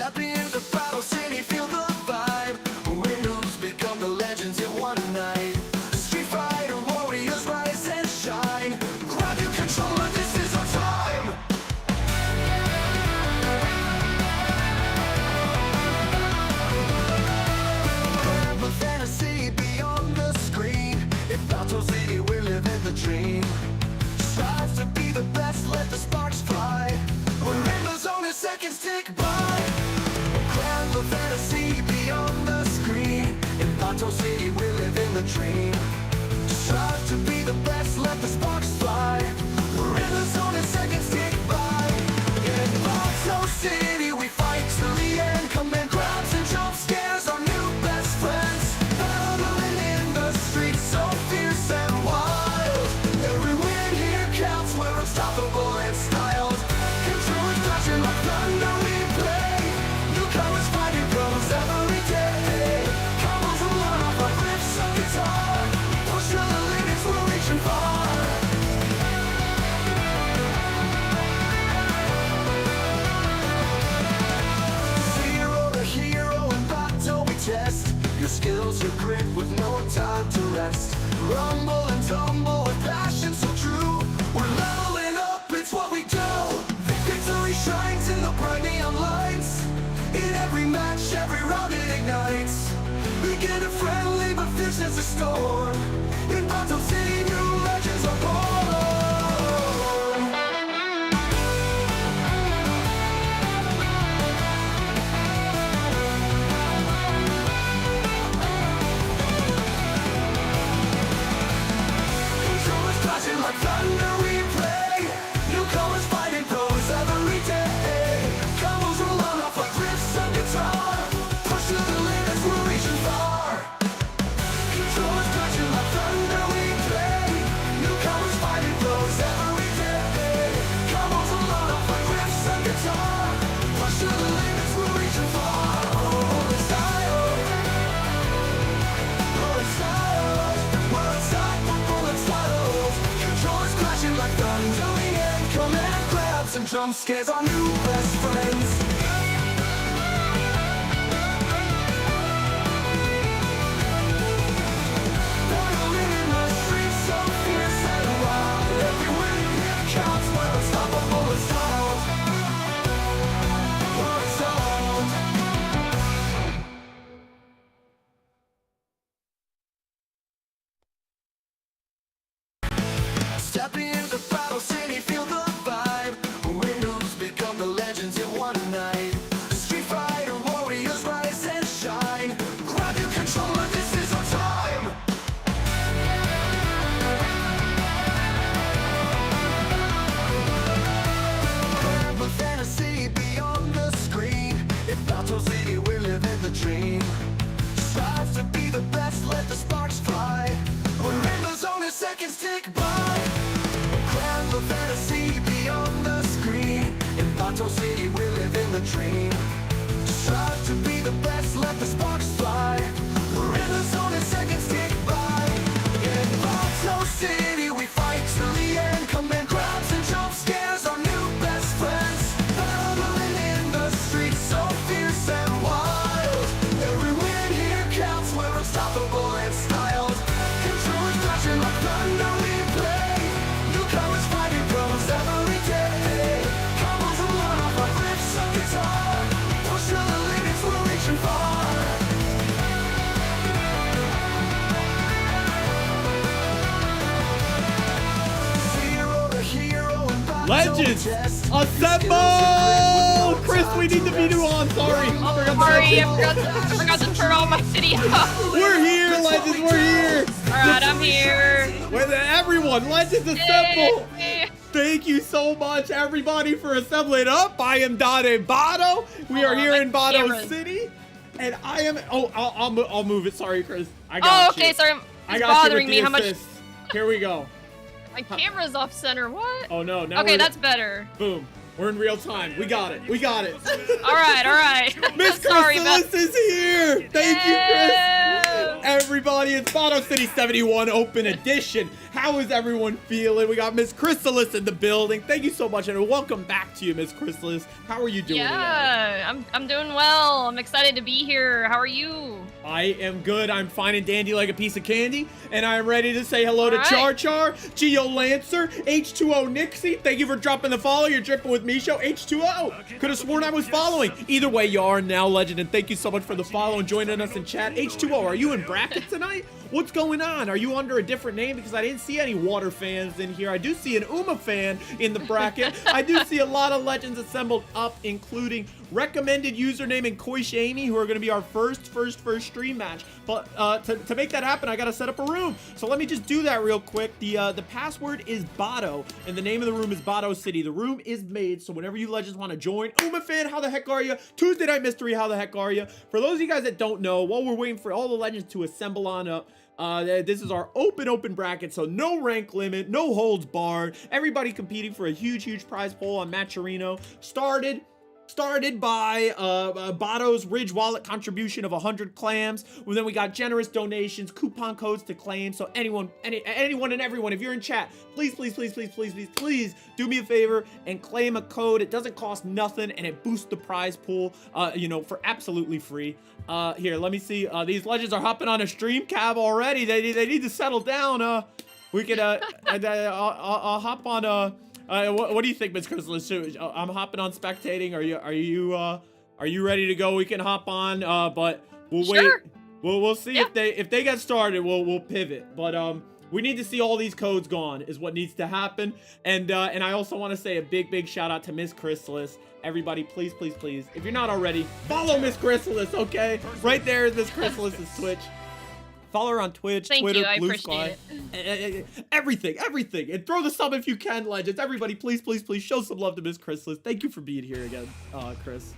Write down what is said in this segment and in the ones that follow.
Step into Bato City, feel the vibe. Windows become the legends in one night. Street Fighter warriors rise and shine. Grab your controller, this is our time. Grab a fantasy beyond the screen. In Bato City, we're living the dream. Strive to be the best, let the sparks fly. We're in the zone as seconds tick by. Grab a fantasy beyond the screen. In Bato City, we're living the dream. Strive to be the best, let the sparks fly. We're in the zone as seconds tick by. In Bato City, we fight till the end. Command grabs and jump scares, our new best friends. Battling in the streets, so fierce and wild. Every win here counts, we're unstoppable and styled. Controllers crashing like thunder, we play. Newcomers fighting pros every day. Combos will run off like riffs on guitar. Push to the limits, we're reaching far. Zero to hero in Bato we test. Your skills, your grit with no time to rest. Rumble and tumble with passion so true. We're leveling up, it's what we do. Victory shines in the bright neon lights. In every match, every round it ignites. Beginner friendly, but fierce as a storm. In Bato City, new legends are born. Controllers clashing like thunder, we play. Newcomers fighting pros every day. Combos roll on off like riffs on guitar. Push to the limits, we're reaching far. Controllers clashing like thunder, we play. Newcomers fighting pros every day. Combos roll on off like riffs on guitar. Push to the limits, we're reaching far. Oh, it's style. Oh, it's style. We're unstoppable and styles. Controllers crashing like thunder, we end. Command grabs and jump scares, our new best friends. Battling in the streets, so fierce and wild. Every win here counts, we're unstoppable and styled. We're styled. Step into Bato City, feel the vibe. Windows become the legends in one night. Street Fighter warriors rise and shine. Grab your controller, this is our time. Grab a fantasy beyond the screen. In Bato City, we're living the dream. Strive to be the best, let the sparks fly. We're in the zone as seconds tick by. Grab a fantasy beyond the screen. In Bato City, we're living the dream. Strive to be the best, let the sparks fly. We're in the zone as seconds tick by. In Bato City, we fight till the end. Command grabs and jump scares, our new best friends. Battling in the streets, so fierce and wild. Every win here counts, we're unstoppable and styled. Controllers crashing like thunder, we play. Newcomers fighting pros every day. Combos will run off like riffs on guitar. Push to the limits, we're reaching far. Zero to hero in Bato Legends, test. assemble! Chris, we need the video on. Sorry. Sorry, I forgot to turn all my video off. We're here, Legends. We're here. Alright, I'm here. With everyone, Legends, assemble. Yay. Thank you so much, everybody, for assembling up. I am dattebato. We are here my in Bato camera. City, and I am. Oh, I'll move it. Sorry, Chris. I got Oh, okay, you. sorry. I It's got you bothering with me the how much assist. Here we go. my camera's off center. What? Oh no. Now Okay, we're, that's better. boom. We're in real time. We got it. We got it. Alright. Miss Sorry, Chrysalis is here. Thank you, Chris. Yeah. Everybody, it's Bato City 71 Open Edition. How is everyone feeling? We got Miss Chrysalis in the building. Thank you so much, and welcome back to you, Miss Chrysalis. How are you doing today? I'm doing well. I'm excited to be here. How are you? I am good. I'm fine and dandy like a piece of candy, and I'm ready to say hello to Char Char, GeoLancer, H2O Nixie. Thank you for dropping the follow. You're dripping with me, show H2O. Could have sworn I was following. Either way, you are now legend, and thank you so much for the follow and joining us in chat. H2O, are you in bracket tonight? What's going on? Are you under a different name? Because I didn't see any water fans in here. I do see an UmaFan in the bracket. I do see a lot of legends assembled up, including recommended username and KoishAmy, who are going to be our first stream match. But to make that happen, I got to set up a room. So let me just do that real quick. The password is Bato, and the name of the room is Bato City. The room is made, so whenever you legends want to join, UmaFan, how the heck are you? Tuesday Night Mystery, how the heck are you? For those of you guys that don't know, while we're waiting for all the legends to assemble on up, this is our open bracket, so no rank limit, no holds barred. Everybody competing for a huge prize pool on Matcherino. Started by Bato's Ridge Wallet contribution of 100 clams. Well, then we got generous donations, coupon codes to claim. So anyone and everyone, if you're in chat, please do me a favor and claim a code. It doesn't cost nothing, and it boosts the prize pool, you know, for absolutely free. Here, let me see. These legends are hopping on a stream cab already. They need to settle down. We could I'll hop on what do you think, Miss Chrysalis? I'm hopping on spectating. Are you ready to go? We can hop on, but we'll wait. We'll see if they get started. We'll pivot. But we need to see all these codes gone is what needs to happen. And I also want to say a big shout out to Miss Chrysalis. Everybody, please, if you're not already, follow Miss Chrysalis. Okay, right there is Miss Chrysalis' Twitch. Follow her on Twitch, Twitter, Blue Sky, everything. And throw the sub if you can, legends. Everybody, please, show some love to Miss Chrysalis. Thank you for being here again, Chris.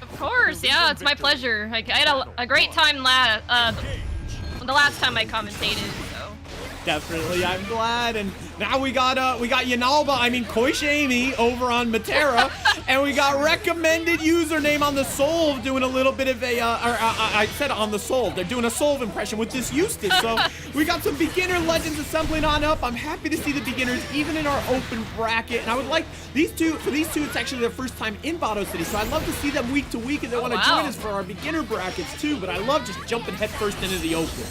Of course, yeah, it's my pleasure. Like, I had a great time the last time I commentated, so. Definitely, I'm glad. And now we got KoishAmy over on Metera, and we got recommended username on the Solve doing a little bit of a I said on the Solve. They're doing a Solve impression with this Eustace. So we got some beginner legends assembling on up. I'm happy to see the beginners even in our open bracket, and I would like these two. For these two, it's actually their first time in Bato City, so I'd love to see them week to week, and they want to join us for our beginner brackets too. But I love just jumping headfirst into the open.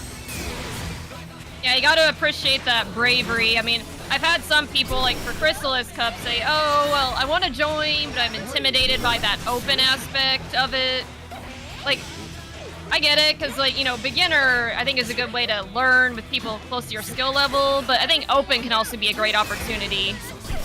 Yeah, you gotta appreciate that bravery. I mean, I've had some people, like for Chrysalis Cup, say, oh, well, I want to join, but I'm intimidated by that open aspect of it. Like, I get it, because, like, you know, beginner, I think, is a good way to learn with people close to your skill level, but I think open can also be a great opportunity.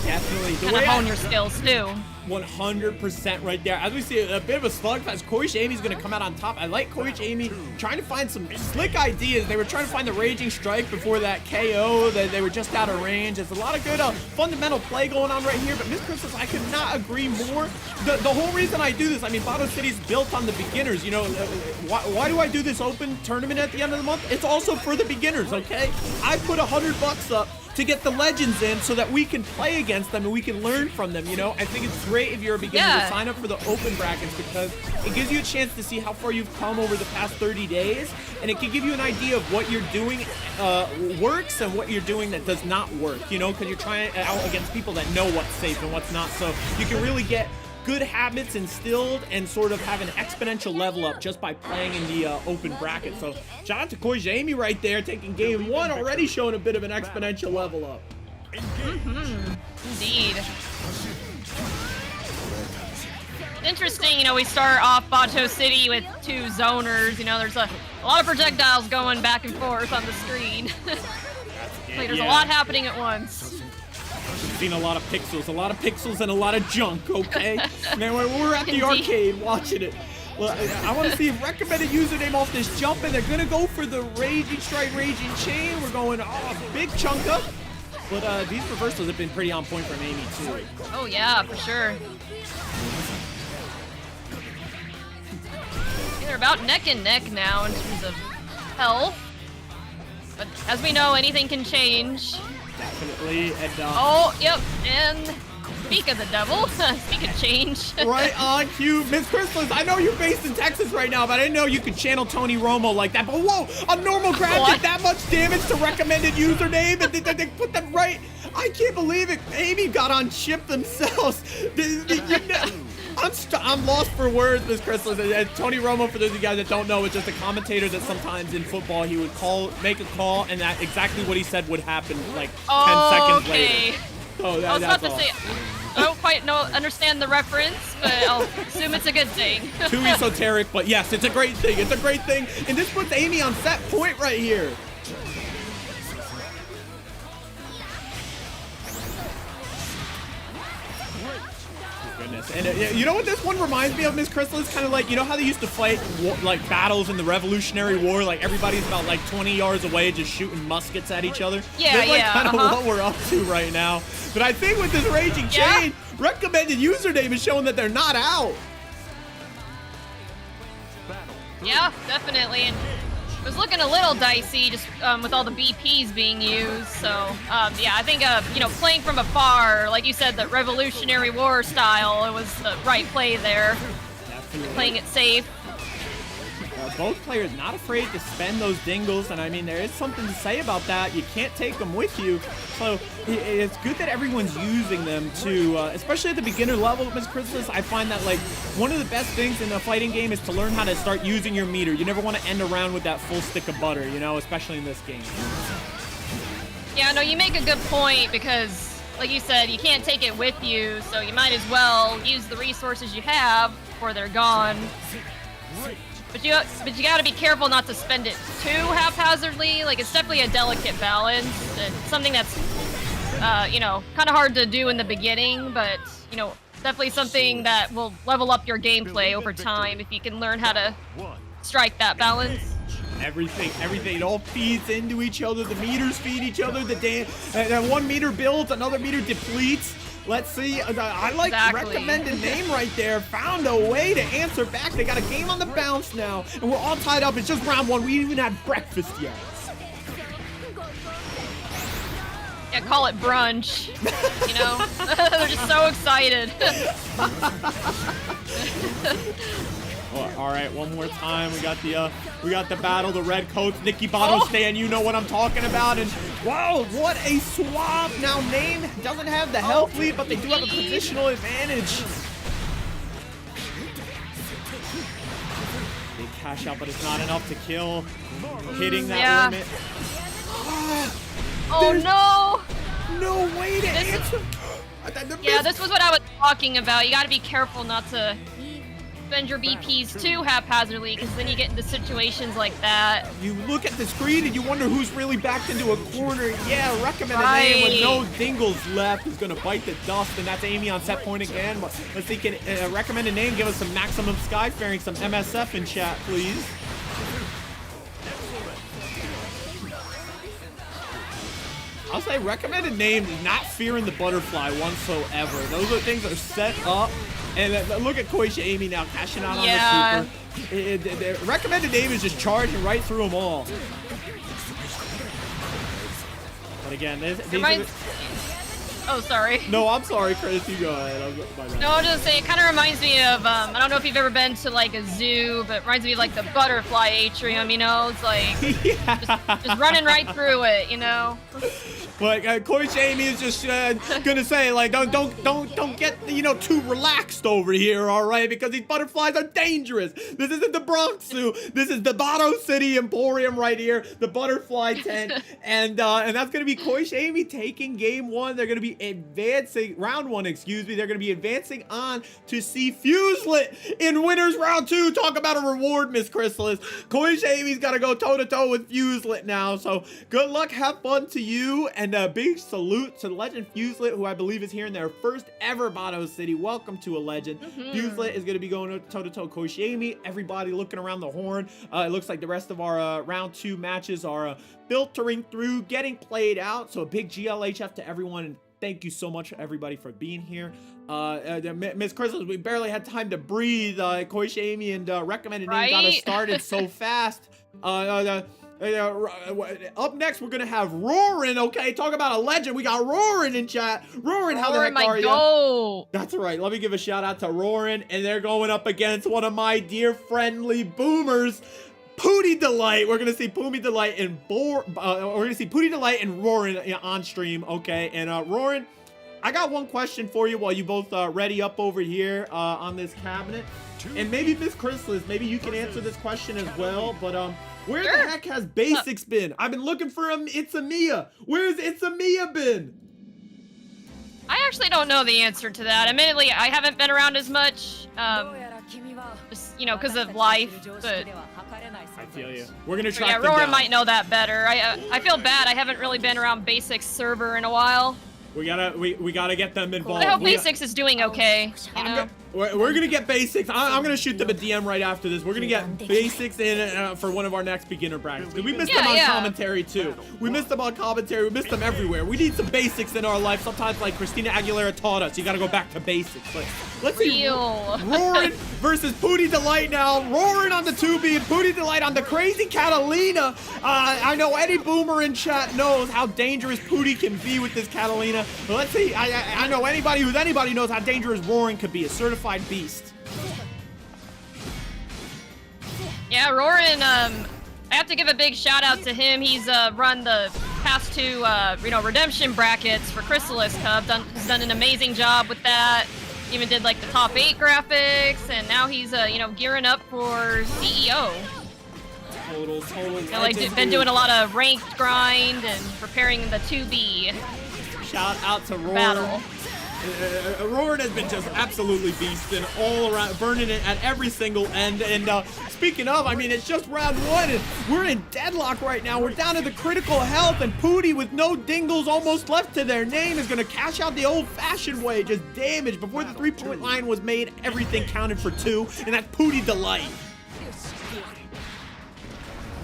Definitely. To hone your skills, too. 100% right there. As we see a bit of a slugfest, KoishAmy's gonna come out on top. I like KoishAmy trying to find some slick ideas. They were trying to find the Raging Strike before that KO. They were just out of range. There's a lot of good fundamental play going on right here, but Miss Chrysalis, I could not agree more. The whole reason I do this, I mean, Bato City's built on the beginners. You know, why do I do this open tournament at the end of the month? It's also for the beginners, okay? I put $100 up to get the legends in so that we can play against them and we can learn from them, you know? I think it's great if you're a beginner to sign up for the open brackets because it gives you a chance to see how far you've come over the past 30 days, and it can give you an idea of what you're doing works and what you're doing that does not work, you know? Because you're trying out against people that know what's safe and what's not, so you can really get good habits instilled and sort of have an exponential level up just by playing in the open bracket. So shout out to KoishAmy right there, taking game one, already showing a bit of an exponential level up. Indeed. Interesting, you know, we start off Bato City with 2 zoners. You know, there's a lot of projectiles going back and forth on the screen. Like, there's a lot happening at once. We've seen a lot of pixels and a lot of junk, okay? Man, we're at the arcade watching it. Well, I want to see a recommended username off this jump, and they're going to go for the Raging Strike, Raging Chain. We're going off big chunk up. But these reversals have been pretty on point from Amy, too. Oh, yeah, for sure. They're about neck and neck now in terms of health. But as we know, anything can change. Definitely. And, oh, yep, and Speak of the devil. Speak of change. Right on cue. Miss Chrysalis, I know you're based in Texas right now, but I didn't know you could channel Tony Romo like that. But whoa, a normal grab did that much damage to recommended username, and they put them right. I can't believe it. Amy got on chip themselves. I'm lost for words, Miss Chrysalis. And Tony Romo, for those of you guys that don't know, is just a commentator that sometimes in football he would make a call, and that exactly what he said would happen like 10 seconds later. Oh, I was about to say, I don't quite understand the reference, but I'll assume it's a good thing. Too esoteric, but yes, it's a great thing. It's a great thing. And this puts Amy on set point right here. Goodness. And you know what this one reminds me of, Miss Chrysalis? Kind of like, you know how they used to fight like battles in the Revolutionary War? Like everybody's about like 20 yards away just shooting muskets at each other? Yeah, That's like kind of what we're up to right now. But I think with this Raging Chain, recommended username is showing that they're not out. Yeah, definitely. And it was looking a little dicey just with all the BPs being used. So, yeah, I think, you know, playing from afar, like you said, the Revolutionary War style, it was the right play there. Definitely. Playing it safe. Both players not afraid to spend those dingles, and I mean, there is something to say about that. You can't take them with you, so it's good that everyone's using them to, especially at the beginner level, Miss Chrysalis. I find that like one of the best things in a fighting game is to learn how to start using your meter. You never want to end around with that full stick of butter, you know, especially in this game. Yeah, no, you make a good point because, like you said, you can't take it with you, so you might as well use the resources you have before they're gone. But you gotta be careful not to spend it too haphazardly. Like, it's definitely a delicate balance. It's something that's, you know, kind of hard to do in the beginning, but, you know, definitely something that will level up your gameplay over time if you can learn how to strike that balance. Everything, it all feeds into each other. The meters feed each other. And one meter builds, another meter depletes. Let's see. I like recommended name right there. Found a way to answer back. They got a game on the bounce now, and we're all tied up. It's just round one. We didn't even have breakfast yet. Yeah, call it brunch. You know, they're just so excited. All right, one more time. We got the battle, the red coats, Nikki Bato Stan. You know what I'm talking about. And wow, what a swap! Now Name doesn't have the health lead, but they do have a positional advantage. Big cash out, but it's not enough to kill. Hitting that limit. Oh no! No way to answer. Yeah, this was what I was talking about. You got to be careful not to spend your BPs too haphazardly, because then you get into situations like that. You look at the screen and you wonder who's really backed into a corner. Yeah, recommended name with no dingles left is going to bite the dust, and that's Amy on set point again. Let's see, can recommended name give us some maximum skyfaring, some MSF in chat, please. I'll say recommended name is not fearing the butterfly whatsoever. Those are things that are set up. And look at KoishAmy now cashing out on the super. The recommended name is just charging right through them all. But again, oh, sorry. No, I'm sorry, Chris. You go ahead. No, I was just saying, it kind of reminds me of, I don't know if you've ever been to like a zoo, but it reminds me of like the butterfly atrium, you know? It's like, just running right through it, you know? But KoishAmy is just gonna say, like, don't get, you know, too relaxed over here, all right? Because these butterflies are dangerous. This isn't the Bronx Zoo. This is the Bato City Emporium right here, the butterfly tent, and that's gonna be KoishAmy taking game one. They're gonna be advancing round one, excuse me. They're gonna be advancing on to see Fuselit in winners round two. Talk about a reward, Miss Chrysalis. KoishAmy's gotta go toe to toe with Fuselit now. So good luck, have fun to you. And a big salute to Legend Fuselit, who I believe is here in their first ever Bato City. Welcome to a Legend. Fuselit is going to be going toe-to-toe KoishAmy. Everybody looking around the horn. It looks like the rest of our round two matches are filtering through, getting played out. So a big GLHF to everyone. And thank you so much, everybody, for being here. Miss Chrysalis, we barely had time to breathe. KoishAmy and recommended name got us started so fast. Up next, we're gonna have Roarin. Okay, talk about a legend. We got Roarin in chat. Roarin, how the heck are you? That's right. Let me give a shout out to Roarin, and they're going up against one of my dear friendly boomers, PootieDelight. We're gonna see PootieDelight and PootieDelight and Roarin on stream. Okay, and Roarin, I got one question for you while you both ready up over here on this cabinet, and maybe Miss Chrysalis, maybe you can answer this question as well. But where the heck has Basics been? I've been looking for It's-A-Mia. Where's It's-A-Mia been? I actually don't know the answer to that. Admittedly, I haven't been around as much, just, you know, because of life, but... I feel you. We're gonna try. Yeah, Roarin might know that better. I feel bad. I haven't really been around Basics server in a while. We gotta get them involved. I hope Basics is doing okay. You know? We're gonna get Basics. I'm gonna shoot them a DM right after this. We're gonna get Basics in for one of our next beginner brackets. We missed them on commentary too. We missed them on commentary. We missed them everywhere. We need some basics in our life. Sometimes, like Christina Aguilera taught us, you gotta go back to basics. But let's see Roarin versus PootieDelight now. Roarin on the 2B and PootieDelight on the crazy Katalina. I know any boomer in chat knows how dangerous Pootie can be with this Katalina. But let's see. I know anybody knows how dangerous Roarin could be. A certified beast. Yeah, Roarin, I have to give a big shout out to him. He's run the past two, redemption brackets for Chrysalis Cup. He's done an amazing job with that. Even did like the top 8 graphics, and now he's, gearing up for CEO. Total. Been doing a lot of ranked grind and preparing the 2B. Shout out to Roarin. Battle. Roarin has been just absolutely beasting all around, burning it at every single end. And speaking of, I mean, it's just round 1, and we're in deadlock right now. We're down to the critical health, and Pootie, with no dingles almost left to their name, is going to cash out the old-fashioned way, just damage. Before the 3-point line was made, everything counted for 2, and that's PootieDelight.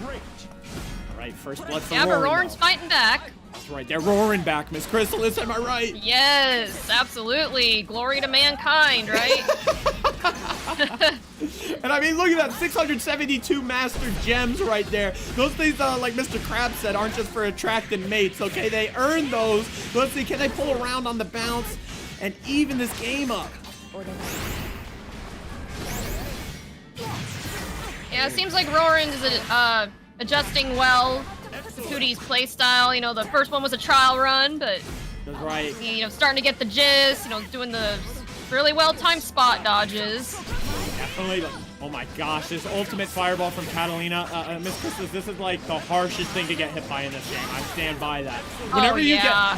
All right, first blood for Roarin. Yeah, but Roarin's fighting back. That's right, they're roaring back, Miss Chrysalis, am I right? Yes, absolutely. Glory to mankind, right? And I mean, look at that, 672 master gems right there. Those things, like Mr. Krabs said, aren't just for attracting mates, okay? They earn those. Let's see, can they pull around on the bounce and even this game up? Yeah, it seems like Roarin's adjusting well to Pootie's playstyle. You know, the first one was a trial run, but that's right. Starting to get the gist. Doing the really well-timed spot dodges. Definitely. Oh my gosh, this ultimate fireball from Katalina. Miss Chrysalis, this is like the harshest thing to get hit by in this game. I stand by that.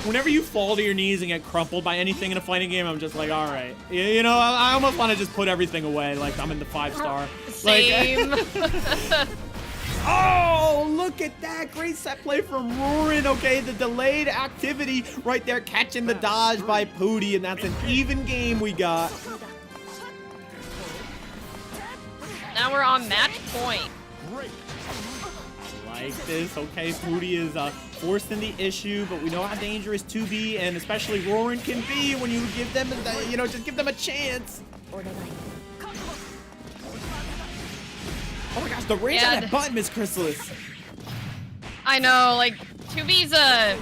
Whenever you fall to your knees and get crumpled by anything in a fighting game, I'm just like, all right. I almost want to just put everything away, like I'm in the 5-star. Same. Oh, look at that. Great set play from Roarin. Okay, the delayed activity right there, catching the dodge by Pootie, and that's an even game we got. Now we're on match point. Like this. Okay, Pootie is forcing the issue, but we know how dangerous 2B and especially Roarin can be when you give them, just give them a chance. Oh my gosh, the range on that button, Miss Chrysalis. I know, like, 2B's I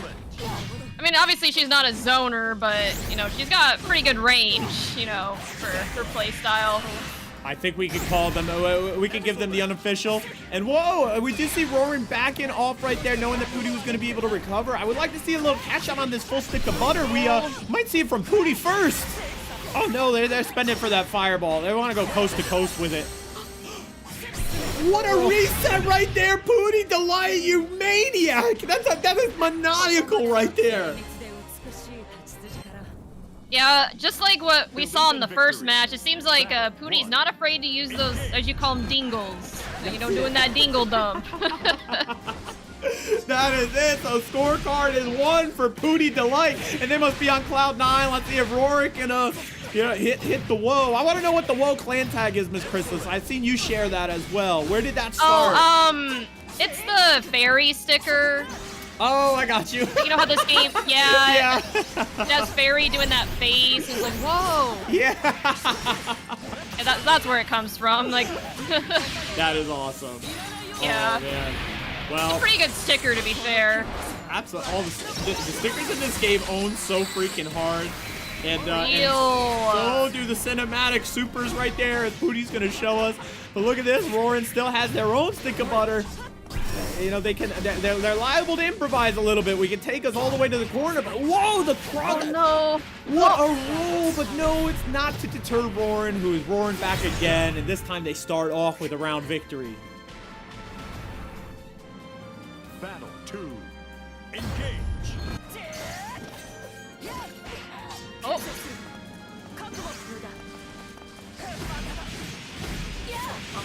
mean, obviously she's not a zoner, but, she's got pretty good range, for her playstyle. I think we could call them, we could give them the unofficial. And whoa, we did see Roarin backing off right there, knowing that Pootie was going to be able to recover. I would like to see a little catch out on this full stick of butter. We might see it from Pootie first. Oh no, they're spending it for that fireball. They want to go coast to coast with it. What a reset right there, PootieDelight, you maniac! That is maniacal right there. Yeah, just like what we saw in the first match, it seems like Pootie's not afraid to use those, as you call them, dingles. Doing that dingle dump. That is it. So scorecard is 1 for PootieDelight, and they must be on cloud 9. Let's see if Roarin can hit the woe. I want to know what the woe clan tag is, Miss Chrysalis. I've seen you share that as well. Where did that start? Oh, it's the fairy sticker. Oh, I got you. You know how this game, yeah. That's fairy doing that face. It's like, whoa. Yeah. That's where it comes from. Like. That is awesome. Yeah. Oh, man. Well, pretty good sticker, to be fair. Absolutely, all the stickers in this game own so freaking hard. And Real. so do the cinematic supers right there, as Pootie's gonna show us. But look at this, Roarin still has their own stick of butter. You know, they're liable to improvise a little bit. We can take us all the way to the corner, but whoa, the crowd. Oh no. What a roll, but no, it's not to deter Roarin, who is roaring back again, and this time they start off with a round victory. Battle 2. Engage. Oh.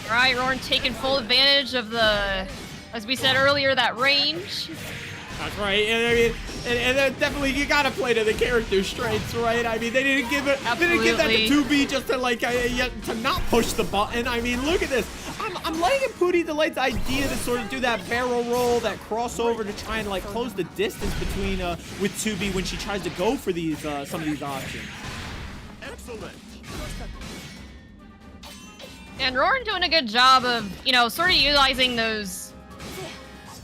Alright, Roarin taking full advantage of the, as we said earlier, that range. That's right, and I mean, and then definitely you gotta play to the character's strengths, right? I mean, they didn't give it, they didn't give that to 2B just to like to not push the button. I mean, look at this. I'm liking PootieDelight's idea to sort of do that barrel roll, that crossover to try and like close the distance between with 2B when she tries to go for these some of these options. Excellent. And Roarin doing a good job of, you know, sort of utilizing those,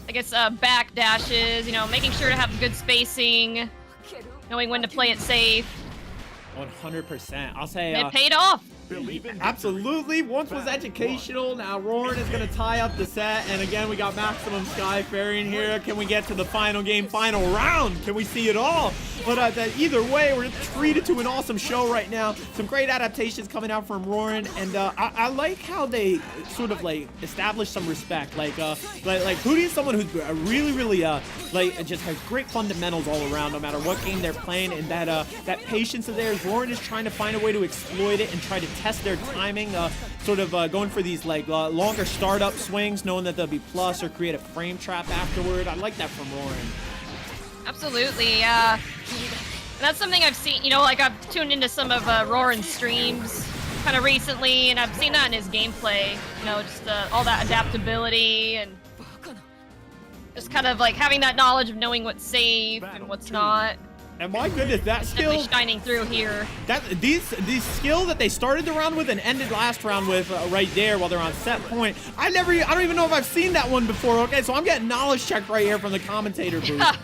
I guess, back dashes, you know, making sure to have good spacing, knowing when to play it safe. 100%. I'll say It paid off. absolutely. Once was educational. Now Roarin is going to tie up the set. And again, we got Maximum Sky Fairy in here. Can we get to the final game, final round? Can we see it all? But either way, we're treated to an awesome show right now. Some great adaptations coming out from Roarin. And I like how they sort of like establish some respect. Like Pootie is someone who's really like just has great fundamentals all around, no matter what game they're playing. And that patience of theirs, Roarin is trying to find a way to exploit it and try to test their timing, sort of going for these like longer startup swings, knowing that they'll be plus or create a frame trap afterward. I like that from Roarin. Absolutely, yeah. And that's something I've seen, you know, like I've tuned into some of Roarin's streams kind of recently, and I've seen that in his gameplay, you know, just all that adaptability and just kind of like having that knowledge of knowing what's safe and what's not. And my goodness, that skill definitely shining through here. That these skill that they started the round with and ended last round with right there while they're on set point. I don't even know if I've seen that one before. Okay, so I'm getting knowledge checked right here from the commentator booth.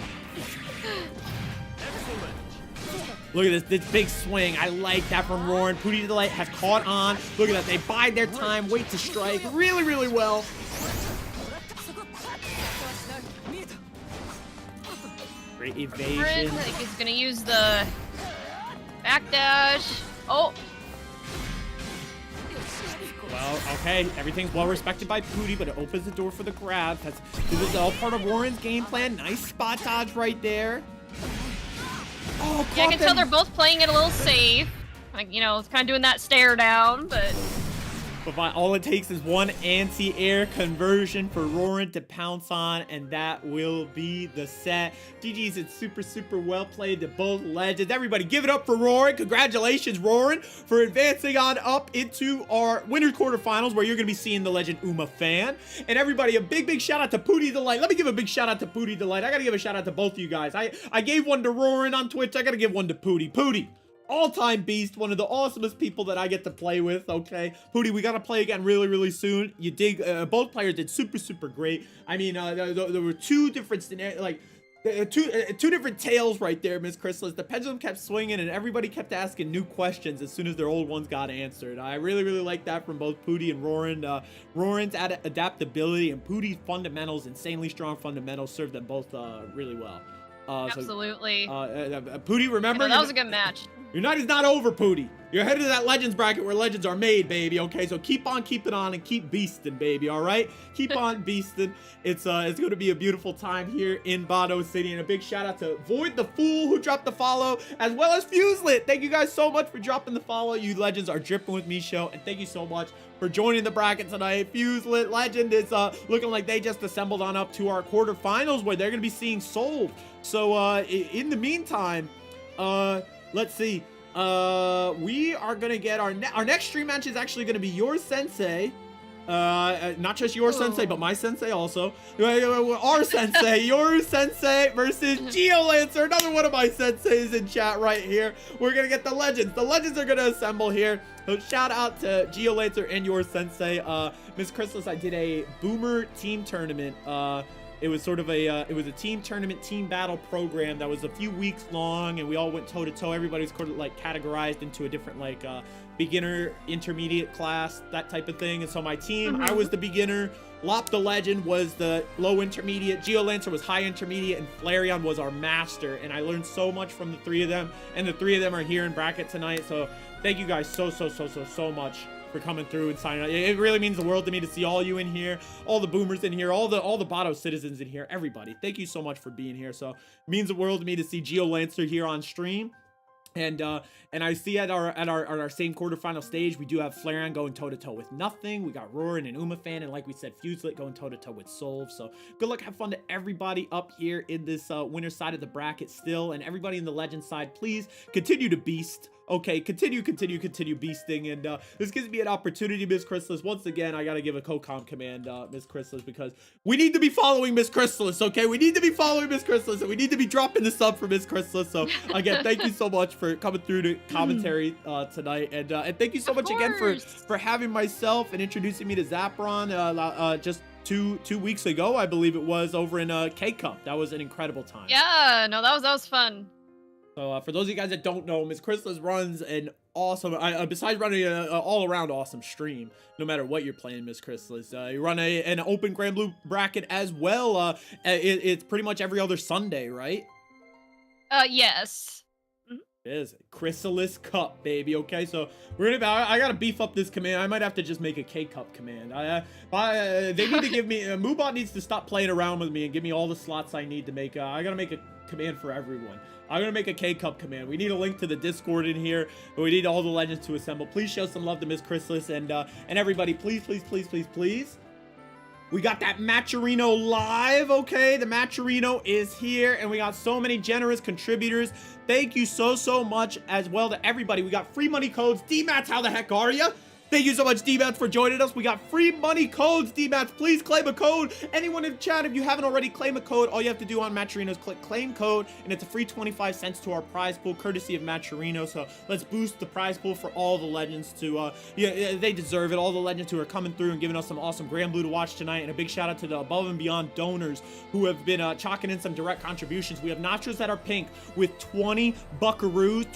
Look at this big swing. I like that from Roarin. PootieDelight has caught on. Look at that. They bide their time, wait to strike really well. Great evasion. I think he's gonna use the backdash. Oh. Well, okay, everything's well respected by Pootie, but it opens the door for the grab. This is all part of Roarin's game plan. Nice spot dodge right there. Oh, yeah, I can tell they're both playing it a little safe. Like, you know, it's kind of doing that stare down, but all it takes is one anti-air conversion for Roarin to pounce on, and that will be the set. GG's, it's super well played to both legends. Everybody give it up for Roarin. Congratulations, Roarin, for advancing on up into our winner's quarterfinals, where you're going to be seeing the legend UmaFan. And everybody, a big shout out to PootieDelight. Let me give a big shout out to PootieDelight. I got to give a shout out to both of you guys. I gave one to Roarin on Twitch. I got to give one to Pootie. Pootie, all-time beast, one of the awesomest people that I get to play with. Okay, Pootie, we gotta play again really soon. You dig? Both players did super great. I mean, there were two different scenarios, like two different tales right there, Miss Chrysalis. The pendulum kept swinging, and everybody kept asking new questions as soon as their old ones got answered. I really like that from both Pootie and Roarin. Roarin's adaptability and Pootie's fundamentals, insanely strong fundamentals, served them both really well. absolutely. Pootie, remember? You know, that was a good match. Your night is not over, Pootie. You're headed to that Legends bracket where legends are made, baby, okay? So keep on keeping on and keep beasting, baby, all right? Keep on beasting. It's going to be a beautiful time here in Bato City. And a big shout out to Void the Fool, who dropped the follow, as well as Fuselit. Thank you guys so much for dropping the follow. You legends are dripping with me, show. And thank you so much for joining the bracket tonight. Fuselit Legend is looking like they just assembled on up to our quarterfinals, where they're going to be seeing Soul. So in the meantime, let's see. We are gonna get our next stream match is actually gonna be your sensei. Not just your sensei, but my sensei also. Our sensei, your sensei versus GeoLancer, another one of my senseis in chat right here. We're gonna get the legends. The legends are gonna assemble here. So shout out to GeoLancer and your sensei. Miss Chrysalis, I did a Boomer team tournament It was sort of a team tournament, team battle program that was a few weeks long, and we all went toe to toe. Everybody's sort of like categorized into a different like beginner, intermediate class, that type of thing. And so my team, I was the beginner, Lop the Legend was the low intermediate, GeoLancer was high intermediate, and Flareon was our master. And I learned so much from the 3 of them, and the 3 of them are here in bracket tonight. So thank you guys so much for coming through and signing up. It really means the world to me to see all you in here, all the boomers in here, all the Bato citizens in here, everybody. Thank you so much for being here. So it means the world to me to see GeoLancer here on stream. And I see at our same quarterfinal stage, we do have Flareon going toe-to-toe with Nothing. We got Roarin and UmaFan, and like we said, Fuselit going toe-to-toe with Solve. So good luck, have fun to everybody up here in this winner side of the bracket still, and everybody in the legend side, please continue to beast. Okay, continue beasting, and this gives me an opportunity, Miss Chrysalis. Once again, I gotta give a co-com command, Miss Chrysalis, because we need to be following Miss Chrysalis, okay? We need to be following Miss Chrysalis, and we need to be dropping the sub for Miss Chrysalis. So again, thank you so much for coming through to commentary tonight, and thank you so much again for having myself and introducing me to Zapron just two weeks ago, I believe it was, over in K-Cup. That was an incredible time. Yeah, no, that was fun. So for those of you guys that don't know, Miss Chrysalis runs an awesome, besides running an all-around awesome stream, no matter what you're playing, Miss Chrysalis. You run an open Granblue bracket as well. It's pretty much every other Sunday, right? Yes. It is Chrysalis Cup, baby. Okay, so I gotta beef up this command. I might have to just make a K-Cup command. They need to give me, Moobot needs to stop playing around with me and give me all the slots I need to make. I gotta make a command for everyone. I'm gonna make a K-Cup command. We need a link to the Discord in here, but we need all the legends to assemble. Please show some love to Miss Chrysalis and everybody. Please. We got that Matcherino live, okay? The Matcherino is here, and we got so many generous contributors. Thank you so much as well to everybody. We got free money codes. D-Mats, how the heck are ya? Thank you so much, D-Mats, for joining us. We got free money codes, D-Mats. Please claim a code. Anyone in chat, if you haven't already claimed a code, all you have to do on Matcherino is click claim code, and it's a free 25 cents to our prize pool, courtesy of Matcherino. So let's boost the prize pool for all the legends to, they deserve it. All the legends who are coming through and giving us some awesome Granblue to watch tonight. And a big shout out to the above and beyond donors who have been chalking in some direct contributions. We have nachos that are pink with 20 buckaroos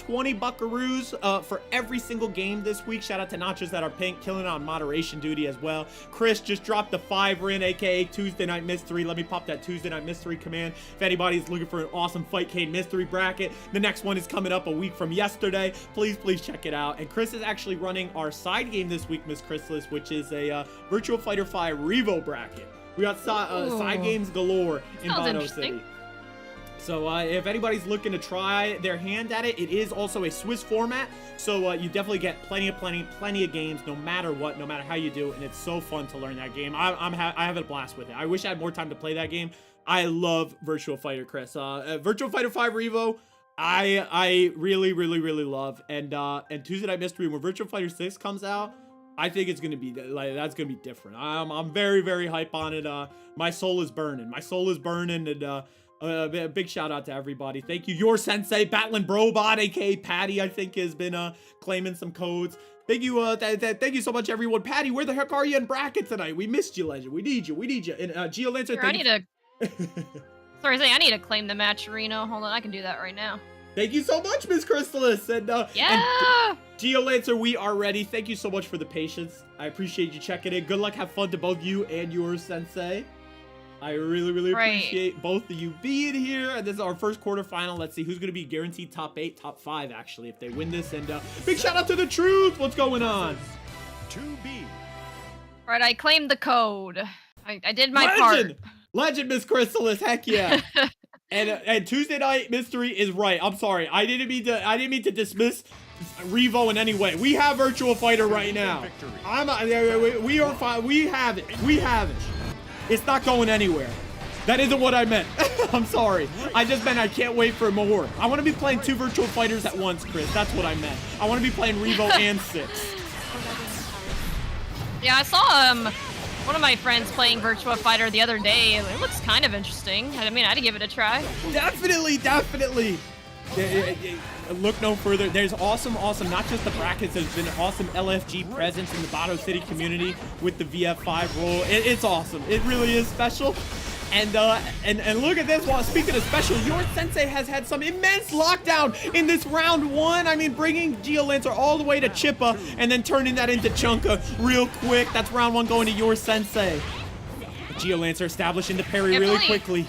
for every single game this week. Shout out to nachos that are pink, killing it on moderation duty as well. Chris just dropped the 5 in, aka Tuesday Night Mystery. Let me pop that Tuesday Night Mystery command. If anybody's looking for an awesome Fightcade mystery bracket, the next one is coming up a week from yesterday. Please check it out. And Chris is actually running our side game this week, Miss Chrysalis, which is a Virtua Fighter 5 Revo bracket. We got side games galore in Bato City. So if anybody's looking to try their hand at it, it is also a Swiss format. So you definitely get plenty of games, no matter what, no matter how you do it. And it's so fun to learn that game. I have a blast with it. I wish I had more time to play that game. I love Virtua Fighter, Chris. Virtua Fighter 5 Revo, I really love. And Tuesday Night Mystery, when Virtua Fighter 6 comes out, I think it's gonna be like, that's gonna be different. I'm very hype on it. My soul is burning. And a big shout out to everybody. Thank you, your sensei, Battling Brobot, aka Patty, I think has been claiming some codes. Thank you, thank you so much, everyone. Patty, where the heck are you in bracket tonight? We missed you, legend. We need you. And GeoLancer, I need to claim the Matcherino. Hold on, I can do that right now. Thank you so much, Miss Chrysalis. And GeoLancer, we are ready. Thank you so much for the patience. I appreciate you checking in. Good luck, have fun to both you and your sensei. I really appreciate both of you being here. And this is our first quarterfinal. Let's see who's going to be guaranteed top 8, top 5, actually, if they win this. And big shout out to the Truth. What's going on? 2B. All right, I claimed the code. I did my part. Legend, Miss Chrysalis. Heck yeah. and Tuesday Night Mystery is right. I'm sorry. I didn't mean to dismiss Revo in any way. We have Virtua Fighter right now. We are fine. We have it. It's not going anywhere. That isn't what I meant. I'm sorry. I just meant I can't wait for more. I want to be playing 2 Virtua Fighters at once, Chris. That's what I meant. I want to be playing Revo and 6. Yeah, I saw one of my friends playing Virtua Fighter the other day. It looks kind of interesting. I mean, I had to give it a try. Definitely. Look no further. There's awesome, not just the brackets, there's been awesome LFG presence in the Bato City community with the VF5 role. It's awesome. It really is special. And look at this. While speaking of special, your sensei has had some immense lockdown in this round 1. I mean, bringing GeoLancer all the way to Chippa and then turning that into Chunka real quick. That's round 1 going to your sensei. GeoLancer establishing the parry really quickly.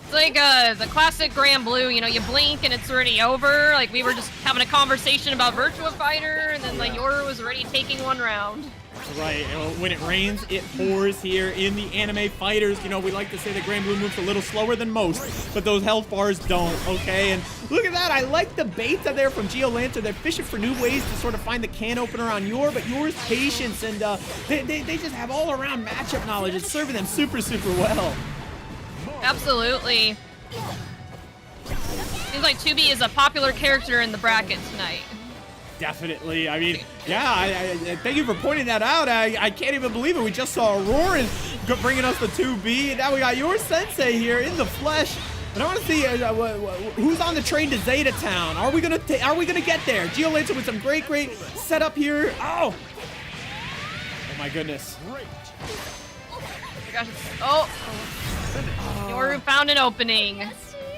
It's like the classic Granblue, you know, you blink and it's already over. Like, we were just having a conversation about Virtua Fighter, and then like Yor was already taking 1 round. Right, when it rains, it pours here in the anime fighters. You know, we like to say that Granblue moves a little slower than most, but those health bars don't, okay? And look at that, I like the beta there from GeoLancer. They're fishing for new ways to sort of find the can opener on Yor, but Yor's patience, and they just have all-around matchup knowledge. It's serving them super, super well. Absolutely. Seems like 2B is a popular character in the bracket tonight. Definitely. I mean, yeah, I thank you for pointing that out. I can't even believe it. We just saw Roarin bringing us the 2B, and now we got your sensei here in the flesh. And I want to see who's on the train to Zeta Town. Are we gonna get there? GeoLancer with some great setup here. Oh my goodness. Oh my gosh, oh. Yor found an opening.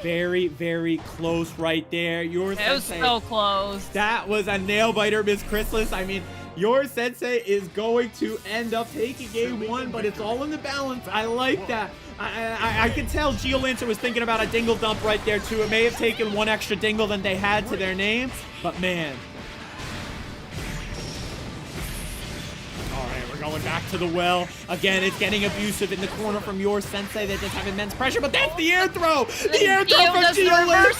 Very, very close right there. Your sensei. It was so close. That was a nail biter, Miss Chrysalis. I mean, your sensei is going to end up taking game 1, but it's all in the balance. I like that. I can tell GeoLancer was thinking about a dingle dump right there too. It may have taken 1 extra dingle than they had to their name, but man. Going back to the well. Again, it's getting abusive in the corner from your sensei. They just have immense pressure, but that's the air throw! The air throw from GeoLancer!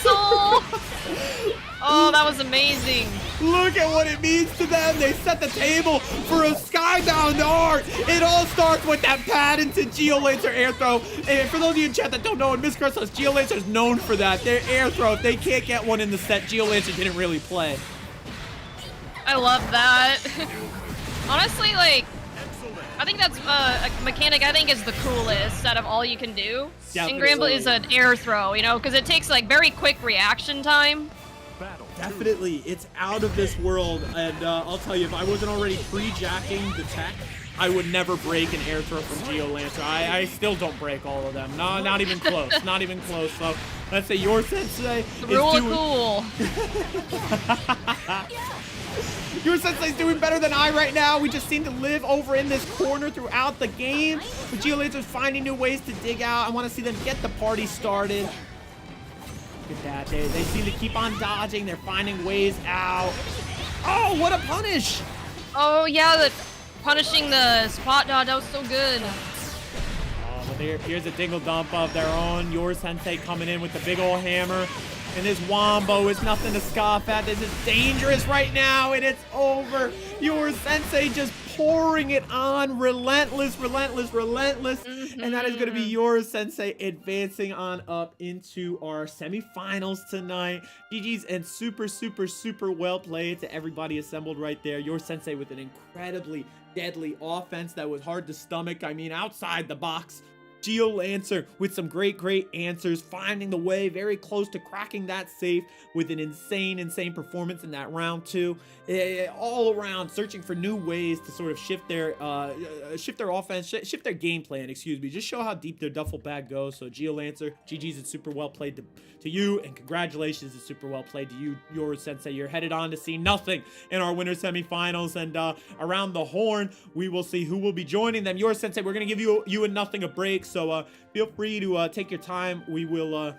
Oh, that was amazing. Look at what it means to them. They set the table for a skybound art. It all starts with that patented GeoLancer air throw. And for those of you in chat that don't know, Miss Chrysalis, GeoLancer is known for that. Their air throw, if they can't get one in the set, GeoLancer didn't really play. I love that. Honestly, like, I think that's a mechanic I think is the coolest out of all you can do. In Granblue is an air throw, you know, because it takes like very quick reaction time. Definitely, it's out of this world, and I'll tell you, if I wasn't already pre-jacking the tech, I would never break an air throw from GeoLancer. I still don't break all of them. No, not even close. Not even close. So let's say your sensei the rule is cool. Your sensei's doing better than I right now. We just seem to live over in this corner throughout the game. But GeoLancer's finding new ways to dig out. I want to see them get the party started. Look at that. They seem to keep on dodging. They're finding ways out. Oh, what a punish! Oh, yeah, punishing the spot dodge. That was so good. Oh, but here's a dingle dump of their own. Your sensei coming in with the big old hammer. And this wombo is nothing to scoff at. This is dangerous right now, and it's over. Your sensei just pouring it on. Relentless. And that is going to be your sensei advancing on up into our semifinals tonight. GG's and super well played to everybody assembled right there. Your sensei with an incredibly deadly offense that was hard to stomach. I mean, outside the box. GeoLancer with some great answers, finding the way very close to cracking that safe with an insane performance in that round 2. All around searching for new ways to sort of shift their offense, shift their game plan, excuse me, just show how deep their duffel bag goes. So GeoLancer, GG's and super well played to you, and congratulations and super well played to you, your sensei. You're headed on to see nothing in our winter semifinals, and around the horn we will see who will be joining them. Your sensei, we're gonna give you and nothing a break. So feel free to take your time. We will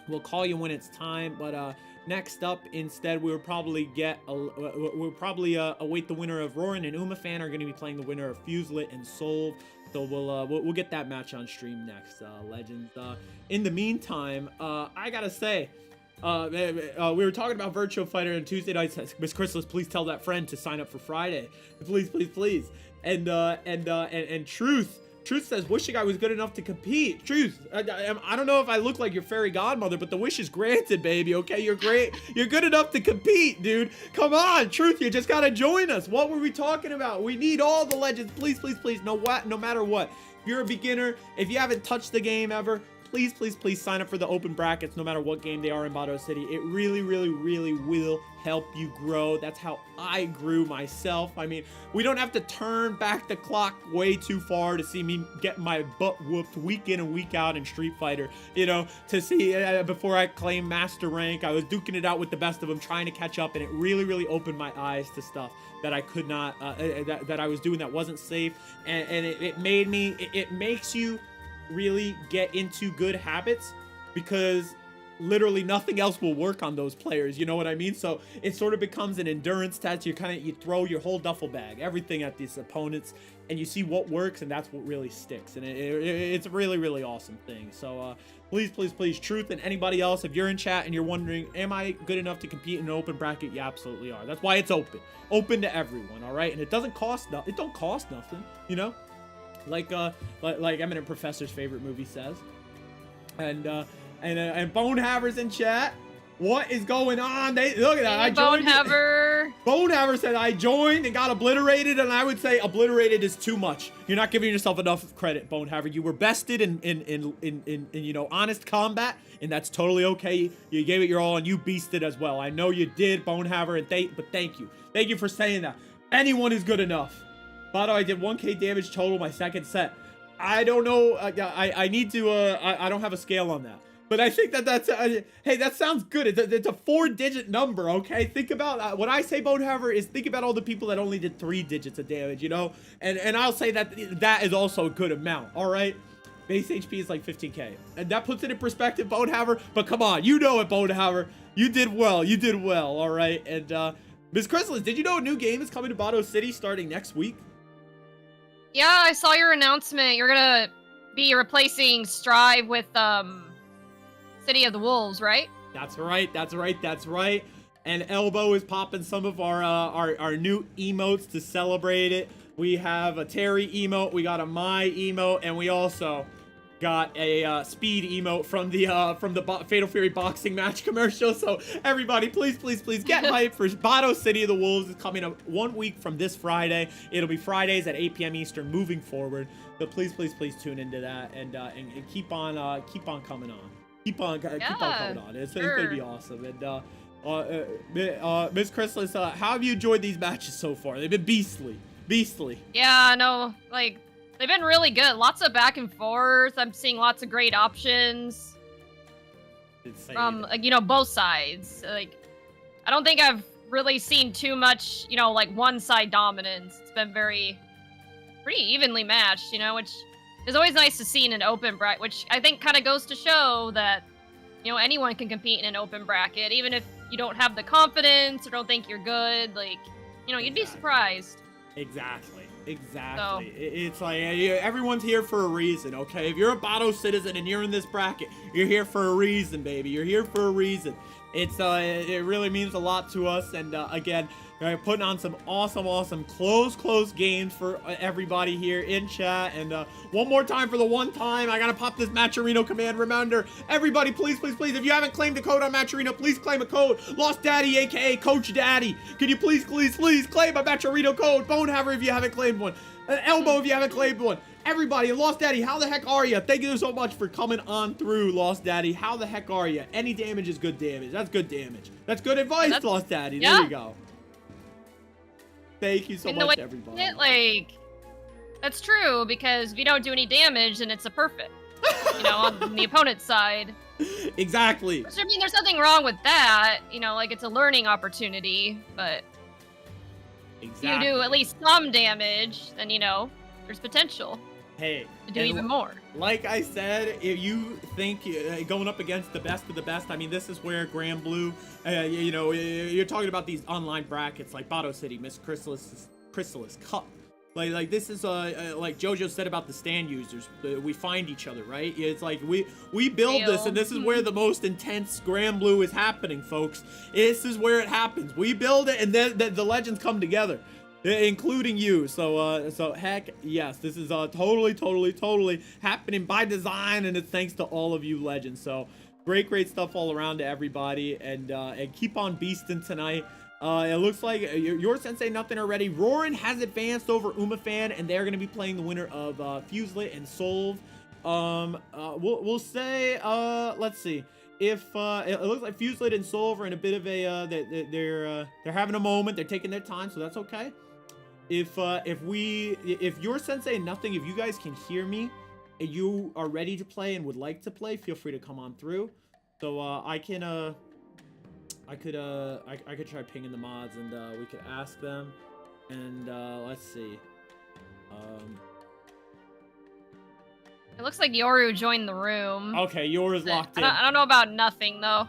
we'll call you when it's time. But next up, instead, we'll probably await the winner of Roarin and UmaFan are going to be playing the winner of Fuselit and Solve. So we'll get that match on stream next, legends. In the meantime, I gotta say, we were talking about Virtua Fighter on Tuesday nights. Miss Chrysalis, please tell that friend to sign up for Friday, please. And Truth says, wishing I was good enough to compete. Truth, I don't know if I look like your fairy godmother, but the wish is granted, baby, okay? You're great. You're good enough to compete, dude. Come on, Truth, you just gotta join us. What were we talking about? We need all the legends. Please, no matter what. If you're a beginner, if you haven't touched the game ever, please, please, please sign up for the open brackets no matter what game they are in Bato City. It really, really, really will help you grow. That's how I grew myself. I mean, we don't have to turn back the clock way too far to see me get my butt whooped week in and week out in Street Fighter, you know, to see before I claim master rank. I was duking it out with the best of them, trying to catch up, and it really, really opened my eyes to stuff that I could not, that I was doing that wasn't safe, and it made me, it makes you really get into good habits, because literally nothing else will work on those players, you know what I mean? So it sort of becomes an endurance test. You throw your whole duffel bag, everything at these opponents, and you see what works, and that's what really sticks, and it's a really, really awesome thing. So please, please, please, Truth and anybody else, if you're in chat and you're wondering, am I good enough to compete in an open bracket? You absolutely are. That's why it's open to everyone, all right? And it doesn't cost it don't cost nothing, you know, like Eminent Professor's favorite movie says. And Bonehaver's in chat. What is going on? Look at that. I joined. Bonehaver said I joined and got obliterated, and I would say obliterated is too much. You're not giving yourself enough credit, Bonehaver. You were bested in you know, honest combat, and that's totally okay. You gave it your all, and you beasted as well. I know you did, Bonehaver, and but thank you. Thank you for saying that. Anyone is good enough. Bato, I did 1k damage total my second set. I don't know. I need to. I don't have a scale on that. But I think that's, hey, that sounds good. It's a 4-digit number, okay? Think about, what I say, Bonehaver, is think about all the people that only did 3 digits of damage, you know? And I'll say that is also a good amount, all right? Base HP is like 15k. And that puts it in perspective, Bonehaver. But come on, you know it, Bonehaver. You did well, all right? And, Ms. Chrysalis, did you know a new game is coming to Bato City starting next week? Yeah, I saw your announcement. You're gonna be replacing Strive with, City of the Wolves, right? That's right. And Elbow is popping some of our new emotes to celebrate it. We have a Terry emote, we got a Mai emote, and we also got a speed emote from the Fatal Fury boxing match commercial. So everybody, please, please, please get hyped for Bato City of the Wolves. It's coming up 1 week from this Friday. It'll be Fridays at 8 p.m. Eastern moving forward. So please, please, please tune into that and keep on coming on. Keep on coming on. It's gonna be awesome. And Ms. Chrysalis, how have you enjoyed these matches so far? They've been beastly. Yeah, no, like they've been really good. Lots of back and forth. I'm seeing lots of great options from like, you know, both sides. Like, I don't think I've really seen too much, you know, like one side dominance. It's been pretty evenly matched, you know, which is always nice to see in an open bracket, which I think kind of goes to show that, you know, anyone can compete in an open bracket, even if you don't have the confidence or don't think you're good. Like, you know, you'd be surprised. Exactly. So, it's like everyone's here for a reason, okay? If you're a Bato citizen and you're in this bracket, you're here for a reason, baby. You're here for a reason. It really means a lot to us. And again, putting on some awesome close games for everybody here in chat. And one more time for the one time, I gotta pop this Matcherino command. Remember, everybody, please, if you haven't claimed a code on Matcherino, please claim a code. Lost Daddy, aka Coach Daddy. Can you please claim a Matcherino code? Bonehaver if you haven't claimed one. Elbow if you haven't claimed one. Everybody, Lost Daddy, how the heck are you? Thank you so much for coming on through, Lost Daddy. How the heck are you? Any damage is good damage. That's good damage. That's good advice, Lost Daddy. Yeah. There you go. Thank you so much, everybody. Like, that's true, because if you don't do any damage, then it's a perfect, you know, on the opponent's side. Exactly. Which, I mean, there's nothing wrong with that, you know, like, it's a learning opportunity, but if you do at least some damage, then, you know, there's potential. Hey, to do even more. Like I said, if you think going up against the best of the best, I mean, this is where Granblue, you know, you're talking about these online brackets like Bato City, Miss Chrysalis Cup. Like this is like JoJo said about the stand users. We find each other, right? It's like we build this, and this is where the most intense Granblue is happening, folks. This is where it happens. We build it, and then the legends come together, including you. So heck yes, this is totally happening by design, and it's thanks to all of you legends. So great stuff all around to everybody, and keep on beasting tonight. It looks like your Sensei nothing already. Roarin has advanced over UmaFan, and they're going to be playing the winner of Fuselit and Solve. we'll say, let's see. If it looks like Fuselit and Solver in a bit of a they're having a moment, they're taking their time, so that's okay. If your sensei and nothing, if you guys can hear me and you are ready to play and would like to play, feel free to come on through. So I could try pinging the mods and we could ask them. And let's see. It looks like Yoru joined the room. Okay, Yoru's locked in. I don't know about nothing though.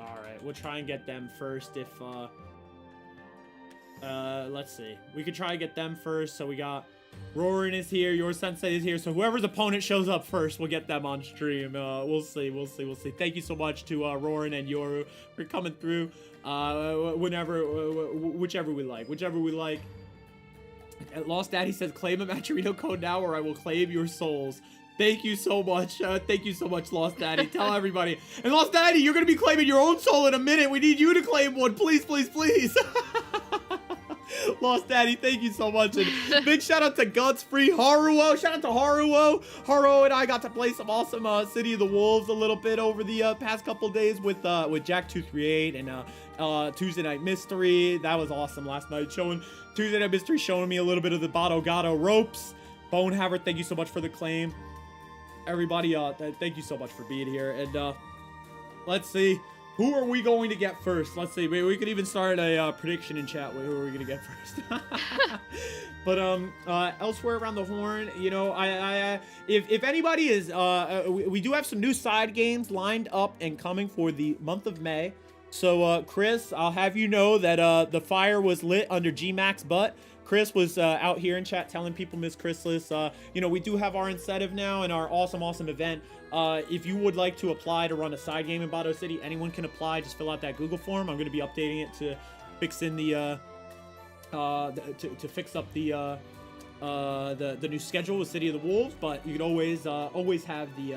Alright, we'll try and get them first if let's see. We could try and get them first. So we got Roarin is here, your sensei is here. So whoever's opponent shows up first, we'll get them on stream. We'll see. Thank you so much to Roarin and Yoru for coming through. Whichever we like. Lost Daddy says, claim a Matcherino code now or I will claim your souls. Thank you so much. Thank you so much, Lost Daddy. Tell everybody. And Lost Daddy, you're going to be claiming your own soul in a minute. We need you to claim one. Please, please, please. Lost Daddy, thank you so much. And big shout out to Guts Free Haruo. Shout out to Haruo. Haruo and I got to play some awesome City of the Wolves a little bit over the past couple days with Jack238 and Tuesday Night Mystery. That was awesome last night. Tuesday Night Mystery showing me a little bit of the Bato ropes. Bonehaver, thank you so much for the claim. Everybody, thank you so much for being here. And let's see. Who are we going to get first? Let's see. We could even start a prediction in chat. Who are we going to get first? But elsewhere around the horn, you know, if anybody is, we do have some new side games lined up and coming for the month of May. So Chris, I'll have you know that the fire was lit under GMAC's butt. Chris was out here in chat telling people Miss Chrysalis, you know, we do have our incentive now and our awesome event. If you would like to apply to run a side game in Bato City, anyone can apply. Just fill out that Google form. I'm going to be updating it to fix in the to fix up the new schedule with City of the Wolves. But you can always have the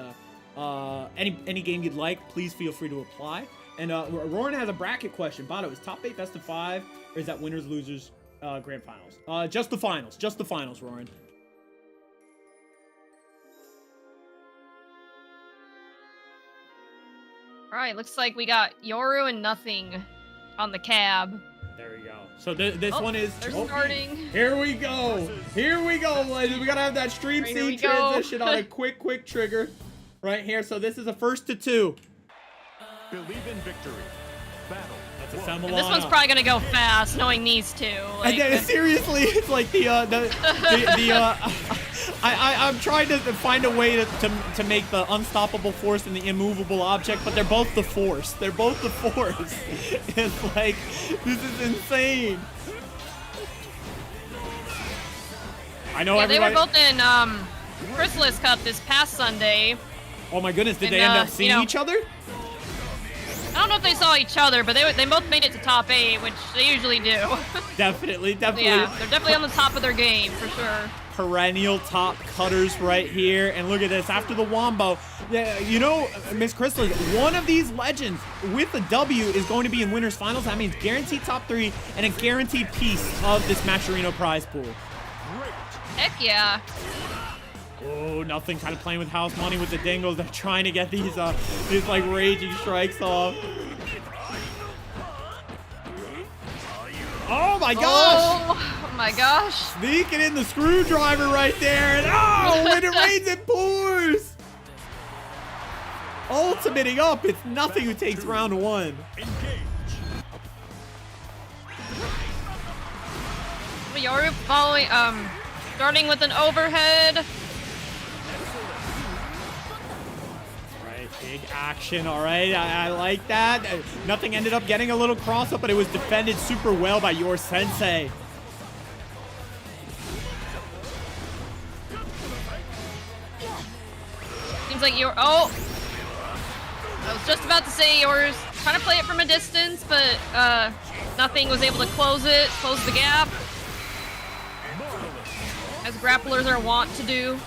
any game you'd like. Please feel free to apply. And Roarin has a bracket question. Bato, is top 8 best of 5, or is that winners losers grand finals? Just the finals, Roarin. All right, looks like we got Yoru and nothing on the cab. There we go. So this one is... They're starting. Here we go. Ladies. We got to have that stream scene transition on a quick trigger right here. So this is a 1st to 2. Believe in victory. Battle. That's a Semilana. And this one's probably going to go fast, knowing these two. Like... And seriously, it's like I'm trying to find a way to make the unstoppable force and the immovable object, but they're both the force. It's like, this is insane. I know everybody... They were both in Chrysalis Cup this past Sunday. Oh my goodness, did they end up seeing each other? I don't know if they saw each other, but they both made it to top 8, which they usually do. Definitely. Yeah, they're definitely on the top of their game, for sure. Perennial top cutters right here. And look at this. After the Wombo, you know, Miss Chrysalis, one of these legends with a W is going to be in winners finals. That means guaranteed top 3 and a guaranteed piece of this Matcherino prize pool. Heck yeah. Oh, nothing. Kind of playing with house money with the Dingles. They're trying to get these like raging strikes off. Oh my gosh! Oh my gosh! Sneaking in the screwdriver right there, and oh, when it rains, it pours. Ultimating up. It's nothing who takes round 1. Yoru following, starting with an overhead. Big action, all right. I like that. Nothing ended up getting a little cross up, but it was defended super well by your sensei. Seems like you're... Oh! I was just about to say yours. Trying to play it from a distance, but nothing was able to close the gap. As grapplers are wont to do.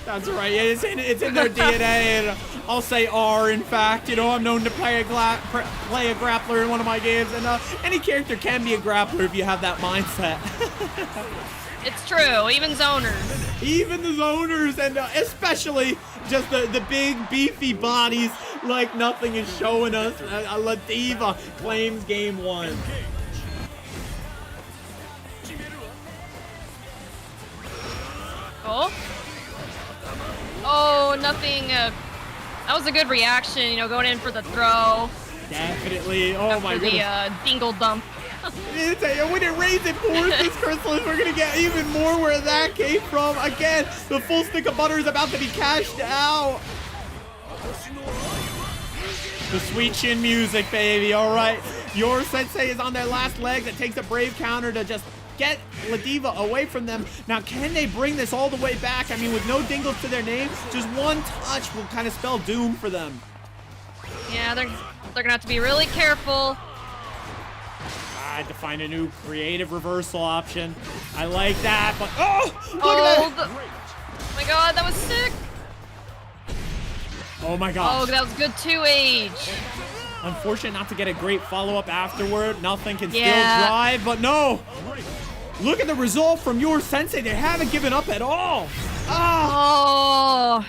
That's right. It's in their DNA, and I'll say R. In fact, you know, I'm known to play a grappler in one of my games, and any character can be a grappler if you have that mindset. It's true. Even zoners. Even the zoners, and especially just the big beefy bodies, like nothing is showing us. Ladiva claims game 1. Oh. Oh, nothing. That was a good reaction, you know, going in for the throw. Definitely. Oh my goodness. The dingle dump. We didn't raise it for this Chrysalis. We're gonna get even more where that came from. Again, the full stick of butter is about to be cashed out. The sweet chin music, baby. All right, your sensei is on their last legs. It takes a brave counter to just get Ladiva away from them. Now, can they bring this all the way back? I mean, with no dingles to their name, just one touch will kind of spell doom for them. Yeah, they're gonna have to be really careful. I had to find a new creative reversal option. I like that, but look at that! Oh my god, that was sick. Oh my gosh. Oh, that was good 2H. Unfortunate not to get a great follow-up afterward. Nothing can still drive, but no. Look at the result from your sensei. They haven't given up at all. Oh.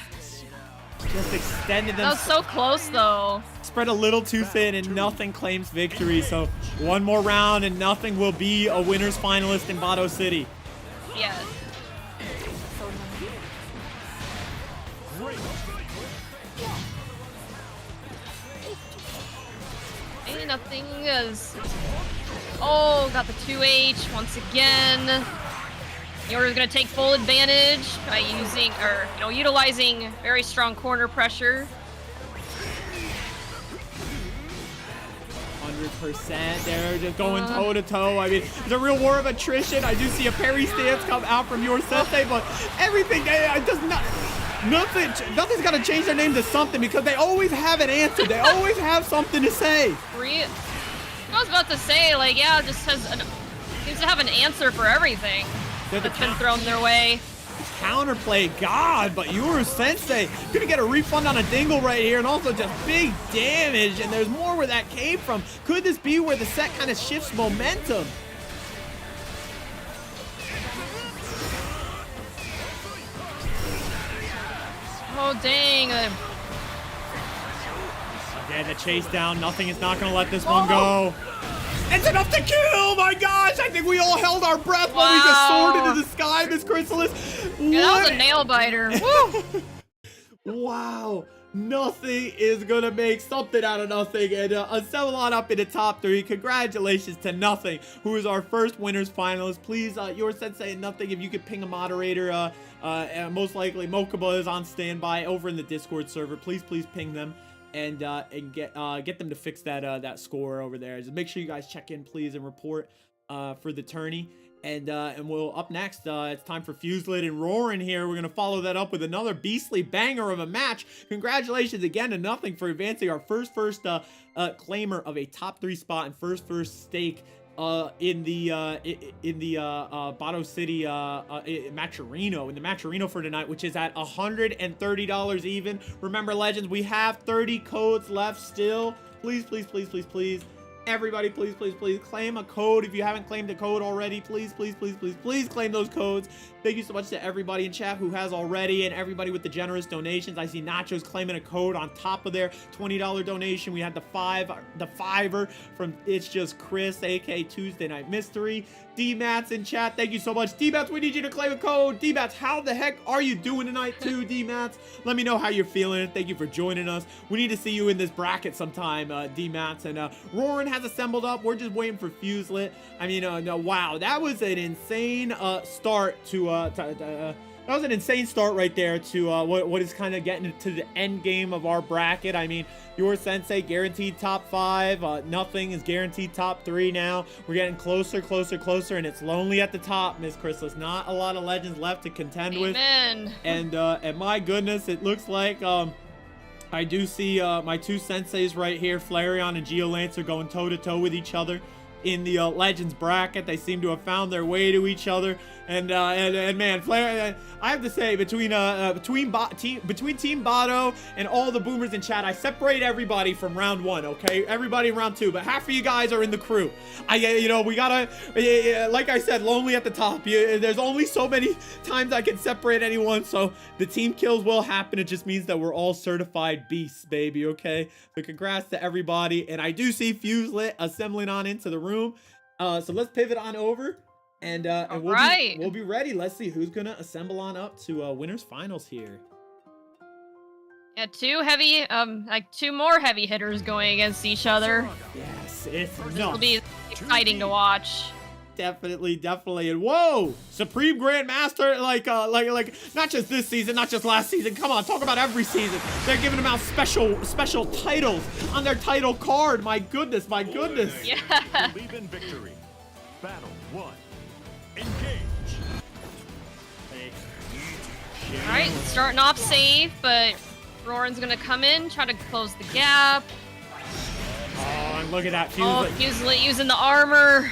Just extended them. That was so close, though. Spread a little too thin, and nothing claims victory. So one more round, and nothing will be a winner's finalist in Bato City. Yes. Ain't nothing is. Oh, got the 2H once again. Yoru's gonna take full advantage by using, or utilizing very strong corner pressure. 100%. They're just going toe to toe. I mean, it's a real war of attrition. I do see a parry stance come out from your sensei, but everything does not. Nothing's got to change their name to something because they always have an answer. They always have something to say. I was about to say, like, yeah, it just seems to have an answer for everything that's been thrown their way. Counterplay, God, but your sensei gonna get a refund on a dingle right here, and also just big damage, and there's more where that came from. Could this be where the set kind of shifts momentum? Oh, dang. Again, the chase down. Nothing is not gonna let this one go. It's enough to kill! My gosh, I think we all held our breath while we just soared into the sky, Miss Chrysalis. Yeah, that was a nail biter. Woo! Wow. Nothing is gonna make something out of nothing, and settle on up in the top 3. Congratulations to Nothing, who is our first winner's finalist. Please, your sensei and Nothing, if you could ping a moderator, most likely Mokuba is on standby over in the Discord server. Please ping them and get them to fix that score over there. Just make sure you guys check in, please, and report for the tourney. And we'll up next. It's time for Fuselit and Roarin here. We're gonna follow that up with another beastly banger of a match. Congratulations again to Nothing for advancing our first claimer of a top 3 spot and first stake in the Bato City Matcherino, in the Matcherino for tonight, which is at $130 even. Remember, legends, we have 30 codes left still. Please everybody, please claim a code. If you haven't claimed a code already, please claim those codes. Thank you so much to everybody in chat who has already, and everybody with the generous donations. I see Nachos claiming a code on top of their $20 donation. We had the fiver from It's Just Chris, aka Tuesday Night Mystery. D-Mats in chat, thank you so much. D-Mats, we need you to claim a code. D-Mats, how the heck are you doing tonight too, D-Mats? Let me know how you're feeling. Thank you for joining us. We need to see you in this bracket sometime, D-Mats. And Roarin has assembled up. We're just waiting for Fuselit. I mean, no, wow, that was an insane start to that was an insane start right there to what is kind of getting to the end game of our bracket. I mean, your sensei guaranteed top 5. Nothing is guaranteed top 3 now. We're getting closer, and it's lonely at the top, Miss Chrysalis. Not a lot of legends left to contend with. And my goodness, it looks like I do see my 2 senseis right here, Flareon and GeoLancer, going toe-to-toe with each other. in the Legends bracket. They seem to have found their way to each other. And man, Flareon, I have to say, between Team Bato and all the boomers in chat, I separate everybody from round 1, okay? Everybody in round 2, but half of you guys are in the crew. You know, we gotta, like I said, lonely at the top. There's only so many times I can separate anyone, so the team kills will happen. It just means that we're all certified beasts, baby, okay? So congrats to everybody, and I do see Fuselit assembling on into the room. So let's pivot on over. And we'll be ready. Let's see who's gonna assemble on up to winners finals here. Yeah, two more heavy hitters going against each other. Yes, it's It'll be exciting to watch. Definitely. And whoa, Supreme Grandmaster, like not just this season, not just last season. Come on, talk about every season. They're giving them out special titles on their title card. My goodness. Yeah. Believe in victory. Battle 1. Engage. Alright, starting off safe, but Roarin's gonna come in, try to close the gap. Oh, and look at that Fuselit. Oh, Fuselit using the armor,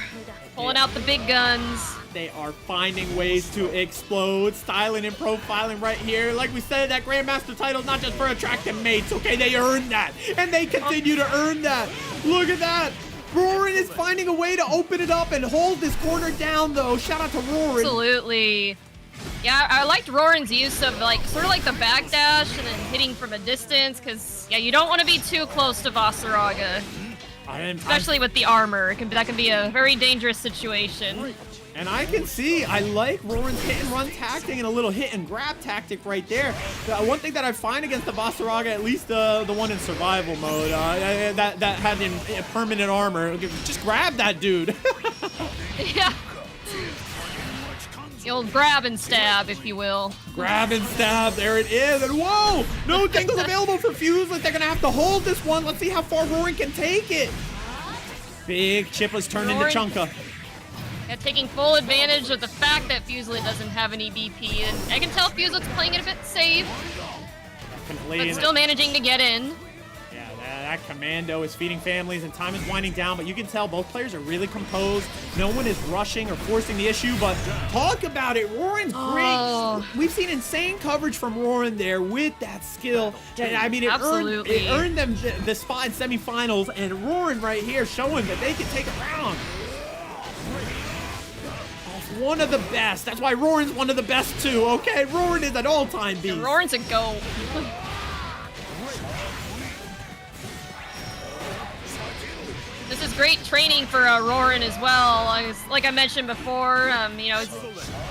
pulling out the big guns. They are finding ways to explode, styling and profiling right here. Like we said, that Grandmaster title is not just for attracting mates, okay? They earned that, and they continue to earn that. Look at that. Roarin is finding a way to open it up and hold this corner down, though. Shout out to Roarin. Absolutely. Yeah, I liked Roarin's use of, like, sort of like the backdash and then hitting from a distance, because, yeah, you don't want to be too close to Vaseraga. Especially with the armor. That can be a very dangerous situation. And I can see, I like Roarin's hit and run tactic and a little hit and grab tactic right there. One thing that I find against the Vaseraga, at least the one in survival mode, that had a permanent armor, just grab that dude. Yeah. The old grab and stab, if you will. Grab and stab, there it is. And whoa, no tangles available for Fuselit. They're gonna have to hold this one. Let's see how far Roarin can take it. Big Chipla's turned into Chunka. Yeah, taking full advantage of the fact that Fuselit doesn't have any BP, and I can tell Fuselit's playing it a bit safe, but still managing to get in. Yeah, that commando is feeding families, and time is winding down, but you can tell both players are really composed. No one is rushing or forcing the issue, but talk about it. Roarin's great. We've seen insane coverage from Roarin there with that skill. And, I mean, it earned them the spot in semifinals, and Roarin right here showing that they can take a round. One of the best. That's why Roarin's one of the best too, okay? Roarin is an all-time beast. Yeah, Roarin's a go. This is great training for Roarin as well. Like I mentioned before, you know, he's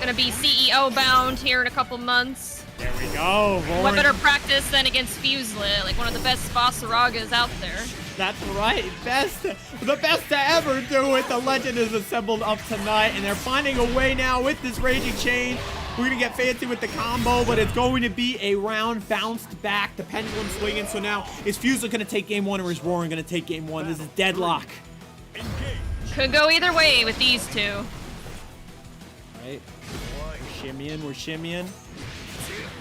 gonna be CEO bound here in a couple months. There we go. Roarin. What better practice than against Fuselit, like one of the best Vaseragas out there. That's right. The best to ever do it. The legend is assembled up tonight, and they're finding a way now with this Raging Chain. We're going to get fancy with the combo, but it's going to be a round bounced back. The pendulum swinging. So now, is Fuselit going to take game 1 or is Roarin going to take game 1? This is deadlock. Could go either way with these two. All right. We're shimmying.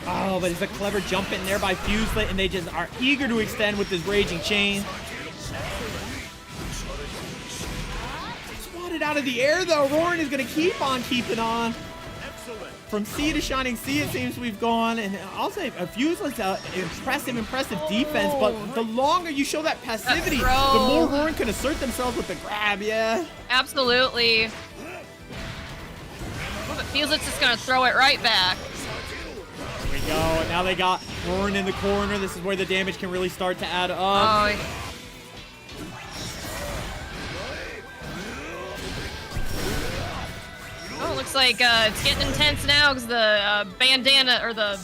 Oh, but it's a clever jump in there by Fuselit, and they just are eager to extend with this Raging Chain. Swatted out of the air, though. Roarin is going to keep on keeping on. From sea to shining sea, it seems we've gone. And I'll say Fuselit's impressive defense, but the longer you show that passivity, the more Roarin can assert themselves with the grab, yeah? Absolutely. But Fuselit's just going to throw it right back. There we go, and now they got Roarin in the corner. This is where the damage can really start to add up. Oh, oh, looks like it's getting intense now because the bandana or the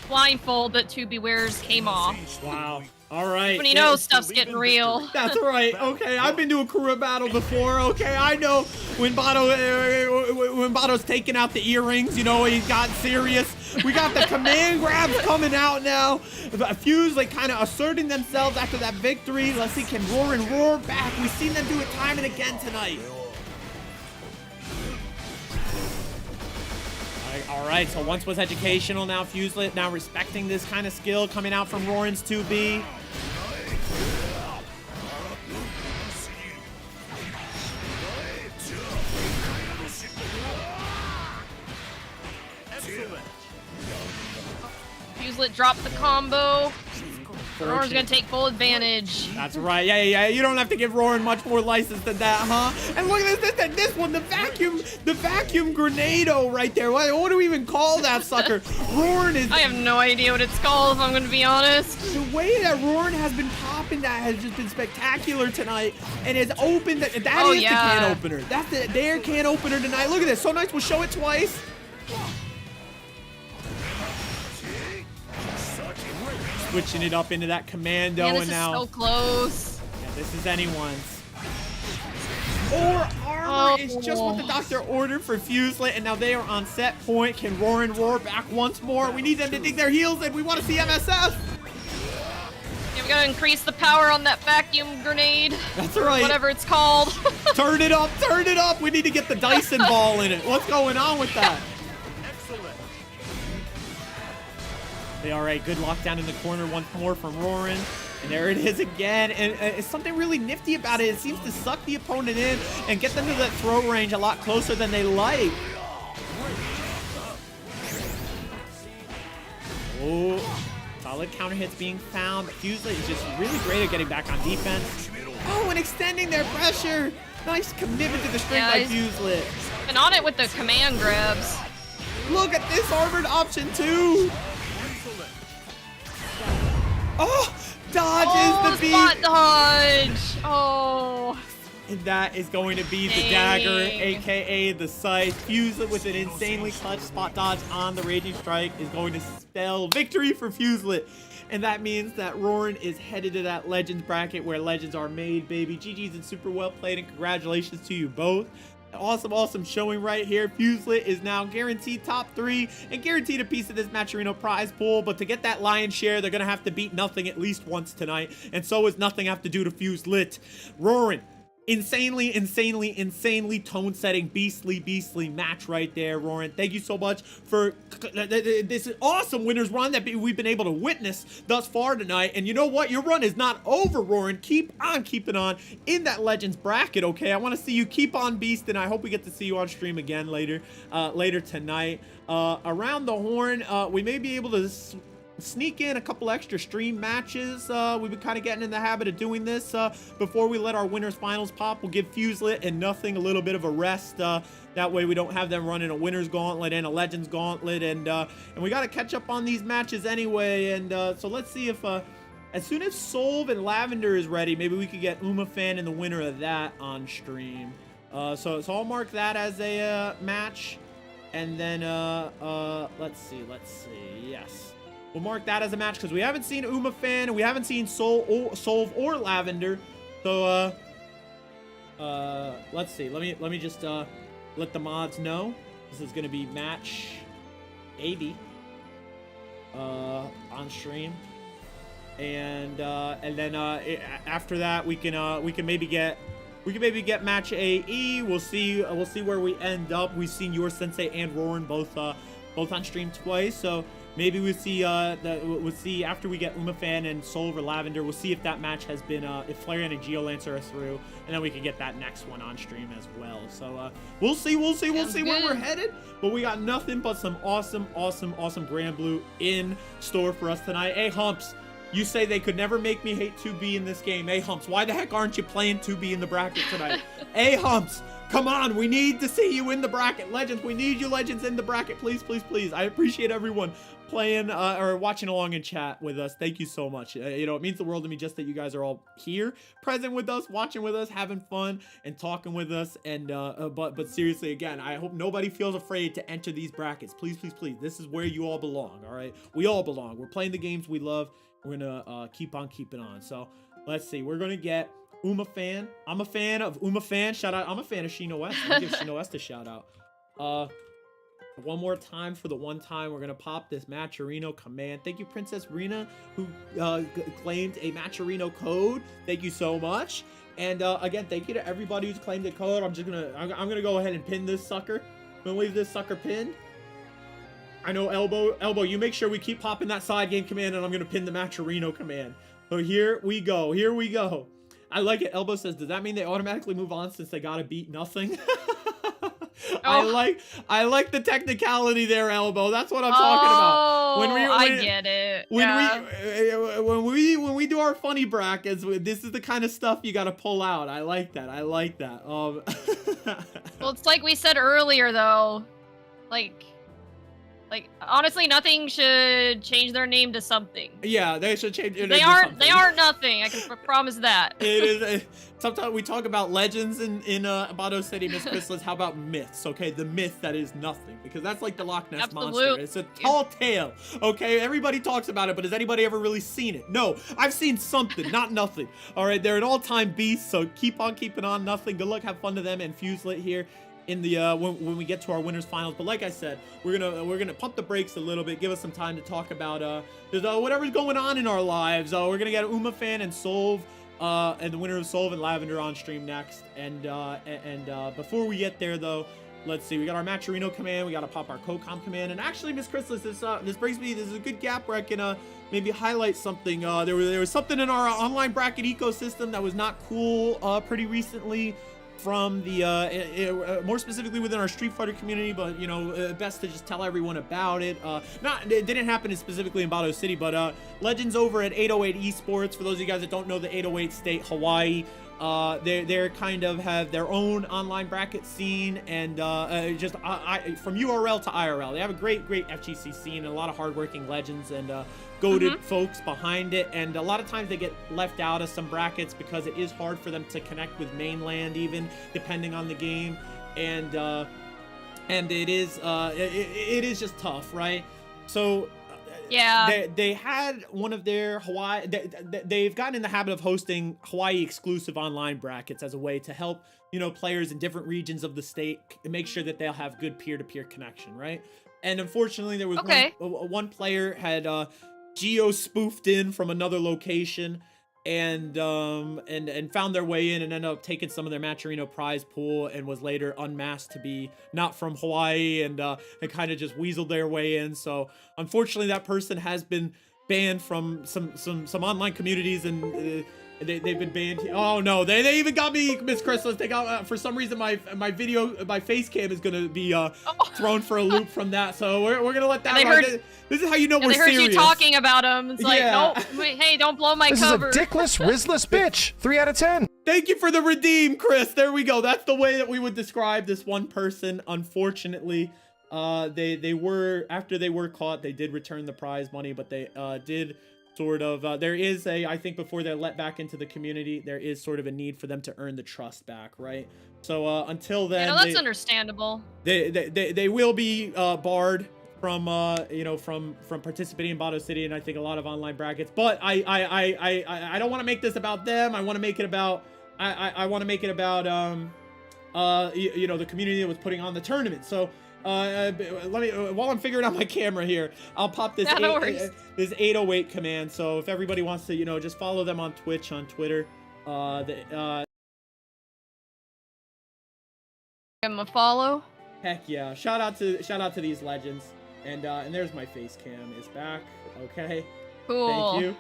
blindfold that 2B wears came off. Wow. All right. When you know stuff's getting real. That's right. Okay, I've been to a Korea battle before. Okay, I know when Bato's taking out the earrings, you know, he got serious. We got the command grabs coming out now. Fuselit kind of asserting themselves after that victory. Let's see, can Roarin roar back? We've seen them do it time and again tonight. All right, so once was educational, now Fuselit now respecting this kind of skill coming out from Roarin's 2B. Fuselit dropped the combo. Roarin's gonna take full advantage. That's right. Yeah. You don't have to give Roarin much more license than that, huh? And look at this one, the vacuum grenado right there. What do we even call that sucker? Roarin is. I have no idea what it's called, if I'm gonna be honest. The way that Roarin has been popping that has just been spectacular tonight, and has opened that. That is the can opener. That's their can opener tonight. Look at this. So nice. We'll show it twice. Switching it up into that commando, Man, this and is now so close. Yeah, this is anyone's. Or armor is just what the doctor ordered for Fuselit, and now they are on set point. Can Roarin roar back once more? We need them to dig their heels in. We want to see MSF. Yeah, we gotta increase the power on that vacuum grenade. That's right. Whatever it's called. Turn it up, turn it up. We need to get the Dyson ball in it. What's going on with that? All right, good lockdown in the corner once more from Roarin. And there it is again. And it's something really nifty about it. It seems to suck the opponent in and get them to that throw range a lot closer than they like. Oh, solid counter hits being found. Fuselit is just really great at getting back on defense. Oh, and extending their pressure. Nice commitment to the string by Fuselit. And on it with the command grabs. Look at this armored option too. Oh, dodges the beat. Spot dodge. Oh. And that is going to be the dagger, aka the scythe. Fuselit with an insanely clutch spot dodge on the Raging Strike is going to spell victory for Fuselit. And that means that Roarin is headed to that Legends bracket where Legends are made, baby. GG's and super well played, and congratulations to you both. Awesome showing right here. Fuselit is now guaranteed top 3 and guaranteed a piece of this Matcherino prize pool. But to get that lion's share, they're going to have to beat Nothing at least once tonight. And so is Nothing have to do to Fuselit. Roarin, insanely tone-setting, beastly match right there, Roarin. Thank you so much for this awesome winner's run that we've been able to witness thus far tonight. And you know what? Your run is not over, Roarin. Keep on keeping on in that Legends bracket, okay? I want to see you keep on beast, and I hope we get to see you on stream again later tonight. Around the horn, we may be able to sneak in a couple extra stream matches. We've been kind of getting in the habit of doing this before we let our winners finals pop. We'll give Fuselit and Nothing a little bit of a rest. That way we don't have them running a winners gauntlet and a legends gauntlet, and we got to catch up on these matches anyway. And so let's see if as soon as Solve and Lavender is ready, maybe we could get UmaFan and the winner of that on stream. So I'll mark that as a match, and then let's see, yes. We'll mark that as a match because we haven't seen UmaFan and we haven't seen Solve or Lavender. So let's see. Let me just let the mods know this is gonna be match 80 on stream, and then after that we can maybe get match AE. We'll see where we end up. We've seen Your Sensei and Roarin both on stream twice, so maybe we'll see after we get UmaFan and Solve or Lavender. We'll see if that match has been if Flareon and GeoLancer are through, and then we can get that next one on stream as well. So we'll see where we're headed. But we got nothing but some awesome Granblue in store for us tonight. Hey Humps, you say they could never make me hate 2B in this game. Hey Humps, why the heck aren't you playing 2B in the bracket tonight? Hey Humps, come on, we need to see you in the bracket. Legends, we need you Legends in the bracket, please. I appreciate everyone playing or watching along in chat with us. Thank you so much. You know, it means the world to me just that you guys are all here, present with us, watching with us, having fun and talking with us. And but seriously, again, I hope nobody feels afraid to enter these brackets. Please. This is where you all belong. All right, we all belong. We're playing the games we love. We're gonna keep on keeping on. So let's see. We're gonna get UmaFan. I'm a fan of UmaFan. Shout out. I'm a fan of Sheena West. I'm gonna give Sheena West a shout out. One more time for the one time, we're gonna pop this Matcherino command. Thank you, Princess Rena, who claimed a Matcherino code. Thank you so much. And again, thank you to everybody who's claimed a code. I'm gonna go ahead and pin this sucker. I'm gonna leave this sucker pinned. I know Elbow, you make sure we keep popping that side game command, and I'm gonna pin the Matcherino command. So here we go. I like it. Elbow says, does that mean they automatically move on since they gotta beat Nothing? I like the technicality there, Elbow. That's what I'm talking about. I get it. When we do our funny brackets, this is the kind of stuff you got to pull out. I like that. Well, it's like we said earlier, though. Like honestly, nothing should change their name to something. Yeah, they should change. They aren't nothing. I can promise that. It is. Sometimes we talk about legends in Bato City, Miss Chrysalis. How about myths? Okay, the myth that is nothing, because that's like the Loch Ness monster. It's a tall tale. Okay, everybody talks about it, but has anybody ever really seen it? No, I've seen something, not nothing. All right, they're an all-time beast. So keep on keeping on. Nothing. Good luck. Have fun to them and Fuselit here in the when we get to our winners finals. But like I said, we're gonna pump the brakes a little bit, give us some time to talk about whatever's going on in our lives. We're gonna get UmaFan and Solve and the winner of Solve and Lavender on stream next. And before we get there though, let's see, we got our Matcherino command, we gotta pop our co-com command. And actually, Miss Chrysalis, this brings me, this is a good gap where I can maybe highlight something. There was something in our online bracket ecosystem that was not cool pretty recently, from the more specifically within our Street Fighter community, but you know, best to just tell everyone about it. It didn't happen specifically in Bato City, but legends over at 808 Esports, for those of you guys that don't know the 808 state, Hawaii, they're kind of have their own online bracket scene, and just from URL to IRL, they have a great FGC scene and a lot of hardworking legends and goated folks behind it. And a lot of times they get left out of some brackets because it is hard for them to connect with mainland, even depending on the game, and it is just tough, right? So yeah, they had one of their Hawaii, they've gotten in the habit of hosting Hawaii exclusive online brackets as a way to help, you know, players in different regions of the state and make sure that they'll have good peer-to-peer connection, right? And unfortunately, there was one player had geo spoofed in from another location and found their way in and ended up taking some of their Matcherino prize pool, and was later unmasked to be not from Hawaii, and kind of just weaseled their way in. So unfortunately, that person has been banned from some online communities, and they've been banned. Oh no, they even got me, Miss Chrysalis. They got for some reason my face cam is gonna be thrown for a loop from that. So we're gonna let that ride. This is how you know we're serious. They heard you talking about them. It's like, nope, hey, don't blow my cover. This is a dickless, rizless bitch. 3 out of 10. Thank you for the redeem, Chris. There we go. That's the way that we would describe this one person. Unfortunately, they were, after they were caught, they did return the prize money, but they did sort of, there is I think before they're let back into the community, there is sort of a need for them to earn the trust back, right? So until then, that's understandable. They will be barred from from participating in Bato City, and I think a lot of online brackets. But I don't want to make this about them. I want to make it about I want to make it about the community that was putting on the tournament. So let me, while I'm figuring out my camera here, I'll pop this this 808 command. So if everybody wants to just follow them on Twitch, on Twitter, give them a follow. Heck yeah! Shout out to these legends. And there's my face cam is back. Okay. Cool. Thank you.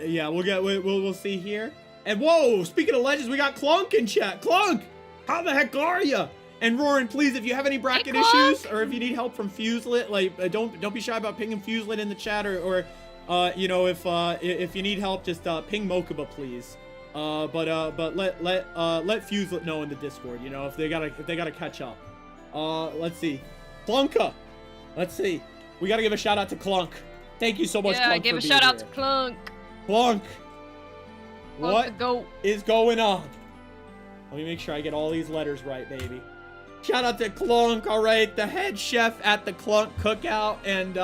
Yeah, we'll see here. And whoa, speaking of legends, we got Clunk in chat. Clunk, how the heck are ya? And Roarin, please, if you have any bracket issues or if you need help from Fuselit, like don't be shy about pinging Fuselit in the chat, or if you need help, just ping Mokuba, please. But let Fuselit know in the Discord, if they gotta catch up. Let's see, Clunka. Let's see, we gotta give a shout out to Clunk. Thank you so much. Yeah, Clunk, give a shout out to Clunk. Clunk, what goat is going on? Let me make sure I get all these letters right, baby. Shout out to Clunk, all right, the head chef at the Clunk Cookout, and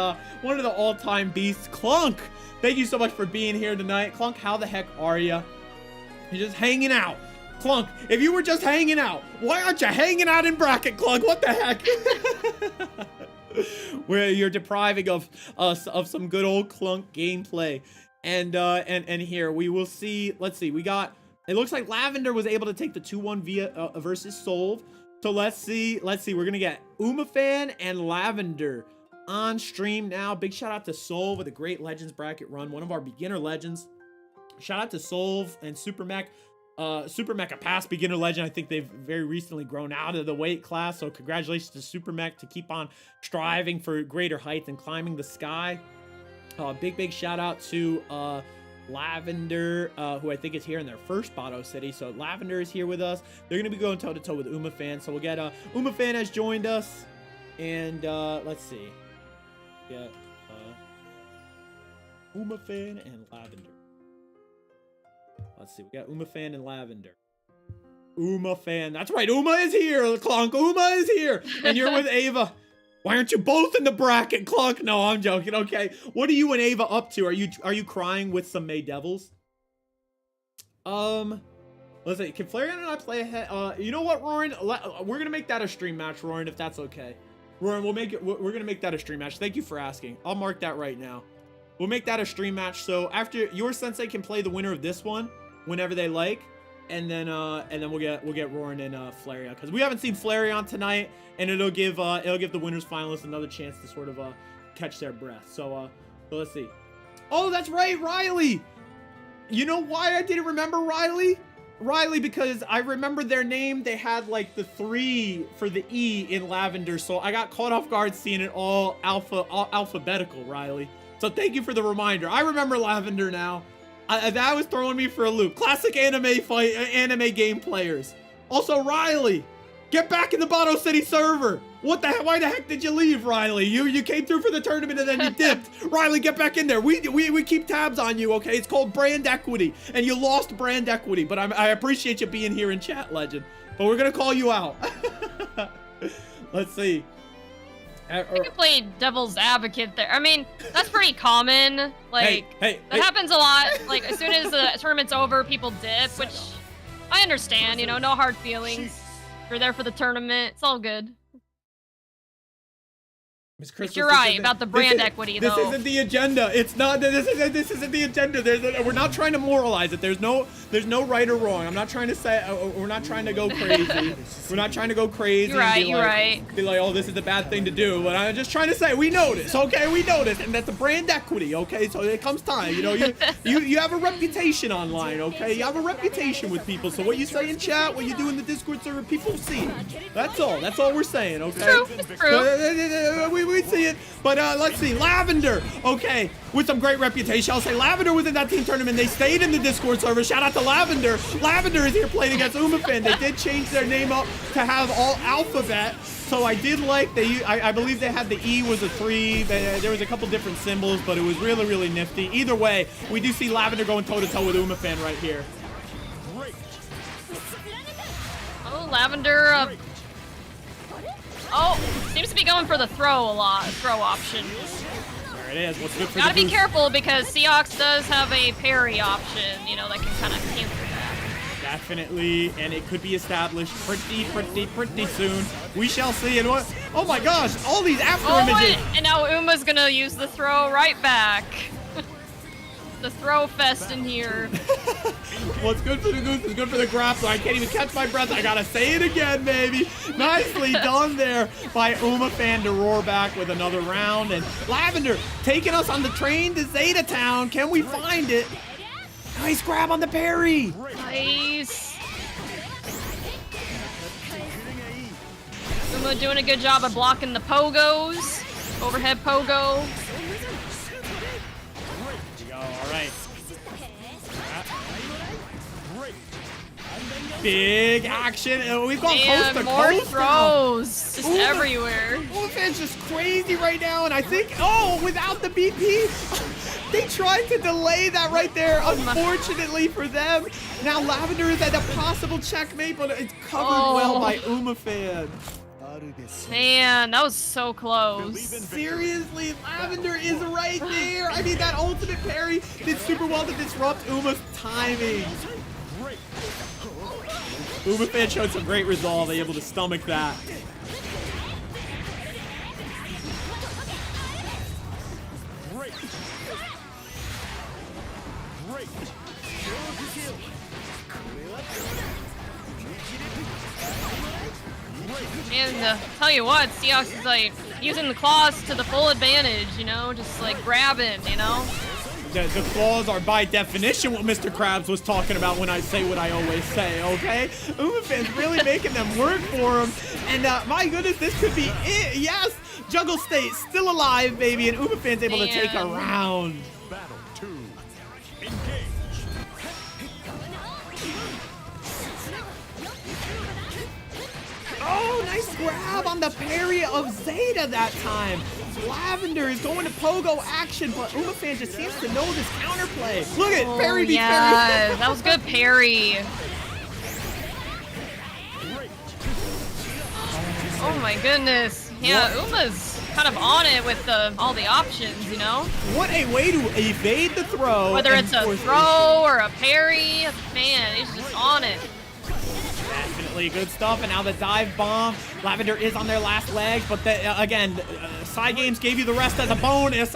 one of the all-time beasts, Clunk. Thank you so much for being here tonight, Clunk. How the heck are you? You're just hanging out. Clunk, if you were just hanging out, why aren't you hanging out in bracket, Clunk? What the heck? Where you're depriving of some good old Clunk gameplay. And here we will see, let's see, we got, it looks like Lavender was able to take the 2-1 via versus Solve. So let's see, we're gonna get UmaFan and Lavender on stream now. Big shout out to Solve with a great Legends bracket run, one of our beginner legends. Shout out to Solve and Super Mech. Super Mech, a past beginner legend. I think they've very recently grown out of the weight class. So congratulations to Super Mech to keep on striving for greater heights and climbing the sky. Big shout out to Lavender, who I think is here in their first Bato City. So Lavender is here with us. They're going to be going toe-to-toe with UmaFan. So we'll get, UmaFan has joined us. And, let's see. Get, UmaFan and Lavender. Let's see. We got UmaFan and Lavender. UmaFan. That's right. Uma is here, Clunk. Uma is here. And you're with Ava. Why aren't you both in the bracket, Clunk? No, I'm joking. Okay. What are you and Ava up to? Are you crying with some May Devils? Let's see. Can Flareon and I play ahead? You know what, Roarin? We're gonna make that a stream match, Roarin, if that's okay. Roarin, we'll make it. We're gonna make that a stream match. Thank you for asking. I'll mark that right now. We'll make that a stream match. So after your sensei can play the winner of this one whenever they like, and then we'll get Roarin and Flareon, because we haven't seen Flareon tonight, and it'll give the winners finalists another chance to sort of catch their breath. So let's see. Oh, that's right, Riley. You know why I didn't remember Riley? Riley, because I remember their name. They had like the 3 for the E in Lavender, so I got caught off guard seeing it all alphabetical, Riley. So thank you for the reminder. I remember Lavender now. That was throwing me for a loop. Classic anime game players. Also, Riley, get back in the Bato City server. What the heck? Why the heck did you leave, Riley? You came through for the tournament and then you dipped. Riley, get back in there. We keep tabs on you, okay? It's called brand equity, and you lost brand equity. But I appreciate you being here in chat, legend. But we're gonna call you out. Let's see. I could play devil's advocate there. I mean, that's pretty common. Like, that happens a lot. Like, as soon as the tournament's over, people dip, which I understand, you know, no hard feelings. You're there for the tournament. It's all good. Miss Chris, you're right about the brand equity, though. This isn't the agenda. It's not. This isn't the agenda. We're not trying to moralize it. There's no right or wrong. I'm not trying to say. We're not trying to go crazy. We're not trying to go crazy. You're right. You're right. Be like, oh, this is a bad thing to do. But I'm just trying to say we notice. Okay, we notice, and that's the brand equity. Okay, so it comes time. You know, you have a reputation online. Okay, you have a reputation with people. So what you say in chat, what you do in the Discord server, people see. That's all. That's all we're saying. Okay. True. It's true. We see it, but let's see. Lavender, okay, with some great reputation. I'll say Lavender was in that team tournament. They stayed in the Discord server. Shout out to Lavender. Lavender is here playing against UmaFan. They did change their name up to have all alphabet, so I did like I believe they had the E was a 3. There was a couple different symbols, but it was really nifty. Either way, we do see Lavender going toe-to-toe with UmaFan right here. Oh, Lavender. Oh, seems to be going for the throw option. There it is. What's good for Gotta be careful because Seox does have a parry option, you know, that can kind of cancel that. Definitely, and it could be established pretty soon. We shall see. And what? Oh my gosh, all these after images. And now Uma's gonna use the throw right back. The throw fest in here. What's good for the goose is good for the grappler. I can't even catch my breath. I gotta say it again, baby. Nicely done there by UmaFan to roar back with another round. And Lavender taking us on the train to Zeta Town. Can we find it? Nice grab on the parry. Nice. Uma doing a good job of blocking the pogos. Overhead pogo. All right. Big action. We've gone coast to more coast throws. Just everywhere. UmaFan's just crazy right now. And I think, without the BP, they tried to delay that right there. Unfortunately for them. Now Lavender is at a possible checkmate, but it's covered well by UmaFan. Man, that was so close. Seriously, Lavender is right there. I mean, that ultimate parry did super well to disrupt Uma's timing. UmaFan showed some great resolve, able to stomach that. And tell you what, Seox is like using the claws to the full advantage, you know, just like grabbing, you know. the claws are by definition what Mr. Krabs was talking about when I say what I always say, okay? UmaFan's really making them work for him. And my goodness, this could be it. Yes, Juggle State still alive, baby, and UmaFan's able to take a round. Battle 2. Engage. Oh, nice grab on the parry of Zeta that time. Lavender is going to pogo action, but UmaFan just seems to know this counterplay. Look at parry beat parry. That was good parry. Oh my goodness. Yeah, Uma's kind of on it with all the options, you know? What a way to evade the throw. Whether it's a throw or a parry, man, he's just on it. Definitely good stuff. And now the dive bomb. Lavender is on their last legs, but again, side games gave you the rest as a bonus.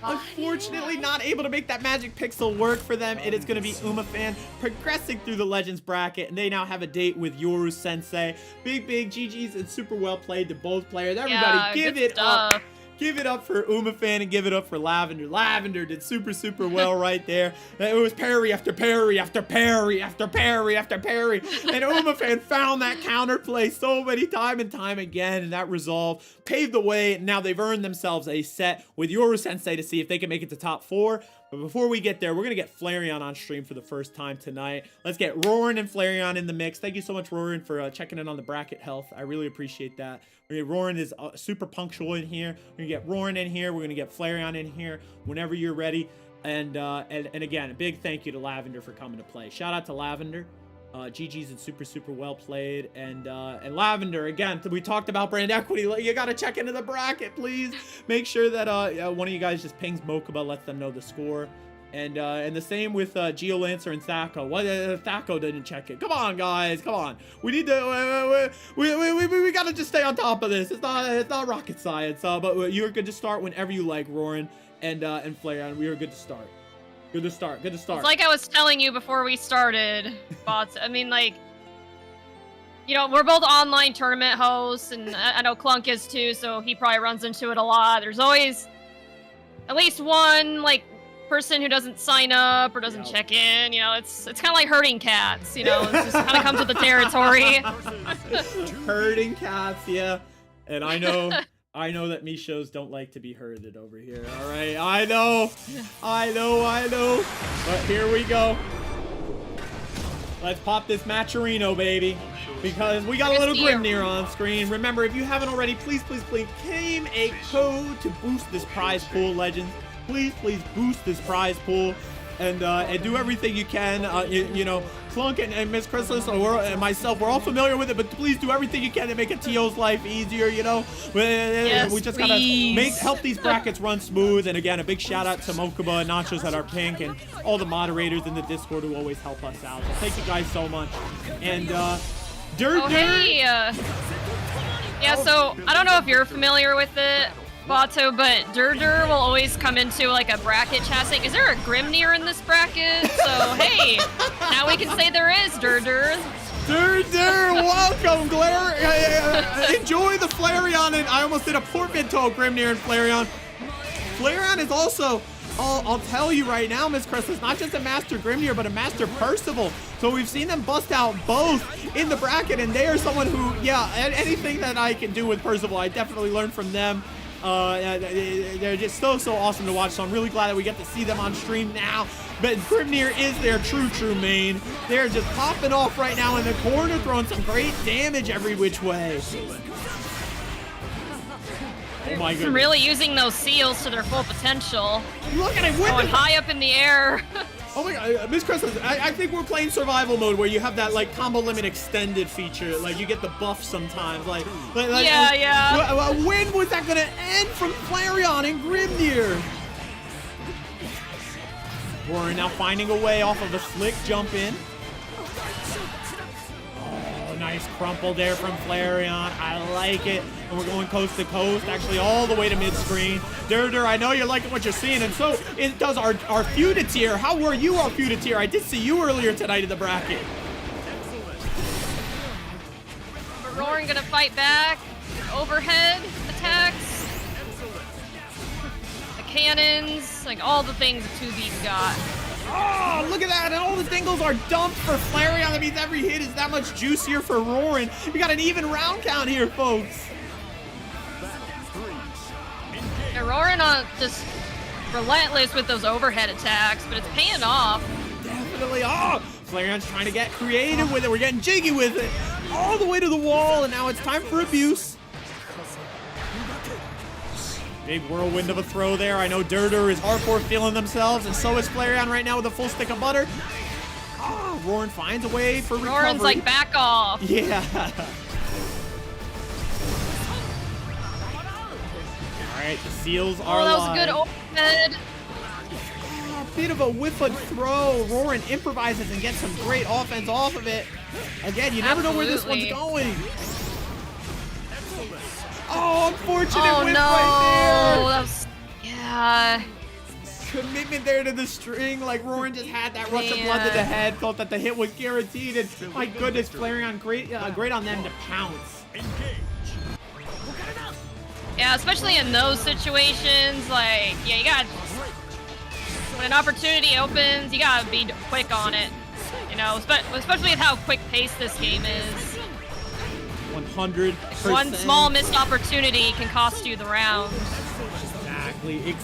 Unfortunately, not able to make that magic pixel work for them. It is going to be UmaFan progressing through the Legends bracket, and they now have a date with Yoru Sensei. Big GG's and super well played to both players. Everybody give it up. Give it up for UmaFan and give it up for Lavender. Lavender did super well right there. It was parry after parry after parry after parry after parry. And UmaFan found that counterplay so many time and time again. And that resolve paved the way. Now they've earned themselves a set with Yoru Sensei to see if they can make it to top 4. But before we get there, we're going to get Flareon on stream for the first time tonight. Let's get Roarin and Flareon in the mix. Thank you so much, Roarin, for checking in on the bracket health. I really appreciate that. Roarin is super punctual in here. We're going to get Roarin in here. We're going to get Flareon in here whenever you're ready. And again, a big thank you to Lavender for coming to play. Shout out to Lavender. GG's and super well played. And Lavender, again, we talked about brand equity. You got to check into the bracket, please. Make sure that one of you guys just pings Mokuba, lets them know the score. And the same with GeoLancer and Thaco. What Thaco didn't check it? Come on, guys, come on. We need to we gotta just stay on top of this. It's not rocket science. But you're good to start whenever you like, Roarin and Flareon. We are good to start. Good to start. It's like I was telling you before we started, bots. I mean, like, you know, we're both online tournament hosts, and I know Clunk is too, so he probably runs into it a lot. There's always at least one, like, person who doesn't sign up or doesn't check in. You know, it's kind of like herding cats, you know. It just kind of comes with the territory. Herding cats, yeah. And I know that Mishos don't like to be herded over here. All right, I know. But here we go. Let's pop this Matcherino, baby, because we got a little Grimnir on screen. Remember, if you haven't already, please claim a code to boost this prize pool, Legends. Please boost this prize pool and do everything you can. You know, Clunk and Miss Chrysalis and myself, we're all familiar with it, but please do everything you can to make a TO's life easier, you know. Yes, we just gotta help these brackets run smooth. And again, a big shout out to Mokuba and Nachos at our pink and all the moderators in the Discord who always help us out. So thank you guys so much. And hey, yeah, so I don't know if you're familiar with it, Bato, but Durdur will always come into like a bracket chat saying, is there a Grimnir in this bracket? So hey, now we can say there is, Durdur. Durdur, welcome, enjoy the Flareon, and I almost did a portmanteau, Grimnir and Flareon. Flareon is also, I'll tell you right now, Miss Chris, it's not just a Master Grimnir, but a Master Percival. So we've seen them bust out both in the bracket, and they are someone who, yeah, anything that I can do with Percival, I definitely learned from them. They're just so awesome to watch, so I'm really glad that we get to see them on stream now. But Grimnir is their true main. They're just popping off right now in the corner, throwing some great damage every which way. Oh my goodness. Really using those seals to their full potential. Look at it, going high up in the air. Oh my god, Miss Chris, I think we're playing survival mode where you have that like combo limit extended feature. Like you get the buff sometimes. Like yeah. When was that gonna end from Flareon and Grimnir? We're now finding a way off of a slick jump in. Oh, nice crumple there from Flareon. I like it. And we're going coast to coast, actually all the way to mid-screen. Durdur, I know you're liking what you're seeing, and so it does our Feudatier. How were you, our Feudatier? I did see you earlier tonight in the bracket. But Roarin gonna fight back. Overhead attacks. The cannons, like all the things a 2B's got. Oh, look at that. And all the dingles are dumped for Flareon. That means every hit is that much juicier for Roarin. We got an even round count here, folks. Yeah, Roarin on just relentless with those overhead attacks, but it's paying off. Definitely. Oh, Flareon's trying to get creative with it. We're getting jiggy with it. All the way to the wall, and now it's time for abuse. Big whirlwind of a throw there. I know Durdur is hardcore feeling themselves, and so is Flareon right now with a full stick of butter. Oh, Roarin finds a way for recovery. Roarin's like, back off. Yeah. All right, the seals are that was live. a good overhead. A bit of a whiffed throw. Roarin improvises and gets some great offense off of it. Again, you never know where this one's going. Oh, unfortunate whiff right there. That was, yeah. Commitment there to the string, like Roarin just had that rush of blood to the head, thought that the hit was guaranteed, and my goodness, Flareon, great on them to pounce. Yeah, especially in those situations, like, yeah, you got, when an opportunity opens, you gotta be quick on it. You know, especially with how quick paced this game is. 100%. One small missed opportunity can cost you the round. Exactly.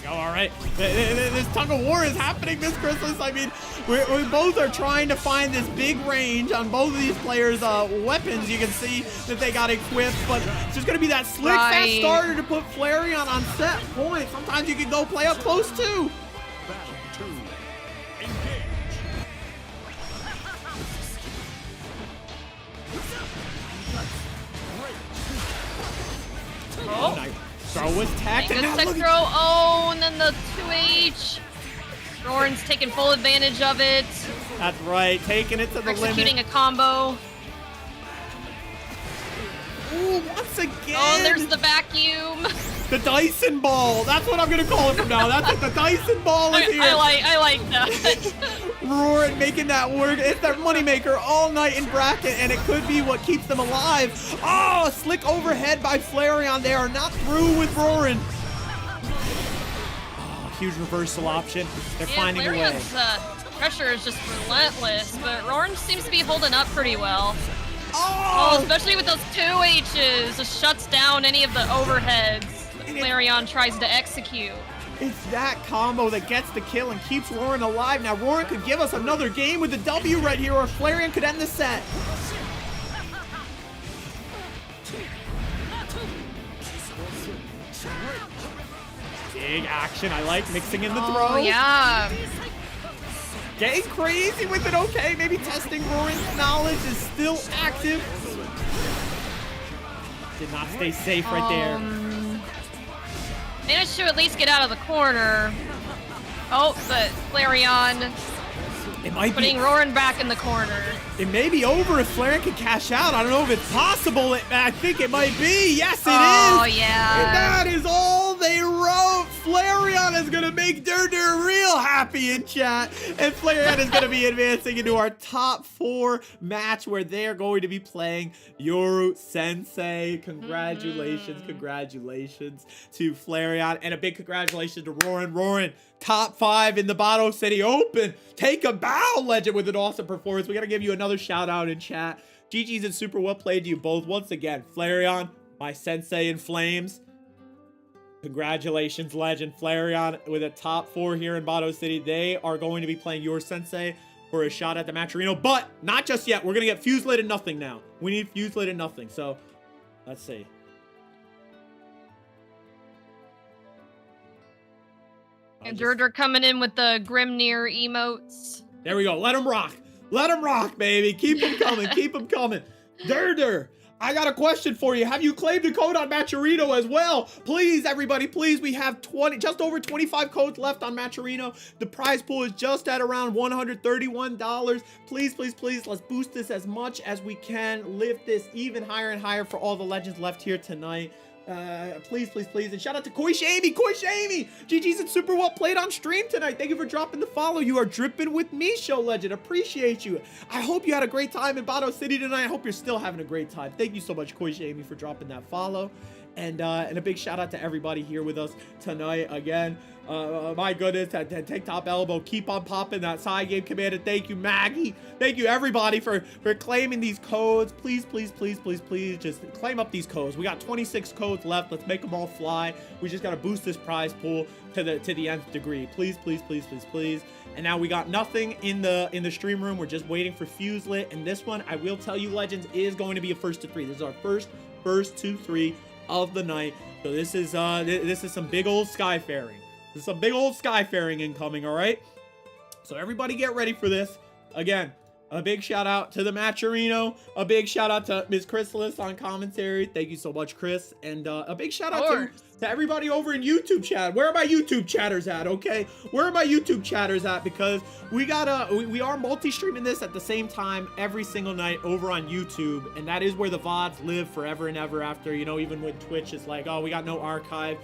All right, this tug of war is happening this Christmas. I mean, we both are trying to find this big range on both of these players' weapons. You can see that they got equipped, but it's just going to be that slick, fast starter to put Flareon on set point. Sometimes you can go play up close, too. Oh, nice. Throw was tacked. Good tech throw. Oh, and then the 2H. Roarin's taking full advantage of it. That's right, taking it to the limit. Executing a combo. Ooh, once again. Oh, there's the vacuum. The Dyson ball. That's what I'm gonna call it from now. That's it. The Dyson ball is here. I like that. Roarin making that work. It's their moneymaker all night in bracket, and it could be what keeps them alive. Oh, a slick overhead by Flareon. They are not through with Roarin. Oh, huge reversal option. They're finding a way. Flareon's pressure is just relentless, but Roarin seems to be holding up pretty well. Oh, especially with those 2Hs, just shuts down any of the overheads that Flareon tries to execute. It's that combo that gets the kill and keeps Roarin alive. Now Roarin could give us another game with the W right here, or Flareon could end the set. Big action. I like mixing in the throw. Oh, yeah. Getting crazy with it, okay. Maybe testing Roarin's knowledge is still active. Did not stay safe right there. Managed to at least get out of the corner. Oh, but Flareon It might putting be, Roarin back in the corner. It may be over if Flareon can cash out. I don't know if it's possible. I think it might be. Yes, it is. Oh, yeah. And that is all they wrote. Flareon is going to make Durdur real happy in chat. And Flareon is going to be advancing into our top 4 match where they are going to be playing Yoru Sensei. Congratulations, congratulations to Flareon. And a big congratulations to Roarin. Roarin, top 5 in the Bato City Open. Take a bow, legend, with an awesome performance. We got to give you another shout out in chat. GG's and super well played to you both. Once again, Flareon, my sensei in flames. Congratulations, legend. Flareon with a top 4 here in Bato City. They are going to be playing your sensei for a shot at the Matcherino, but not just yet. We're going to get Fuselit and nothing now. We need Fuselit and nothing. So let's see. And Durdur coming in with the Grimnir emotes. There we go. Let him rock. Let him rock, baby. Keep him coming. Keep him coming. Durdur, I got a question for you. Have you claimed a code on Matcherino as well? Please, everybody, please. We have just over 25 codes left on Matcherino. The prize pool is just at around $131. Please, please, please, let's boost this as much as we can. Lift this even higher and higher for all the legends left here tonight. Please, please, please. And shout out to KoishAmy. KoishAmy! GG's and super well played on stream tonight. Thank you for dropping the follow. You are dripping with me, show legend. Appreciate you. I hope you had a great time in Bato City tonight. I hope you're still having a great time. Thank you so much, KoishAmy, for dropping that follow. And a big shout out to everybody here with us tonight again. My goodness, take top elbow, keep on popping that side game commander. Thank you, Maggie. Thank you, everybody, for claiming these codes. Please, please, please, please, please, just claim up these codes. We got 26 codes left. Let's make them all fly. We just gotta boost this prize pool to the nth degree. Please, please, please, please, please. And now we got nothing in the stream room. We're just waiting for Fuselit. And this one, I will tell you, legends, is going to be a first to 3. This is our first 2-3 of the night. So this is some big old skyfaring. There's some big old skyfaring incoming, all right? So everybody get ready for this. Again, a big shout out to the Matcherino. A big shout out to Ms. Chrysalis on commentary. Thank you so much, Chris. And a big shout out to everybody over in YouTube chat. Where are my YouTube chatters at, okay? Where are my YouTube chatters at? Because we are multi-streaming this at the same time every single night over on YouTube. And that is where the VODs live forever and ever after. You know, even with Twitch, it's like, oh, we got no archive.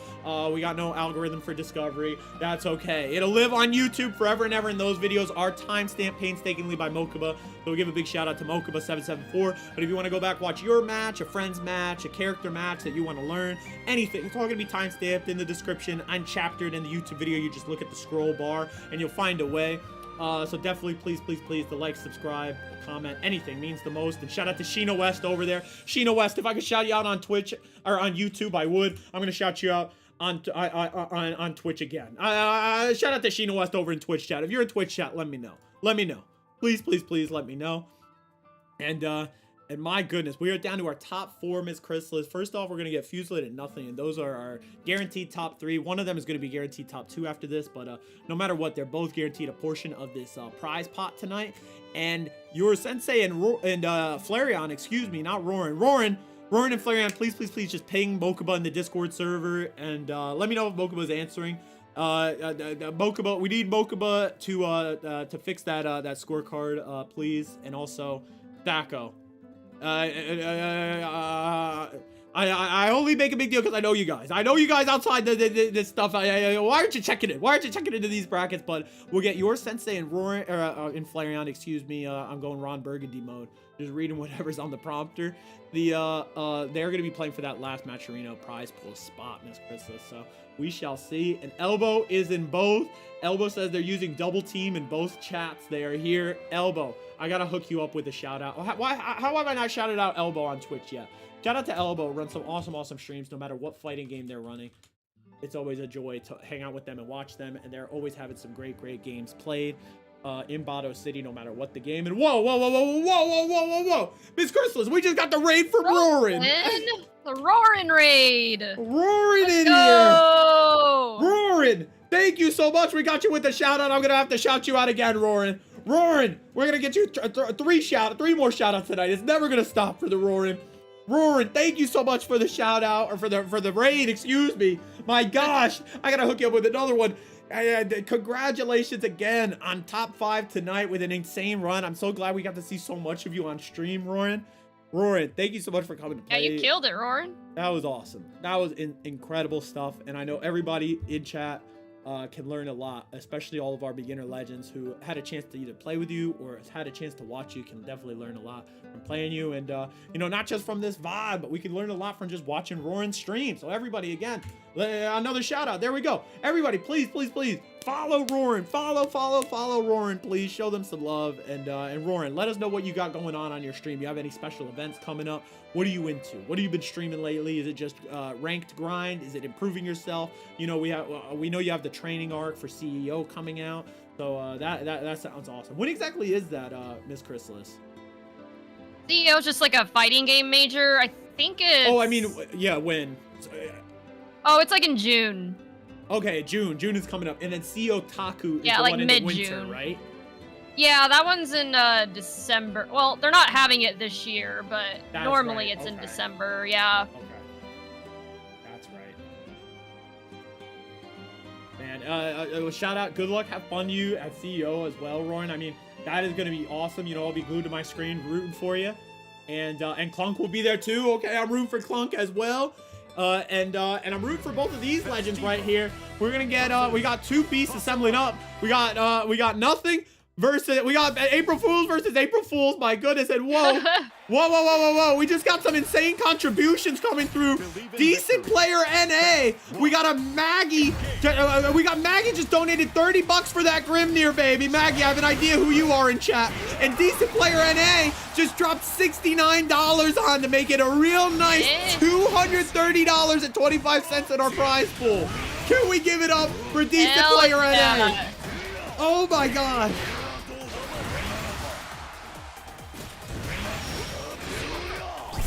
We got no algorithm for discovery. That's okay. It'll live on YouTube forever and ever. And those videos are timestamped painstakingly by Mokuba. So we'll give a big shout out to Mokuba774. But if you want to go back, watch your match, a friend's match, a character match that you want to learn, anything, it's all going to be timestamped in the description, unchaptered in the YouTube video. You just look at the scroll bar and you'll find a way. So definitely, please, please, please, the like, subscribe, comment, anything means the most. And shout out to Sheena West over there. Sheena West, if I could shout you out on Twitch or on YouTube, I would. I'm going to shout you out on Twitch again. Shout out to Sheena West over in Twitch chat. If you're in Twitch chat, let me know. Let me know. Please, please, please let me know. And my goodness, we are down to our top 4, Ms. Chrysalis. First off, we're going to get Fuselit and nothing, and those are our guaranteed top 3. One of them is going to be guaranteed top 2 after this, but no matter what, they're both guaranteed a portion of this prize pot tonight. And your Sensei and Flareon, excuse me, not Roarin. Roarin and Flareon, please, please, please just ping Mokuba in the Discord server, and let me know if Mokuba is answering. Mokuba, we need Mokuba to fix that scorecard, please, and also Thaco. I only make a big deal because I know you guys. I know you guys outside this stuff. Why aren't you checking it? Why aren't you checking into these brackets? But we'll get your Sensei and Roarin, in Flareon, excuse me. I'm going Ron Burgundy mode. Just reading whatever's on the prompter. They're going to be playing for that last Matcherino prize pool spot, Miss Chrysalis. So we shall see. And Elbow is in both. Elbow says they're using double team in both chats. They are here. Elbow, I got to hook you up with a shout out. How have I not shouted out Elbow on Twitch yet? Shout out to Elbow. Run some awesome streams no matter what fighting game they're running. It's always a joy to hang out with them and watch them. And they're always having some great games played. In Bato City, no matter what the game. And whoa, Miss Chrysalis, we just got the raid from Roarin. The Roarin raid. Roarin in here. Roarin, thank you so much. We got you with the shout out. I'm gonna have to shout you out again, Roarin. Roarin, we're gonna get you 3 more shout outs tonight. It's never gonna stop for the Roarin. Roarin, thank you so much for the shout out, or for the raid, excuse me. My gosh, I gotta hook you up with another one. Congratulations again on top 5 tonight with an insane run. I'm so glad we got to see so much of you on stream, Roarin. Roarin, thank you so much for coming to play. Yeah, you killed it, Roarin. That was awesome. That was incredible stuff. And I know everybody in chat can learn a lot, especially all of our beginner legends who had a chance to either play with you or has had a chance to watch you. Can definitely learn a lot from playing you. And, you know, not just from this VOD, but we can learn a lot from just watching Roarin stream. So everybody, again, another shout out. There we go. Everybody, please, please, please follow Roarin. Follow Roarin, please. Show them some love. And Roarin, let us know what you got going on your stream. You have any special events coming up? What are you into? What have you been streaming lately? Is it just ranked grind? Is it improving yourself? You know, we know you have the training arc for CEO coming out. So that sounds awesome. When exactly is that, Miss Chrysalis? CEO is just like a fighting game major. I think it's... Oh, I mean, yeah, when? Oh, it's like in June. Okay, June. June is coming up. And then CEO Taku is yeah, the like one in the winter, mid-June, right? Yeah, that one's in December. Well, they're not having it this year, but normally it's in December. Yeah. Okay. That's right. Man, shout out. Good luck. Have fun you at CEO as well, Roarin. I mean, that is going to be awesome. You know, I'll be glued to my screen rooting for you. And Clunk will be there too. Okay, I'm rooting for Clunk as well. And I'm rooting for both of these legends right here. We're gonna get we got two beasts assembling up. We got nothing versus we got April Fools versus April Fools. My goodness, and whoa. We just got some insane contributions coming through. Decent player NA. We got a Maggie. We got Maggie just donated 30 bucks for that Grimnir, baby. Maggie, I have an idea who you are in chat. And Decent player NA just dropped $69 on to make it a real nice $230.25 in our prize pool. Can we give it up for Decent player NA? Oh my God.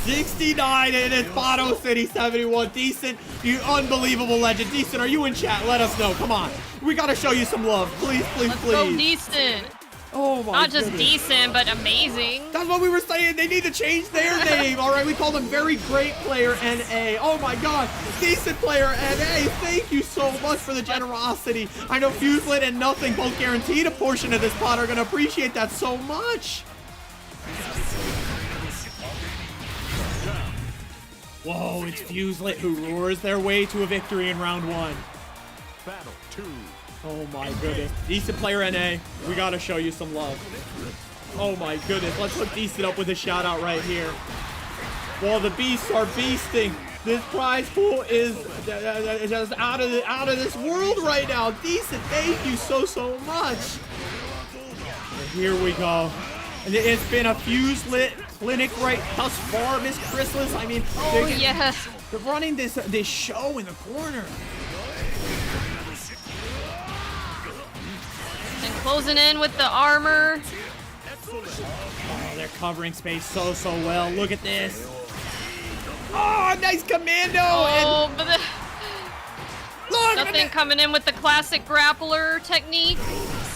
$69 and it's Bato City 71. Decent, you unbelievable legend. Decent, are you in chat? Let us know. Come on. We gotta show you some love. Please. Let's go Decent. Oh my Not just goodness. Decent, but amazing. That's what we were saying. They need to change their name. All right, we call them Very Great Player NA. Oh my God. Decent Player NA. Thank you so much for the generosity. I know Fuselit and Nothing both guaranteed a portion of this pot are gonna appreciate that so much. Whoa, it's Fuselit who roars their way to a victory in round 1. Battle 2. Oh my goodness. Decent player NA, we gotta show you some love. Oh my goodness, let's hook Decent up with a shout out right here. While the beasts are beasting, this prize pool is just out of this world right now. Decent, thank you so much. And here we go. And it's been a Fuselit clinic right thus far, Miss Chrysalis. I mean, they're running this show in the corner. And closing in with the armor. Oh, they're covering space so well. Look at this. Oh, nice commando. Oh, but look, Nothing coming in with the classic grappler technique.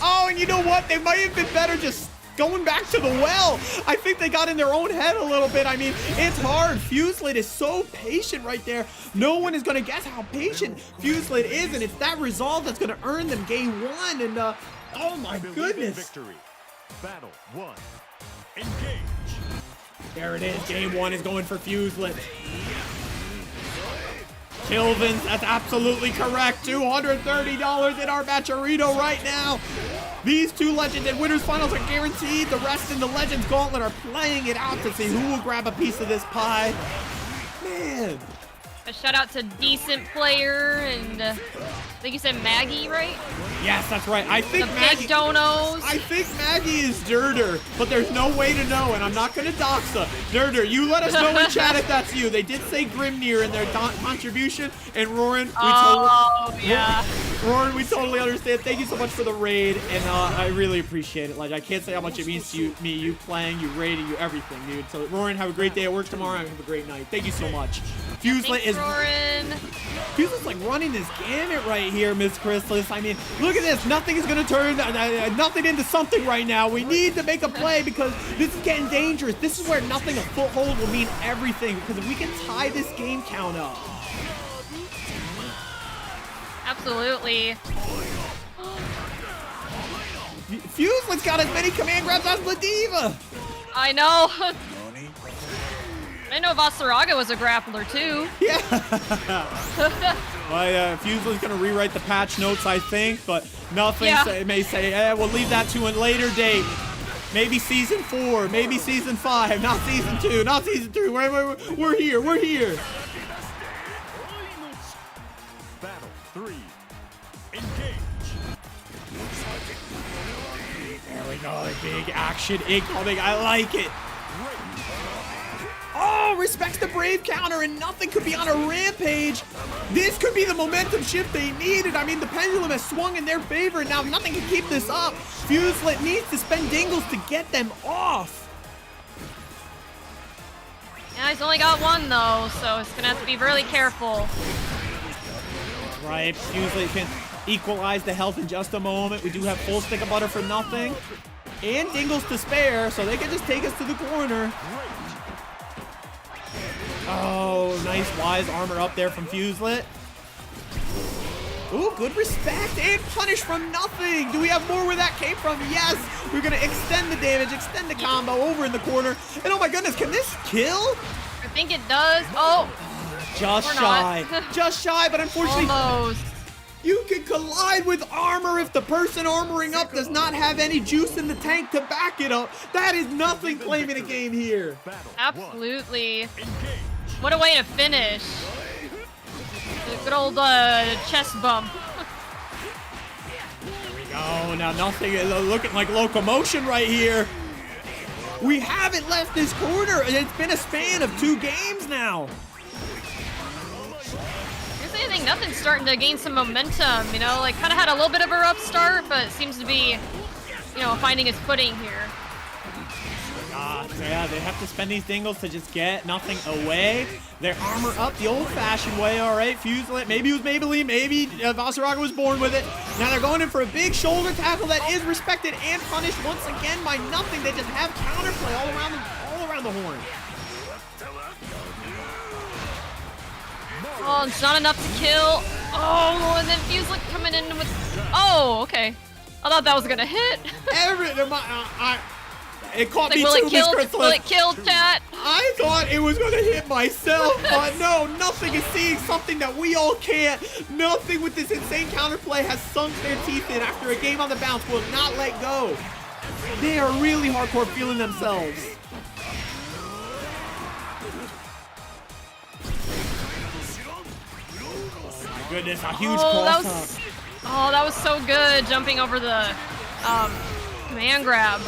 Oh, and you know what? They might have been better just going back to the well. I think they got in their own head a little bit. I mean, it's hard. Fuselit is so patient right there. No one is going to guess how patient Fuselit is, and it's that resolve that's going to earn them game 1. And, oh my goodness. Victory. Battle 1. Engage. There it is. Game 1 is going for Fuselit. Kilvins, that's absolutely correct. $230 in our Matcherino right now. These two legends and winners finals are guaranteed. The rest in the Legends Gauntlet are playing it out to see who will grab a piece of this pie. Man. A shout out to Decent Player and I think you said Maggie, right? Yes, that's right. I think The Maggie. big donos. I think Maggie is Dirter, but there's no way to know, and I'm not going to dox her. Dirter, you let us know in chat if that's you. They did say Grimnir in their contribution, and Roarin, Roarin, we totally understand. Thank you so much for the raid, and I really appreciate it. Like, I can't say how much it means to me, you playing, you raiding, you everything, dude. So, Roarin, have a great day at work tomorrow, and have a great night. Thank you so much. Fuselit is like running this gamut right here, Miss Chrysalis. I mean, look at this. Nothing is going to turn nothing into something right now. We need to make a play because this is getting dangerous. This is where nothing, a foothold will mean everything, because if we can tie this game count up. Absolutely. Fuselit's got as many command grabs as Ladiva. I know. I know Vaseraga was a grappler too. Yeah. Well, Fuselit's going to rewrite the patch notes, I think, but nothing may say, we'll leave that to a later date. Maybe season 4, maybe season 5, not season 2, not season 3. We're here, we're here. Battle 3. Engage. There we go, big action incoming. I like it. Oh, respects the brave counter, and nothing could be on a rampage. This could be the momentum shift they needed. I mean, the pendulum has swung in their favor, and now nothing can keep this up. Fuselit needs to spend dingles to get them off. Yeah, he's only got one though, so it's gonna have to be really careful. That's right, Fuselit can equalize the health in just a moment. We do have full stick of butter for nothing, and dingles to spare, so they can just take us to the corner. Oh, nice wise armor up there from Fuselit. Ooh, good respect and punish from nothing. Do we have more where that came from? Yes. We're going to extend the damage, extend the combo over in the corner. And oh my goodness, can this kill? I think it does. Oh. Just Or shy. not. Just shy, but unfortunately, Almost. you can collide with armor if the person armoring up does not have any juice in the tank to back it up. That is nothing claiming a game here. Absolutely. What a way to finish. A good old chest bump. Oh, now nothing is looking like locomotion right here. We haven't left this corner. It's been a span of 2 games now. I think nothing's starting to gain some momentum, you know, like kind of had a little bit of a rough start, but seems to be, you know, finding its footing here. Yeah, they have to spend these dingles to just get nothing away. Their armor up the old-fashioned way, all right. Fuselit, maybe it was Maybelline, maybe Vaseraga was born with it. Now they're going in for a big shoulder tackle that is respected and punished once again by nothing. They just have counterplay all around the horn. Oh, it's not enough to kill. Oh, and then Fuselit coming in with... Oh, okay. I thought that was gonna hit. It caught Like, me will too, it kill? Miss Chrysalis. Will it kill, chat? I thought it was going to hit myself, but no, nothing is seeing something that we all can't. Nothing with this insane counterplay has sunk their teeth in after a game on the bounce will not let go. They are really hardcore feeling themselves. Oh my goodness, a huge cross up. Oh, that was so good, jumping over the command grab.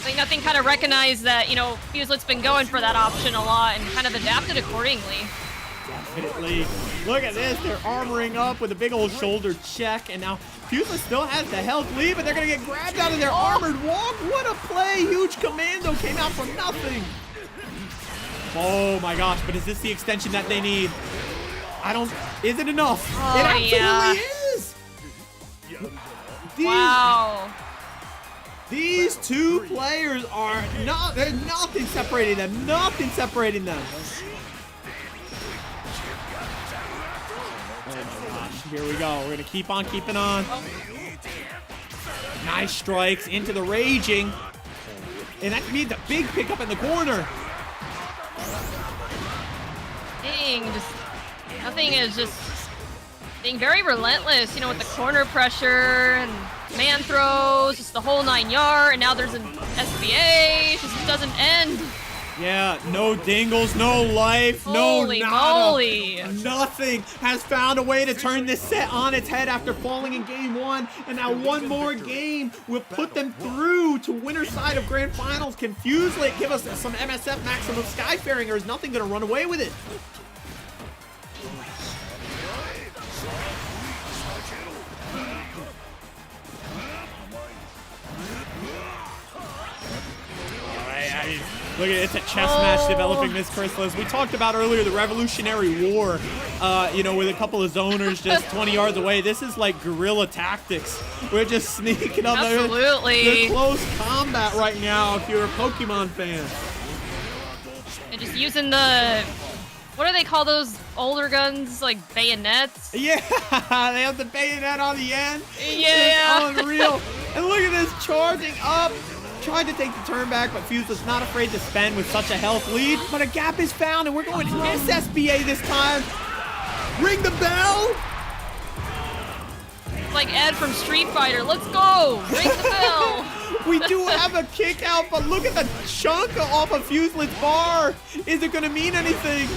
Like nothing kind of recognized that, you know, Fuselit's been going for that option a lot and kind of adapted accordingly. Definitely. Look at this. They're armoring up with a big old shoulder check. And now Fuselit still has the health lead, but they're going to get grabbed out of their armored walk. What a play. Huge commando came out from nothing. Oh my gosh. But is this the extension that they need? Is it enough? Oh, it absolutely yeah. is. Wow. These 2 players are there's nothing separating them. Nothing separating them. Oh my gosh, here we go. We're gonna keep on keeping on. Nice strikes into the raging. And that means a big pickup in the corner. Dang, nothing is just being very relentless, you know, with the corner pressure and man throws, just the whole 9 yards, and now there's an SBA, it just doesn't end. Yeah, no dingles, no life, Holy no nada. moly. Nothing has found a way to turn this set on its head after falling in game 1. And now one more game will put them through to winner side of grand finals. Can Fuselit give us some MSF maximum skyfaring, or is nothing going to run away with it? Look at it, it's a chess match developing this Chrysalis. We talked about earlier the Revolutionary War, you know, with a couple of zoners just 20 yards away. This is like guerrilla tactics. We're just sneaking up there. Absolutely. There's close combat right now if you're a Pokemon fan. And just using the, what do they call those older guns, like bayonets? Yeah, they have the bayonet on the end. Yeah. It's unreal. And look at this, charging up. Tried to take the turn back, but Fuselit's not afraid to spend with such a health lead. But a gap is found, and we're going to SSBA this time. Ring the bell. Like Ed from Street Fighter. Let's go. Ring the bell. We do have a kick out, but look at the chunk off of Fuselit's bar. Is it going to mean anything?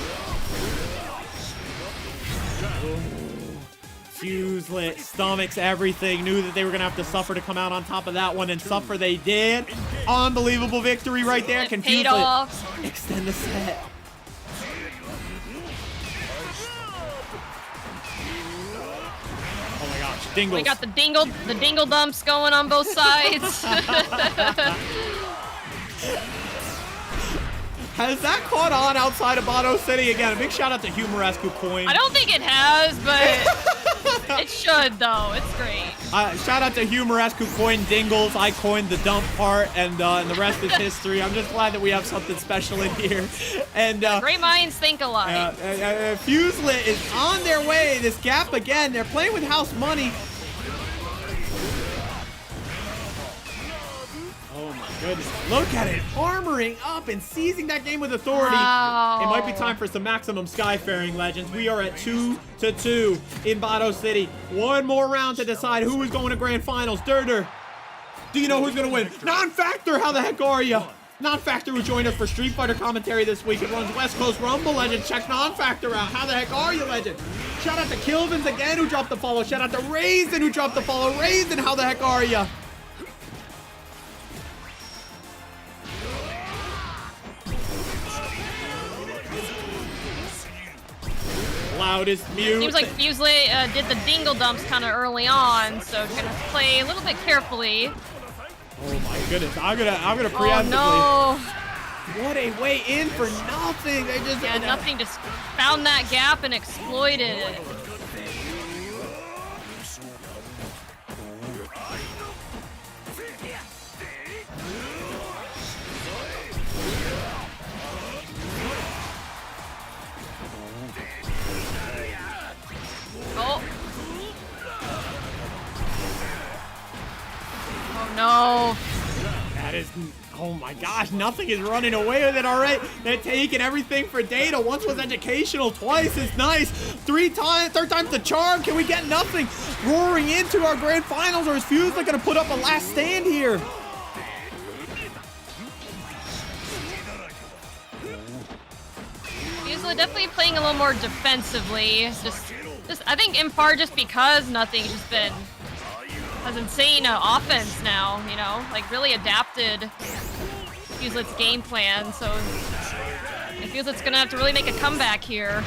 Fuselit stomachs everything, knew that they were going to have to suffer to come out on top of that one, and suffer they did. Unbelievable victory right there. Can paid Fuselit off. extend the set? Oh my gosh, dingles. We got the dingle dumps going on both sides. Has that caught on outside of Bato City? Again, a big shout out to Humorescu Coin. I don't think it has, but it should though. It's great. Shout out to Humorescu Coin Dingles. I coined the dump part, and the rest is history. I'm just glad that we have something special in here. And Great minds think alike. Fuselit is on their way. This gap again. They're playing with house money. Oh my goodness. Look at it, armoring up and seizing that game with authority. Wow. It might be time for some maximum skyfaring legends. We are at 2-2 in Bato City. One more round to decide who is going to grand finals. Durder, do you know who's going to win? Non-Factor, how the heck are you? Non-Factor who joined us for Street Fighter commentary this week. It runs West Coast Rumble, legend. Check Non-Factor out. How the heck are you, legend? Shout out to Kilvins again who dropped the follow. Shout out to Raisin who dropped the follow. Raisin, how the heck are you? Loudest mute. Seems like Fuselit did the dingle dumps kind of early on, so gonna play a little bit carefully. Oh my goodness, I'm gonna Oh preemptively. no! What a way in for nothing. They just Nothing just found that gap and exploited it. Oh. Oh no. That is, oh my gosh, nothing is running away with it already. They're taking everything for data. Once was educational, twice is nice. Third time's the charm. Can we get nothing? Roaring into our grand finals, or is Fuselit gonna put up a last stand here? Fuselit definitely playing a little more defensively. Just I think in part just because nothing's just been has insane offense now, you know, like really adapted Fuselit's game plan. So Fuselit's gonna have to really make a comeback here.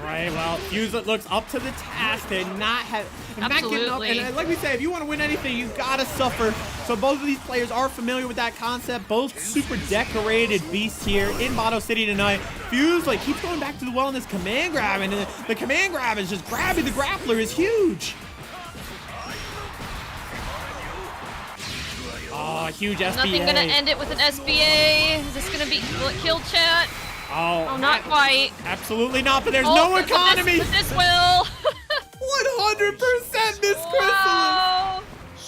Right, well, Fuselit looks up to the task and not giving up. Absolutely. And like we say, if you want to win anything, you gotta suffer. So both of these players are familiar with that concept. Both super decorated beasts here in Bato City tonight. Fuselit keeps going back to the well in this command grab, and the command grab is just grabbing the grappler is huge. Oh, huge SBA. Nothing gonna end it with an SBA. Is this gonna be, will it kill chat? Oh, Not quite. absolutely not, but there's Oh, no but economy. This will. 100% Miss Wow.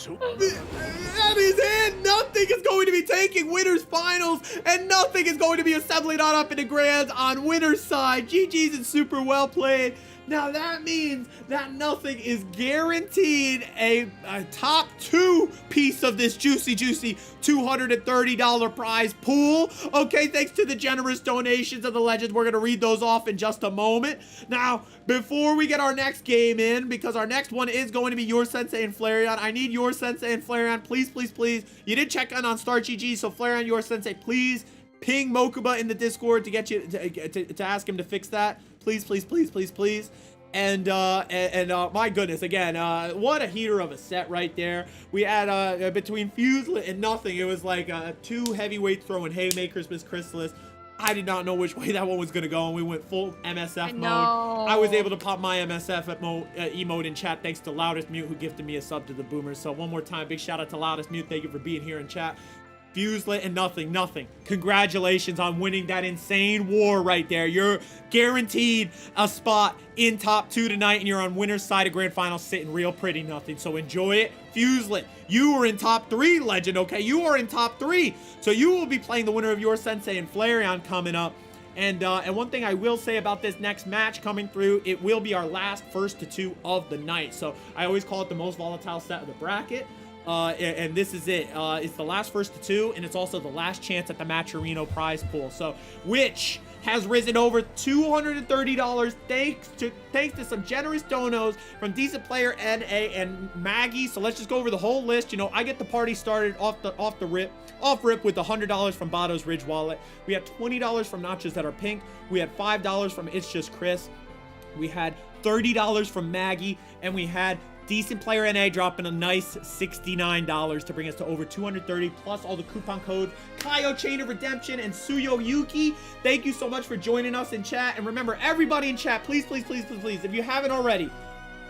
That is it. Nothing is going to be taking winners finals, and nothing is going to be assembling on up into grands on winner's side. GG's and super well played. Now that means that nothing is guaranteed a top 2 piece of this juicy $230 prize pool. Okay, thanks to the generous donations of the legends. We're going to read those off in just a moment. Now, before we get our next game in, because our next one is going to be Your Sensei and Flareon, I need Your Sensei and Flareon, please, please, please. You did check in on Star GG, so Flareon, Your Sensei, please ping Mokuba in the Discord to get you to ask him to fix that. Please, please, please, please, please. And my goodness, again, what a heater of a set right there. We had between Fuselit and nothing, it was like 2 heavyweights throwing haymakers, Miss Chrysalis. I did not know which way that one was gonna go, and we went full MSF mode. I was able to pop my MSF emote in chat thanks to Loudest Mute, who gifted me a sub to the Boomers. So one more time, big shout out to Loudest Mute. Thank you for being here in chat. Fuselit and nothing. Congratulations on winning that insane war right there. You're guaranteed a spot in top 2 tonight, and you're on winner's side of grand finals sitting real pretty nothing. So enjoy it. Fuselit, you are in top 3, legend, okay? You are in top 3. So you will be playing the winner of Your Sensei and Flareon coming up. And one thing I will say about this next match coming through, it will be our last first to 2 of the night. So I always call it the most volatile set of the bracket. And this is it. It's the last first to 2, and it's also the last chance at the Matcherino prize pool. So, which has risen over $230 thanks to some generous donos from Decent Player NA and Maggie. So let's just go over the whole list. You know, I get the party started off rip with $100 from Bato's Ridge Wallet. We had $20 from Notches That Are Pink. We had $5 from It's Just Chris. We had $30 from Maggie, and we had Decent Player NA dropping a nice $69 to bring us to over $230, plus all the coupon codes. Kaio, Chain of Redemption, and Suyo Yuki. Thank you so much for joining us in chat. And remember, everybody in chat, please, please, please, please, please, if you haven't already,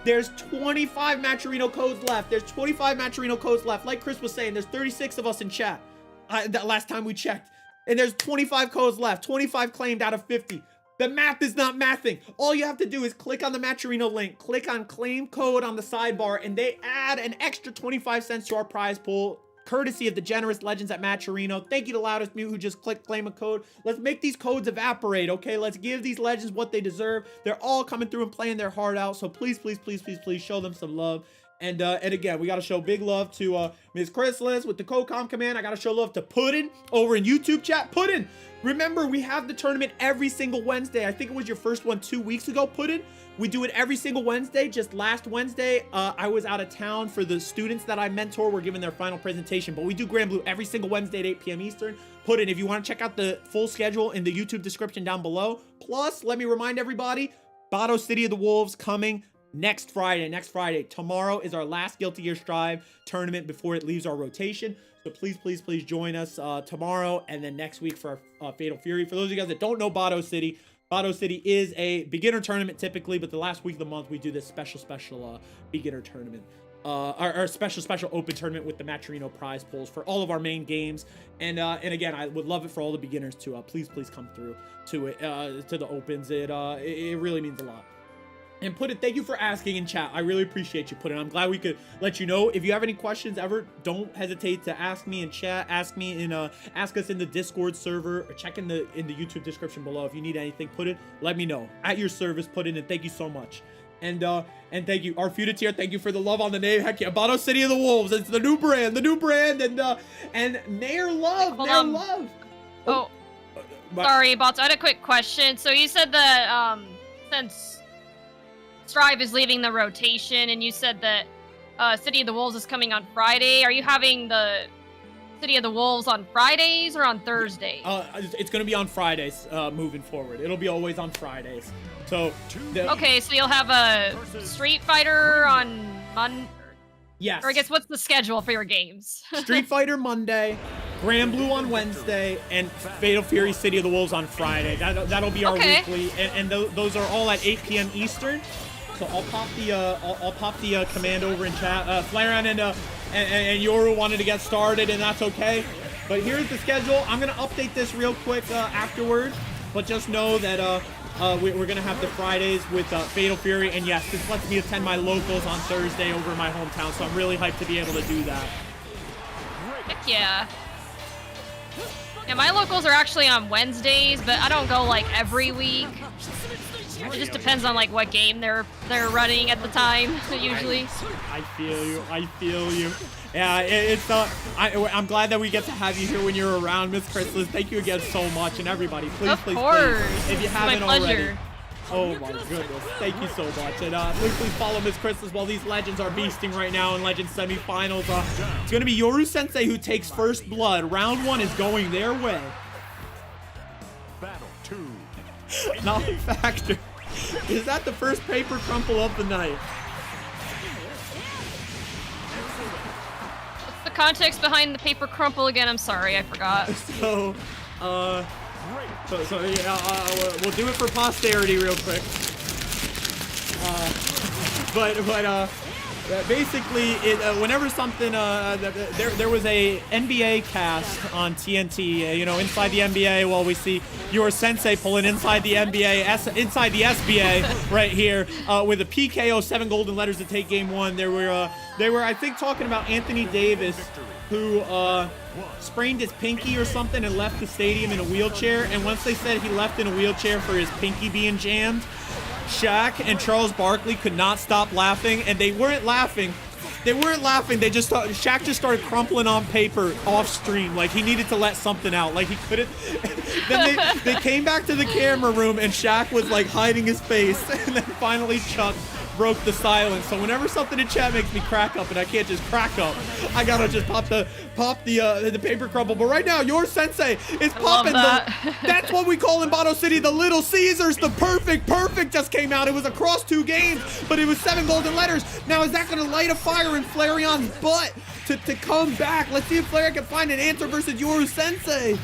there's 25 Matcherino codes left. There's 25 Matcherino codes left. Like Chris was saying, there's 36 of us in chat. That last time we checked. And there's 25 codes left. 25 claimed out of 50. The math is not mathing. All you have to do is click on the Matcherino link, click on claim code on the sidebar, and they add an extra 25 cents to our prize pool courtesy of the generous legends at Matcherino. Thank you to Loudest Mute who just clicked claim a code. Let's make these codes evaporate, okay? Let's give these legends what they deserve. They're all coming through and playing their heart out, so please, please, please, please, please show them some love. And again, we got to show big love to Ms. Chrysalis with the co-com command. I got to show love to Puddin over in YouTube chat. Puddin, remember, we have the tournament every single Wednesday. I think it was your first one 2 weeks ago, Puddin. We do it every single Wednesday. Just last Wednesday, I was out of town for the students that I mentor. We're giving their final presentation, but we do Granblue every single Wednesday at 8 p.m. Eastern. Puddin, if you want to check out the full schedule in the YouTube description down below. Plus, let me remind everybody, Bato City of the Wolves coming next Friday. Tomorrow is our last Guilty Gear Strive tournament before it leaves our rotation. So please, please, please join us tomorrow and then next week for our Fatal Fury. For those of you guys that don't know Bato City is a beginner tournament typically, but the last week of the month we do this special beginner tournament. Our special open tournament with the Matcherino prize pools for all of our main games. And again, I would love it for all the beginners to please come through to it, to the opens. It really means a lot. And Puddin, thank you for asking in chat. I really appreciate you, Puddin. I'm glad we could let you know. If you have any questions ever, don't hesitate to ask me in chat. Ask us in the Discord server, or check in the YouTube description below. If you need anything, Puddin, let me know. At your service, Puddin, and thank you so much. And thank you, our Fuselit, thank you for the love on the name. Heck yeah, Bato City of the Wolves. It's the new brand, and Nair Love. Oh, sorry, Bato. I had a quick question. So you said that since Strive is leaving the rotation, and you said that City of the Wolves is coming on Friday. Are you having the City of the Wolves on Fridays or on Thursdays? It's going to be on Fridays moving forward. It'll be always on Fridays. So okay, so you'll have a Street Fighter on Monday. Yes. Or I guess what's the schedule for your games? Street Fighter Monday, Granblue on Wednesday, and Fatal Fury City of the Wolves on Friday. That'll be our weekly, and those are all at 8 p.m. Eastern. So I'll pop the command over in chat. Flareon and Yoru wanted to get started, and that's okay. But here's the schedule. I'm gonna update this real quick afterward, but just know that we're gonna have the Fridays with Fatal Fury, and yes, this lets me attend my locals on Thursday over in my hometown. So I'm really hyped to be able to do that. Heck yeah. Yeah, my locals are actually on Wednesdays, but I don't go like every week. It just depends on like what game they're running at the time, usually. I feel you. Yeah, I'm glad that we get to have you here when you're around, Miss Chrysalis. Thank you again so much, and everybody, please, of course. If you haven't already. Oh my goodness, thank you so much. And please follow Miss Chrysalis while these legends are beasting right now in Legends semifinals. It's gonna be Yoru Sensei who takes first blood. Round 1 is going their way. Battle 2. Not a factor. Is that the first paper crumple of the night? What's the context behind the paper crumple again? I'm sorry, I forgot. So yeah, we'll do it for posterity real quick. Basically, whenever something, there was a NBA cast on TNT, inside the NBA, while we see your sensei pulling inside the NBA, inside the SBA right here, with a PKO, 7 golden letters to take game 1. They were, I think, talking about Anthony Davis, who sprained his pinky or something and left the stadium in a wheelchair. And once they said he left in a wheelchair for his pinky being jammed, Shaq and Charles Barkley could not stop laughing, and they weren't laughing. They just Shaq just started crumpling on paper off stream, like he needed to let something out, like he couldn't. Then they came back to the camera room, and Shaq was like hiding his face, and then finally Chuck broke the silence. So whenever something in chat makes me crack up, and I can't just crack up, I gotta just pop the paper crumble. But right now, your sensei is popping. That's what we call in Bato City the Little Caesars. The perfect just came out. It was across 2 games, but it was 7 golden letters. Now is that gonna light a fire in Flareon's butt to come back? Let's see if Flareon can find an answer versus Yoru Sensei.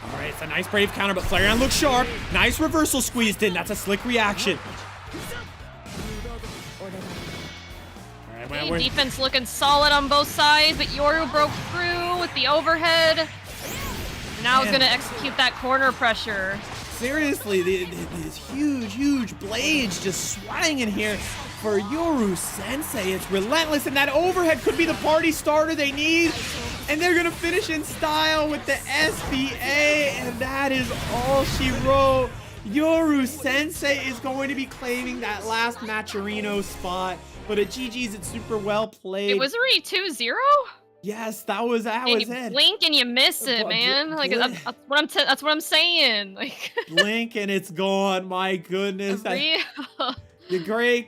All right, it's a nice brave counter, but Flareon looks sharp. Nice reversal squeezed in. That's a slick reaction. All right, defense looking solid on both sides, but Yoru broke through with the overhead. Now he's going to execute that corner pressure. seriously, these huge blades just swinging here for Yoru Sensei. It's relentless, and that overhead could be the party starter they need. And they're gonna finish in style with the SBA, and that is all she wrote. Yoru Sensei is going to be claiming that last Matcherino spot, but at GG's, it's super well played. It was already 2-0? Yes, that was And you it. blink and you miss it, man. Like that's what I'm saying. Like Blink and it's gone. My goodness. real. The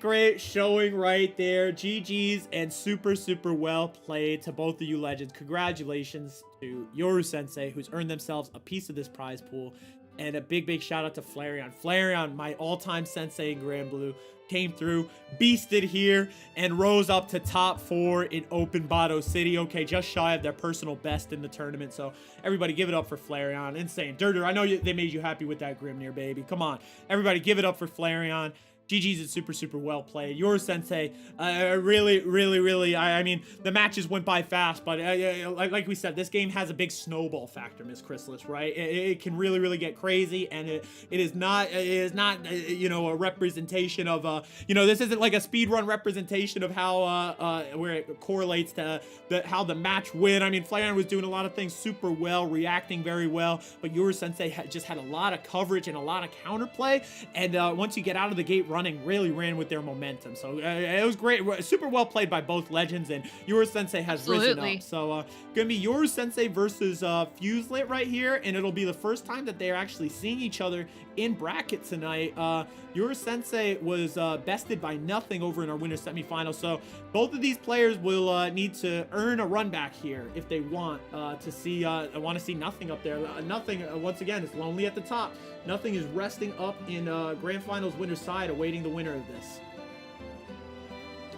great showing right there. GG's and super well played to both of you legends. Congratulations to Yoru Sensei, who's earned themselves a piece of this prize pool. And a big shout out to Flareon. Flareon, my all-time sensei in Granblue, came through, beasted here, and rose up to top 4 in Open Bato City. Okay, just shy of their personal best in the tournament. So everybody give it up for Flareon. Insane. Durder, I know they made you happy with that Grimnir, baby. Come on. Everybody give it up for Flareon. GG's is super well played. Yoru Sensei, really, I mean, the matches went by fast, but like we said, this game has a big snowball factor, Miss Chrysalis, right? It can really get crazy, and it is not, you know, a representation of, you know, this isn't like a speedrun representation of how, where it correlates to how the match win. I mean, Flareon was doing a lot of things super well, reacting very well, but Yoru Sensei just had a lot of coverage and a lot of counterplay, and once you get out of the gate running, really ran with their momentum. So it was great, super well played by both legends, and Yoru Sensei has risen up. So gonna be Yoru Sensei versus Fuselit right here, and it'll be the first time that they're actually seeing each other in bracket tonight. Yoru Sensei was bested by nothing over in our winner semifinal, so both of these players will need to earn a run back here if they want to see nothing up there. Nothing, once again, is lonely at the top. Nothing is resting up in Grand Finals winner's side, awaiting the winner of this.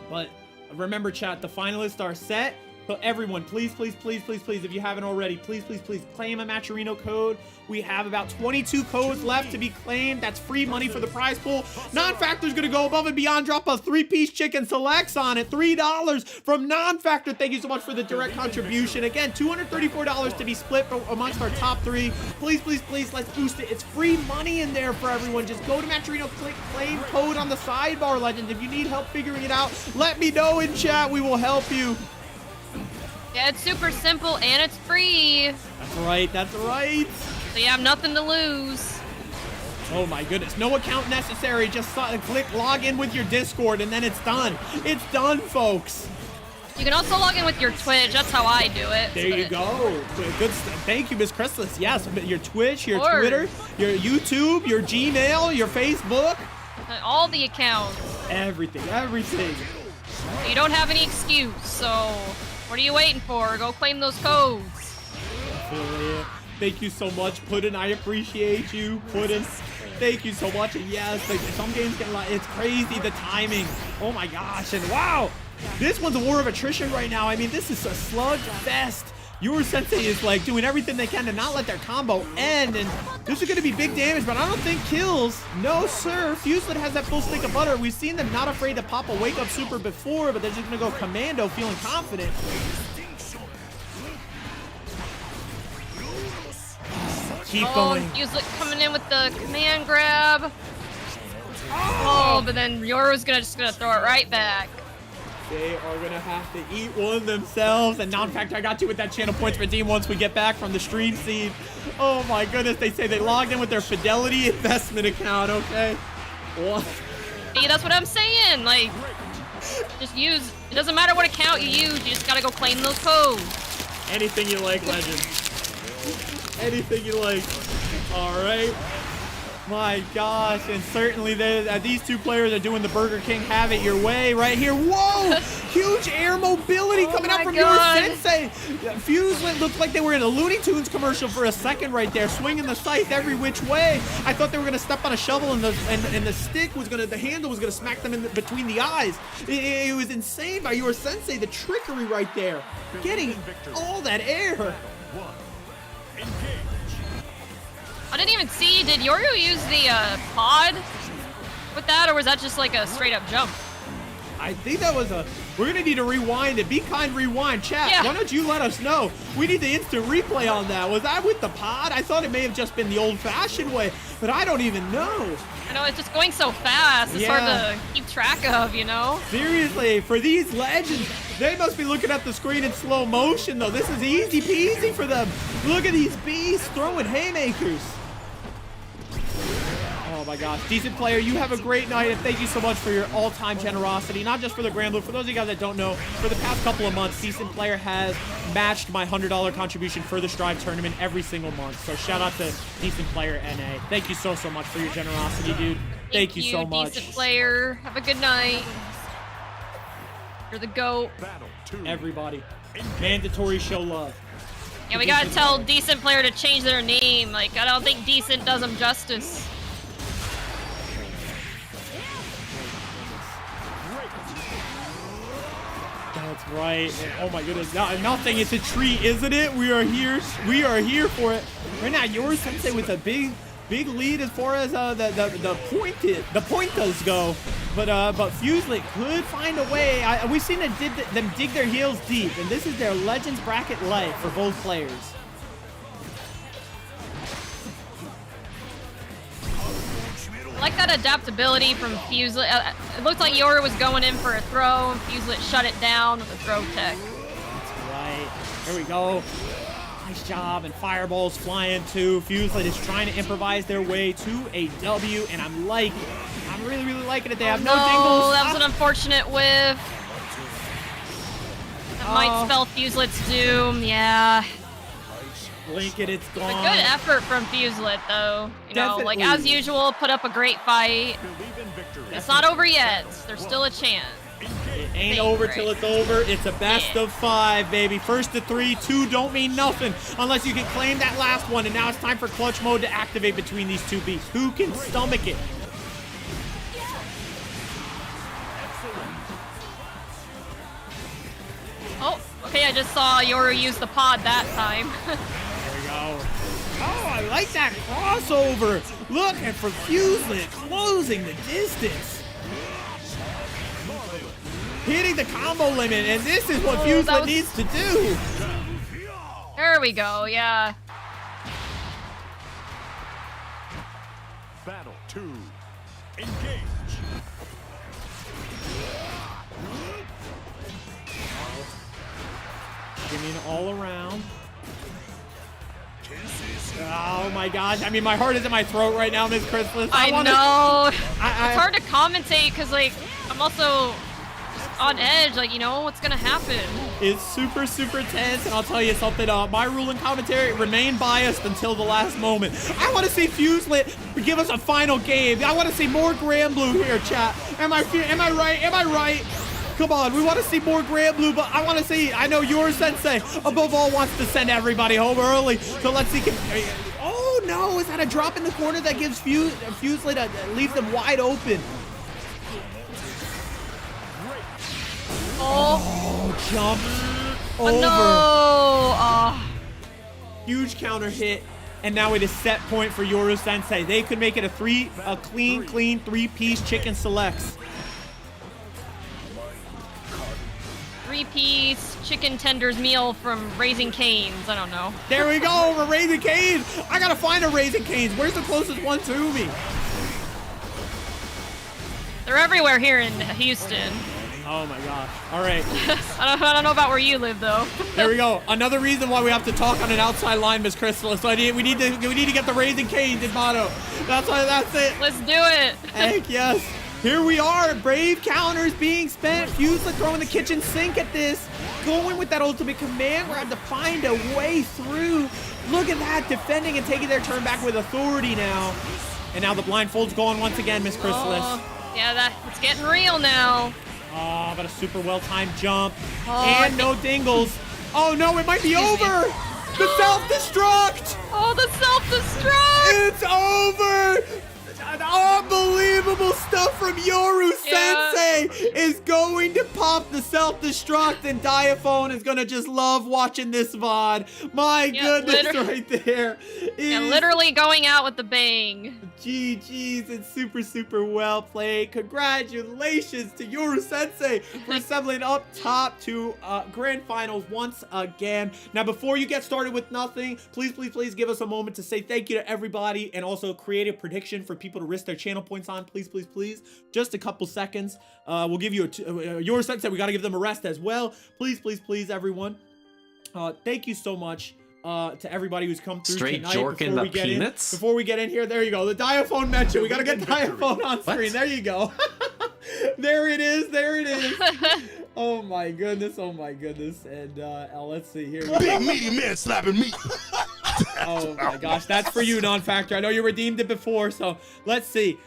But remember, chat, the finalists are set. So everyone, please, if you haven't already, please, claim a Matcherino code. We have about 22 codes left to be claimed. That's free money for the prize pool. Non-Factor's gonna go above and beyond, drop a 3-piece chicken selects on it. $3 from Non-Factor. Thank you so much for the direct contribution. Again, $234 to be split amongst our top 3. Please, let's boost it. It's free money in there for everyone. Just go to Matcherino, click claim code on the sidebar, legends. If you need help figuring it out, let me know in chat. We will help you. Yeah, it's super simple and it's free. That's right. So you have nothing to lose. Oh my goodness, no account necessary. Just click log in with your Discord and then it's done. It's done, folks. You can also log in with your Twitch. That's how I do it. There you go. Good. Thank you, Miss Chrysalis. Yes, your Twitch, your Twitter, your YouTube, your Gmail, your Facebook. All the accounts. Everything. You don't have any excuse, so what are you waiting for? Go claim those codes. Thank you so much, Puddin'. I appreciate you, Puddin'. Thank you so much. And yes, like, some games get a lot. It's crazy, the timing. Oh my gosh. And wow, this one's a war of attrition right now. I mean, this is a slug fest. Yoru Sensei is like doing everything they can to not let their combo end, and this is going to be big damage, but I don't think kills. No, sir. Fuselit has that full stick of butter. We've seen them not afraid to pop a wake-up super before, but they're just going to go commando, feeling confident. Keep going. Fuselit coming in with the command grab. Oh, but then Yoru's just gonna throw it right back. They are gonna have to eat one themselves. And Non-Factor, I got you with that channel points redeem once we get back from the stream seed. Oh my goodness, they say they logged in with their Fidelity investment account, okay? What? See, that's what I'm saying. Like, just use, it doesn't matter what account you use, you just gotta go claim those codes. Anything you like, legend. Anything you like. All right. My gosh, and certainly these two players are doing the Burger King have it your way right here. Whoa! Huge air mobility coming out from your Sensei. Fuselit looked like they were in a Looney Tunes commercial for a second right there, swinging the scythe every which way. I thought they were gonna step on a shovel and the stick was gonna, the handle was gonna smack them in between the eyes. It was insane by your Sensei, the trickery right there, getting all that air. I didn't even see, did Yoru use the pod with that, or was that just like a straight up jump? I think that was a We're gonna need to rewind it. Be kind, rewind. Chat, Yeah. why don't you let us know? We need the instant replay on that. Was that with the pod? I thought it may have just been the old-fashioned way, but I don't even know. I know, it's just going so fast. It's hard to keep track of, you know? Seriously, for these legends, they must be looking at the screen in slow motion, though. This is easy peasy for them. Look at these beasts throwing haymakers. Oh my gosh, Decent Player, you have a great night, and thank you so much for your all-time generosity, not just for the Granblue. For those of you guys that don't know, for the past couple of months, Decent Player has matched my $100 contribution for the Strive tournament every single month. So shout out to Decent Player NA. Thank you so much for your generosity, dude. Thank you so much. Decent Player. Have a good night. You're the GOAT. Battle 2. Everybody, mandatory show love. Yeah, we gotta tell Decent Player to change their name. Like, I don't think Decent does them justice. That's right. And oh my goodness. Nothing. It's a treat, isn't it? We are here. We are here for it. Right now, your sensei with a big lead as far as the pointers go. But Fuselit could find a way. We've seen them dig their heels deep, and this is their Legends bracket life for both players. I like that adaptability from Fuselit. It looked like Yoru was going in for a throw, and Fuselit shut it down with a throw tech. That's right. Here we go. Nice job, and fireballs flying too. Fuselit is trying to improvise their way to a W, and I'm liking it. I'm really, really liking it. They have no dingles. That was an unfortunate whiff. That might spell Fuselit's doom, yeah. Blink it, it's gone. A good effort from Fuselit, though. You know, like as usual, put up a great fight. Believe in victory. It's not over yet. There's still a chance. It ain't over till it's over. It's a best of 5, baby. First to 3, 2 don't mean nothing unless you can claim that last one. And now it's time for clutch mode to activate between these two beasts. Who can stomach it? Oh, okay, I just saw Yoru use the pod that time. There we go. Oh, I like that crossover. Look at for Fuselit closing the distance. Hitting the combo limit, and this is what Fuselit needs to do. There we go, yeah. Battle 2. Engage. Give me an all around. Oh my gosh. I mean, my heart is in my throat right now, Miss Chrysalis. I know. It's hard to commentate because, like, I'm also on edge. Like, you know, what's going to happen? It's super, super tense, and I'll tell you something. My rule in commentary, remain biased until the last moment. I want to see Fuselit give us a final game. I want to see more Granblue here, chat. Am I right? Am I right? Come on, we want to see more Granblue, but I want to see, I know your sensei, above all, wants to send everybody home early. So let's see. Oh no, is that a drop in the corner that gives Fuselit, leaves them wide open? Oh, jump over. Oh, no. Oh. Huge counter hit, and now it is set point for Yoru Sensei. They could make it a clean 3-piece chicken selects. 3-piece chicken tenders meal from Raising Cane's. I don't know. There we go, over Raising Cane's. I gotta find a Raising Cane's. Where's the closest one to me? They're everywhere here in Houston. Oh my gosh. All right. I don't know about where you live though. There we go. Another reason why we have to talk on an outside line, Miss Crystal. So we need to get the Raising Cane's in Bato. That's it. Let's do it. Heck yes. Here we are. Brave counters being spent. Fuselit throwing the kitchen sink at this. Going with that ultimate command grab to find a way through. Look at that. Defending and taking their turn back with authority now. And now the blindfold's going once again, Miss Chrysalis. Yeah, it's getting real now. Oh, but a super well-timed jump. And no dingles. Oh, no, it might be over. The self-destruct. Oh, the self-destruct. It's over. Unbelievable stuff from Yoru Sensei is going to pop the self-destruct, and Diaphone is going to just love watching this VOD. My goodness, right there. Yeah, literally going out with the bang. GG's, it's super well played. Congratulations to Yoru Sensei for assembling up top to grand finals once again. Now, before you get started with nothing, please give us a moment to say thank you to everybody and also create a prediction for people to risk their channel points on. Please. Just a couple seconds. We'll give you Yoru Sensei. We got to give them a rest as well. Please, everyone. Thank you so much. To everybody who's come through Straight tonight. jorking the peanuts? Before we get in here, there you go. The Diaphone mention. We got to get Diaphone on screen. There you go. There it is. Oh my goodness. And let's see here. Big meaty man slapping me. Oh my gosh, that's for you, Non-Factor. I know you redeemed it before, so let's see.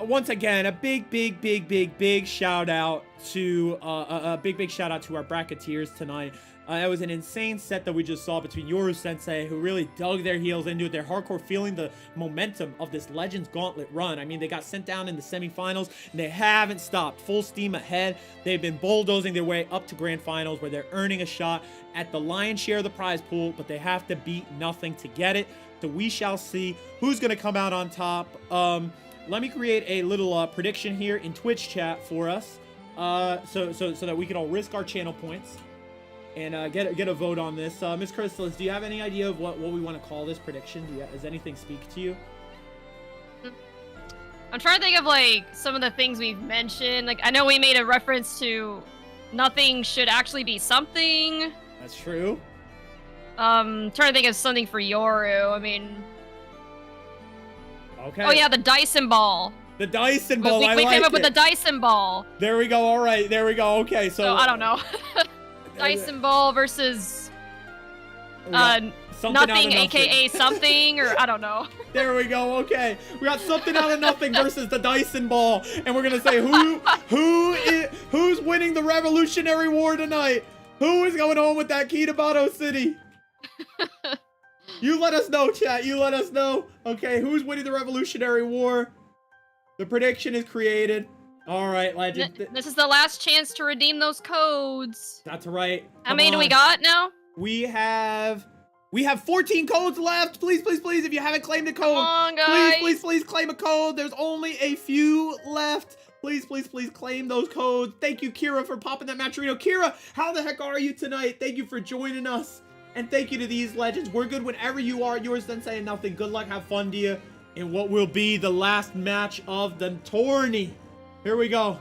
Once again, a big shout out to a big shout out to our bracketeers tonight. That was an insane set that we just saw between Yoru Sensei, who really dug their heels into it. They're hardcore feeling the momentum of this Legends Gauntlet run. I mean, they got sent down in the semifinals, and they haven't stopped. Full steam ahead. They've been bulldozing their way up to grand finals, where they're earning a shot at the lion's share of the prize pool, but they have to beat nothing to get it. So we shall see who's going to come out on top. Let me create a little prediction here in Twitch chat for us, so that we can all risk our channel points and get a vote on this. Miss Chrysalis, do you have any idea of what we want to call this prediction? Does anything speak to you? I'm trying to think of like some of the things we've mentioned. Like, I know we made a reference to nothing should actually be something. That's true. Trying to think of something for Yoru. I mean, okay. Oh yeah, the Dyson ball. The Dyson ball. We came up with the Dyson ball. There we go. All right. There we go. Okay. So I don't know. Dyson ball versus nothing, aka something, or I don't know. There we go. Okay, we got something out of nothing versus the Dyson ball, and we're gonna say who's winning the Revolutionary War tonight. Who is going home with that key to Bato City? You let us know, chat. You let us know. Okay, who's winning the Revolutionary War? The prediction is created. All right, Legend. This is the last chance to redeem those codes. That's right. How many do we got now? We have 14 codes left. Please, if you haven't claimed a code, come on, guys. please claim a code. There's only a few left. Please claim those codes. Thank you, Kira, for popping that Matcherino. Kira, how the heck are you tonight? Thank you for joining us. And thank you to these legends. We're good whenever you are. Yours Sensei and nothing. Good luck. Have fun to you in what will be the last match of the tourney. Here we go.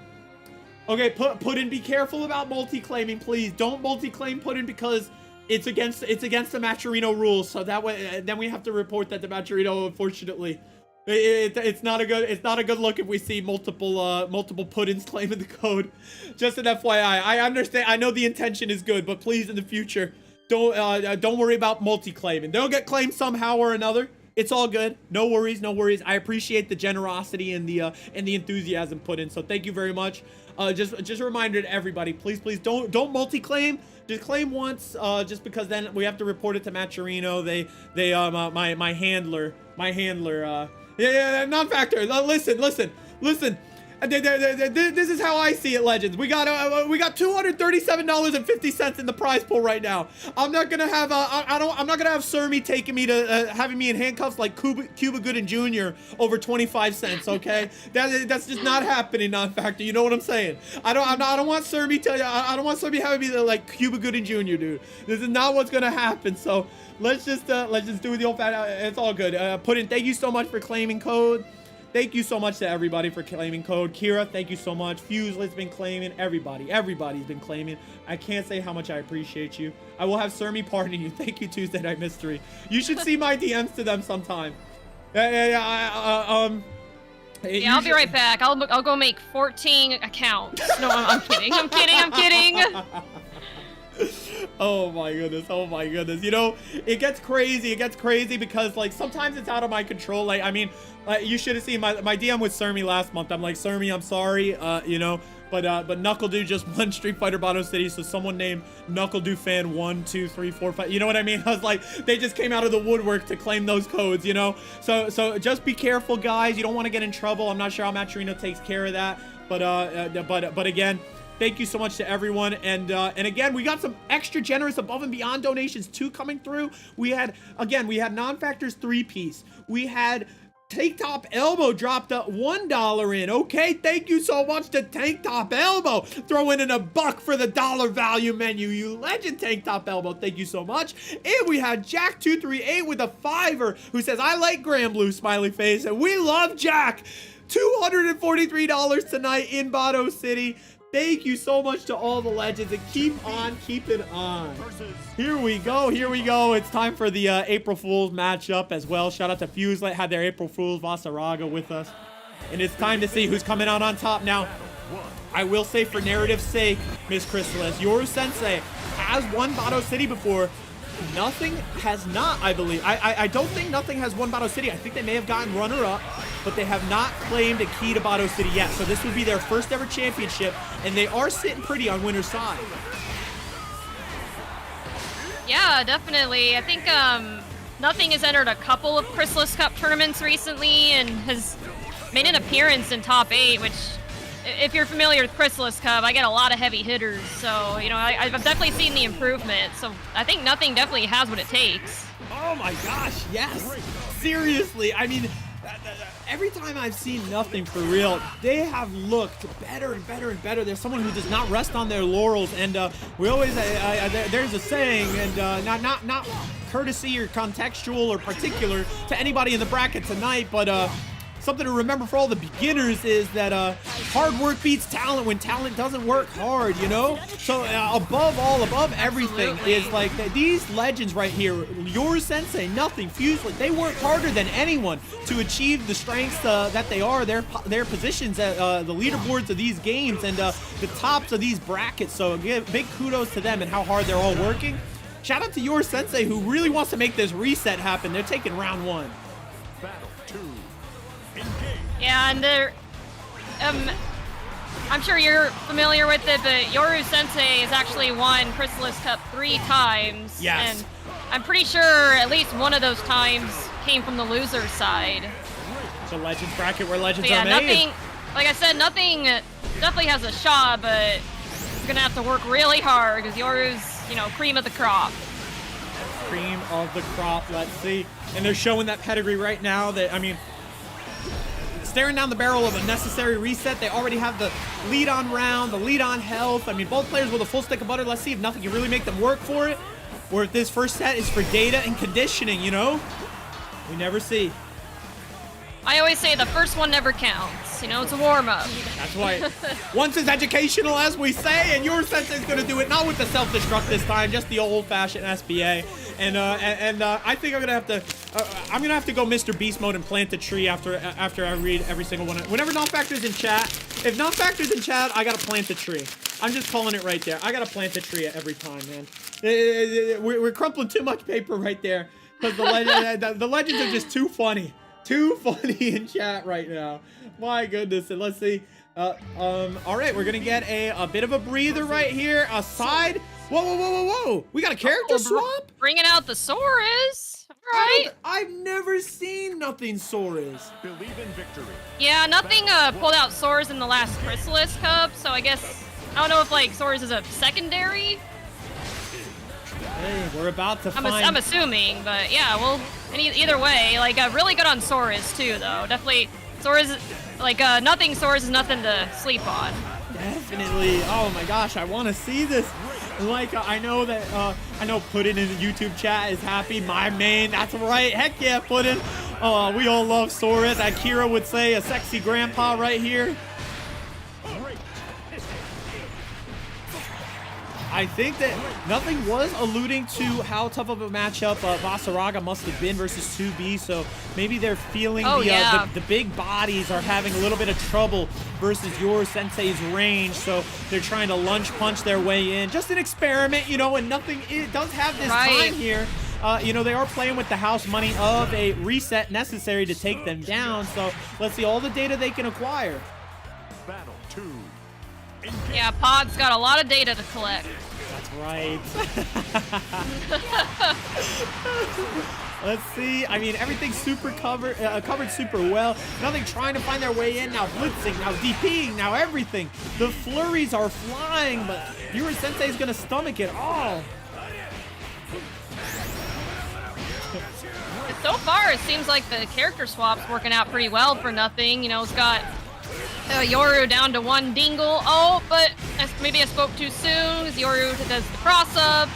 Okay, Puddin, be careful about multi-claiming, please. Don't multi-claim Puddin because it's against the Matcherino rules. So that way, then we have to report that to Matcherino. Unfortunately, it's not a good look if we see multiple Puddins claiming the code. Just an FYI. I understand. I know the intention is good, but please in the future, don't worry about multi-claiming. They'll get claimed somehow or another. It's all good. No worries. I appreciate the generosity and the enthusiasm put in. So thank you very much. Just a reminder to everybody, please don't multi-claim. Just claim once, just because then we have to report it to Matcherino. My handler. Yeah, Non-Factor. Listen. This is how I see it, Legends. We got $237.50 in the prize pool right now. I'm not gonna have I'm not gonna have Surmy taking me to having me in handcuffs like Cuba Gooding Jr. over 25 cents. Okay, that's just not happening, Non-Factor. You know what I'm saying? I don't want Surmy having me like Cuba Gooding Jr. Dude. This is not what's gonna happen. So let's just do the old fat. It's all good. Puddin, thank you so much for claiming code. Thank you so much to everybody for claiming code. Kira, thank you so much. Fuselit's been claiming. Everybody's been claiming. I can't say how much I appreciate you. I will have Surmy pardon you. Thank you, Tuesday Night Mystery. You should see my DMs to them sometime. Yeah, I'll be right back. I'll go make 14 accounts. No, I'm kidding. I'm kidding. Oh my goodness. You know, it gets crazy because like sometimes it's out of my control. Like, I mean, you should have seen my DM with Surmy last month. I'm like, Surmy, I'm sorry, you know, but NuckleDude just won Street Fighter Bato City, so someone named NuckleDude fan 1, 2, 3, 4, 5. You know what I mean? I was like, they just came out of the woodwork to claim those codes, you know. So just be careful, guys. You don't want to get in trouble. I'm not sure how Matcherino takes care of that, but again, thank you so much to everyone. And again, we got some extra generous above and beyond donations too coming through. We had Non-Factor's 3-piece. We had Tank Top Elbow dropped a $1 in. Okay, thank you so much to Tank Top Elbow. Throwing in a buck for the dollar value menu. You legend, Tank Top Elbow. Thank you so much. And we had Jack238 with a $5 who says, I like Granblue, smiley face. And we love Jack. $243 tonight in Bato City. Thank you so much to all the legends, and keep on keeping on. Here we go. Here we go. It's time for the April Fool's matchup as well. Shout out to Fuselit, had their April Fool's Vaseraga with us. And it's time to see who's coming out on top now. I will say, for narrative's sake, Miss Chrysalis, your sensei has won Bato City before. Nothing has not, I believe. I don't think Nothing has won Bato City. I think they may have gotten runner-up, but they have not claimed a key to Bato City yet. So this would be their first ever championship, and they are sitting pretty on winner's side. Yeah, definitely. I think Nothing has entered a couple of Chrysalis Cup tournaments recently and has made an appearance in top 8, which, if you're familiar with Chrysalis Cup, I get a lot of heavy hitters. So, you know, I've definitely seen the improvement. So I think Nothing definitely has what it takes. Oh my gosh, yes. Seriously, I mean, every time I've seen Nothing for real, they have looked better and better and better. There's someone who does not rest on their laurels, and we always there's a saying, and not courtesy or contextual or particular to anybody in the bracket tonight, but something to remember for all the beginners is that hard work beats talent when talent doesn't work hard, you know? So above all, above everything is like these legends right here, your sensei, Nothing, Fuselit, they work harder than anyone to achieve the strengths that they are, their positions at the leaderboards of these games and the tops of these brackets. So give big kudos to them and how hard they're all working. Shout out to your sensei who really wants to make this reset happen. They're taking round 1. Yeah, and they're, I'm sure you're familiar with it, but Yoru Sensei has actually won Chrysalis Cup 3 times. Yes. And I'm pretty sure at least one of those times came from the loser side. It's a Legends bracket where legends But yeah, are made. Nothing, like I said, Nothing definitely has a shot, but it's gonna have to work really hard because Yoru's, you know, cream of the crop. Cream of the crop, let's see. And they're showing that pedigree right now that, I mean, staring down the barrel of a necessary reset. They already have the lead on round, the lead on health. I mean, both players with a full stick of butter. Let's see if Nothing can really make them work for it, or if this first set is for data and conditioning, you know? We never see. I always say the first one never counts. You know, it's a warm-up. That's why once is educational, as we say, and your sensei's gonna do it, not with the self-destruct this time, just the old-fashioned SBA. And I think I'm gonna have to go Mr. Beast mode and plant a tree after I read every single one. Whenever non-factor's in chat, if non-factor's in chat, I gotta plant a tree. I'm just calling it right there. I gotta plant a tree every time, man. We're crumpling too much paper right there because the legends are just too funny. Too funny in chat right now. My goodness. And let's see. All right, we're gonna get a bit of a breather right here. A side. Whoa. We got a character swap? Bringing out the Soriz. Right. I've never seen Nothing Soriz. Believe in victory. Yeah, Nothing pulled out Soriz in the last Chrysalis Cup, so I guess, I don't know if like Soriz is a secondary. Hey, we're about to find... I'm assuming, but yeah, well, either way, like, really good on Soriz too, though. Definitely, Soriz, like, Nothing Soriz is nothing to sleep on. Definitely. Oh my gosh, I want to see this. Like, I know that, Puddin in the YouTube chat is happy. My main, that's right. Heck yeah, Puddin. We all love Soriz. Akira would say a sexy grandpa right here. I think that Nothing was alluding to how tough of a matchup Vaseraga must have been versus 2B, so maybe they're feeling the big bodies are having a little bit of trouble versus your sensei's range, so they're trying to lunge punch their way in. Just an experiment, you know, and Nothing it does have this time here. You know, they are playing with the house money of a reset necessary to take them down, so let's see all the data they can acquire. Battle 2. Yeah, Pod's got a lot of data to collect. That's right. Let's see. I mean, everything's super covered super well. Nothing trying to find their way in. Now blitzing, now DPing, now everything. The flurries are flying, but Yuri Sensei is going to stomach it all. so far, it seems like the character swap's working out pretty well for nothing. You know, it's got Yoru down to 1 dingle. Oh, but maybe I spoke too soon, because Yoru does the cross-up.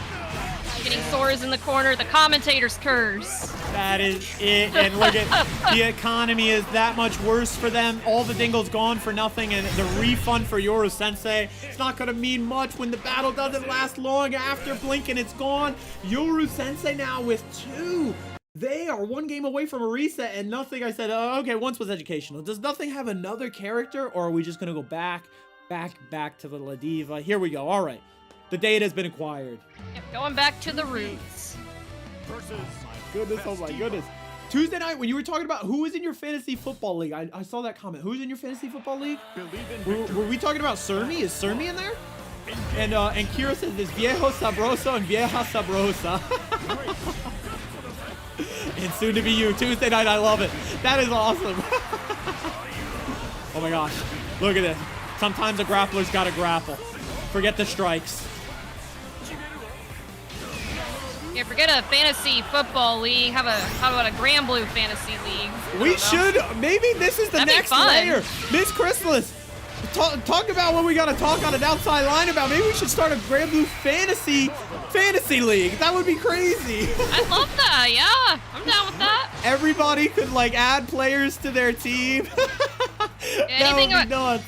Getting Soriz in the corner, the commentator's curse. That is it, and look at the economy is that much worse for them. All the dingles gone for nothing, and the refund for Yoru Sensei, it's not going to mean much when the battle doesn't last long. After blinking, it's gone. Yoru Sensei now with 2. They are 1 game away from a reset, and nothing. I said, okay, once was educational. Does nothing have another character, or are we just going to go back to the Ladiva? Here we go. All right. The data has been acquired. Yep, going back to the roots. Oh my goodness. Tuesday night, when you were talking about who is in your fantasy football league, I saw that comment. Who's in your fantasy football league? Were we talking about Sermi? Is Sermi in there? And Kira says this viejo sabroso and vieja sabrosa. And soon to be you. Tuesday night, I love it. That is awesome. Oh my gosh. Look at this. Sometimes a grappler's got to grapple. Forget the strikes. Yeah, forget a fantasy football league. How about a Granblue fantasy league? We should. Maybe this is the That'd be next fun. layer. Miss Chrysalis, talk about what we got to talk on an outside line about. Maybe we should start a Granblue fantasy league. That would be crazy. I love that. Yeah, I'm down with that. Everybody could like add players to their team. That would be nuts.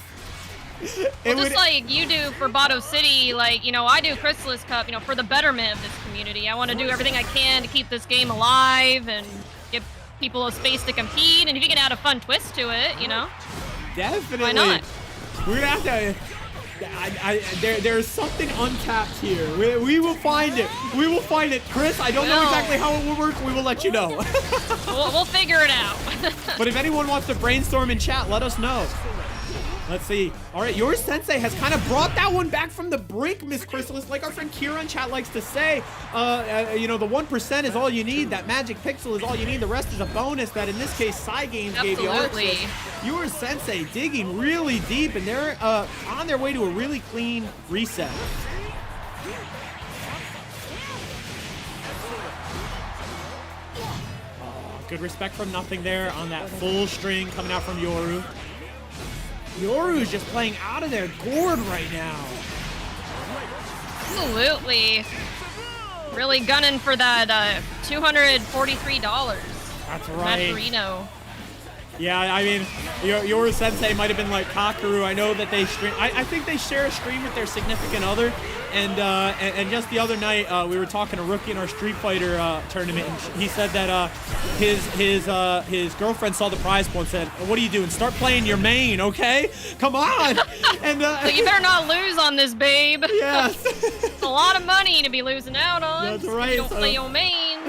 Well, just like you do for Bato City, like, you know, I do Chrysalis Cup, you know, for the betterment of this community. I want to do everything I can to keep this game alive and give people a space to compete. And if you can add a fun twist to it, you know. Definitely. Why not? We're gonna have to. There's something untapped here. We will find it. We will find it, Chris. I don't know exactly how it will work. We will let you know. We'll figure it out. But if anyone wants to brainstorm in chat, let us know. Let's see. All right, your sensei has kind of brought that one back from the brink, Miss Chrysalis. Like our friend Kira in chat likes to say, you know, the 1% is all you need. That magic pixel is all you need. The rest is a bonus that, in this case, Psy Games gave you. Absolutely. Your sensei digging really deep, and they're on their way to a really clean reset. Good respect from nothing there on that full string coming out from Yoru. Yoru is just playing out of their gourd right now. Absolutely. Really gunning for that $243. That's right. Matcherino. Yeah, I mean, Yoru Sensei might have been like Kakaru. I know that they stream. I think they share a stream with their significant other. And just the other night, we were talking to Rookie in our Street Fighter tournament, and he said that his girlfriend saw the prize pool and said, "What are you doing? Start playing your main, okay? Come on!" And So you better not lose on this, babe. yes, It's a lot of money to be losing out on. That's if right, You don't so- play your main.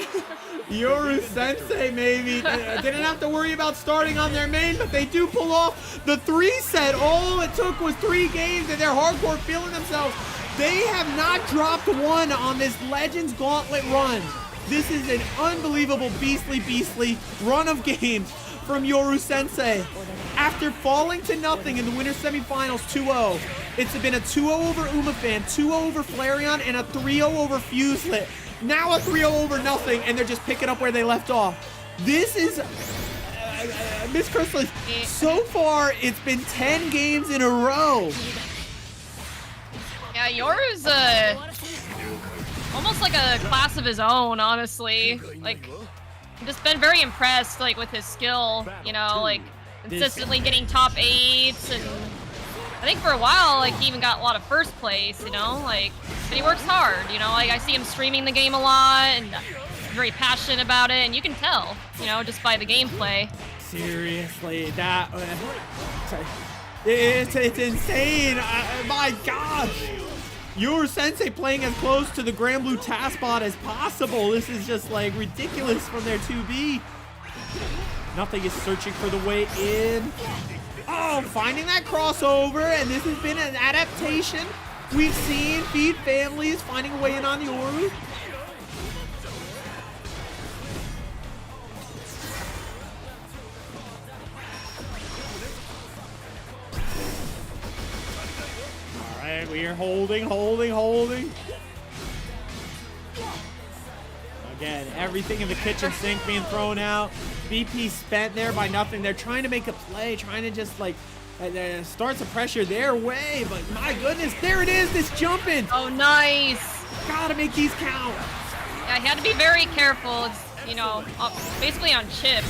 Yoru Sensei maybe didn't have to worry about starting on their main, but they do pull off the 3-set. All it took was 3 games, and they're hardcore feeling themselves. They have not dropped one on this Legends Gauntlet run. This is an unbelievable, beastly run of games from Yoru Sensei. After falling to nothing in the winter semifinals 2-0, it's been a 2-0 over UmaFan, 2-0 over Flareon, and a 3-0 over Fuselit. Now a 3-0 over nothing, and they're just picking up where they left off. This is... Miss Chrysalis, so far, it's been 10 games in a row. Yeah, Yoru's almost like a class of his own, honestly. Like, I've just been very impressed, like, with his skill, you know, like, consistently getting top 8s, and I think for a while, like, he even got a lot of first place, you know, like, but he works hard, you know, like, I see him streaming the game a lot, and he's very passionate about it, and you can tell, you know, just by the gameplay. Seriously, that... It's insane. My gosh. Your Sensei playing as close to the Granblue task bot as possible. This is just like ridiculous from their 2B. Nothing is searching for the way in. Oh, finding that crossover, and this has been an adaptation. We've seen Feed Families finding a way in on Yoru. We are holding. Again, everything in the kitchen sink being thrown out. BP spent there by nothing. They're trying to make a play, trying to just like start some pressure their way. But my goodness, there it is, this jumping. Oh, nice. Gotta make these count. Yeah, he had to be very careful. It's, you know, basically on chip.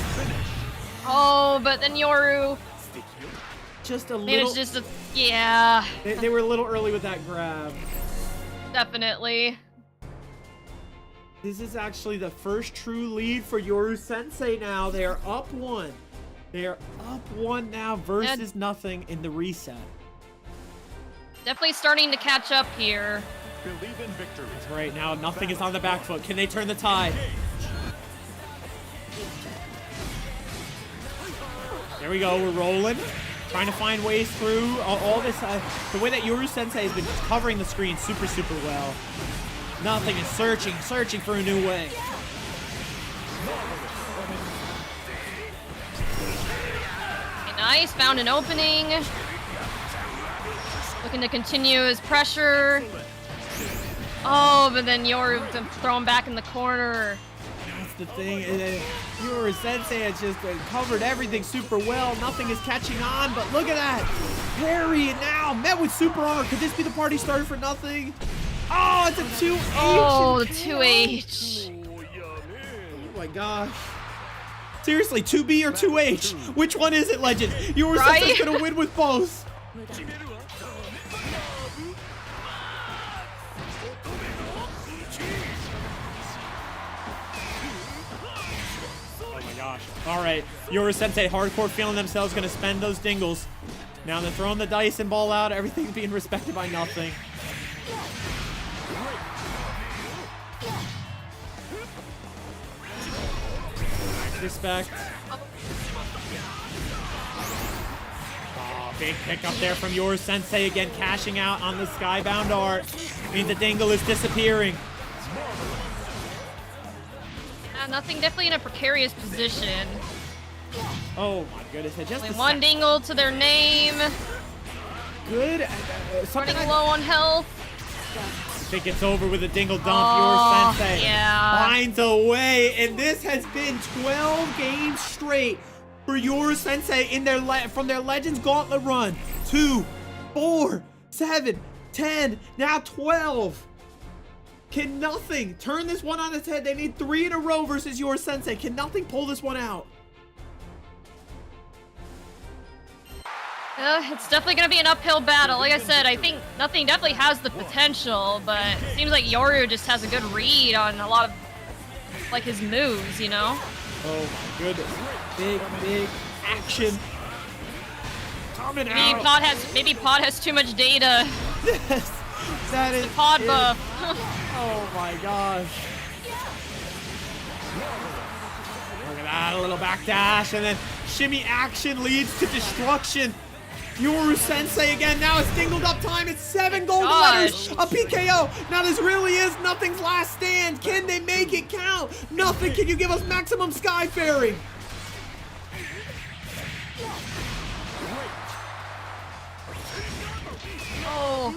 Oh, but then Yoru. Just a Man, little. it's just a, yeah. They were a little early with that grab. Definitely. This is actually the first true lead for Yoru Sensei now. They are up 1. They are up 1 now versus nothing in the reset. Definitely starting to catch up here. Believe in victory. That's right, now nothing is on the back foot. Can they turn the tide? There we go, we're rolling. Trying to find ways through all this. The way that Yoru Sensei has been covering the screen super well. Nothing is searching for a new way. Okay, nice, found an opening. Looking to continue his pressure. Oh, but then Yoru throw him back in the corner. That's the thing. Yoru Sensei has just covered everything super well. Nothing is catching on, but look at that. Parry now, met with super armor. Could this be the party starter for nothing? Oh, it's a 2H. Oh, the 2H. Oh my gosh. Seriously, 2B or 2H? Which one is it, Legend? Yoru Right? Sensei's gonna win with both. All right, Yoru Sensei hardcore feeling themselves, gonna spend those dingles. Now they're throwing the dice and ball out. Everything's being respected by nothing. Respect. Oh, big pick up there from Yoru Sensei again, cashing out on the skybound art. Means the dingle is disappearing. Nothing, definitely in a precarious position. Oh my goodness! Just Only one dingle to their name. Good. Running low on health. I think it's over with a dingle dump. Oh, Yoru Sensei yeah. finds a way, and this has been 12 games straight for Yoru Sensei in their from their Legends Gauntlet run. 2, 4, 7, 10, now 12. Can nothing turn this one on its head? They need 3 in a row versus Yoru Sensei. Can nothing pull this one out? It's definitely going to be an uphill battle. Like I said, I think nothing definitely has the potential, but it seems like Yoru just has a good read on a lot of, like, his moves, you know? Oh my goodness. Big action. Coming out. Maybe Pod has too much data. Yes, that is The Pod it. buff. Oh my gosh. Look at that, a little backdash, and then shimmy action leads to destruction. Yoru Sensei again, now it's dingled up time. It's 7 golden letters, a PKO. Now this really is nothing's last stand. Can they make it count? Nothing. Can you give us maximum sky fairing? Oh.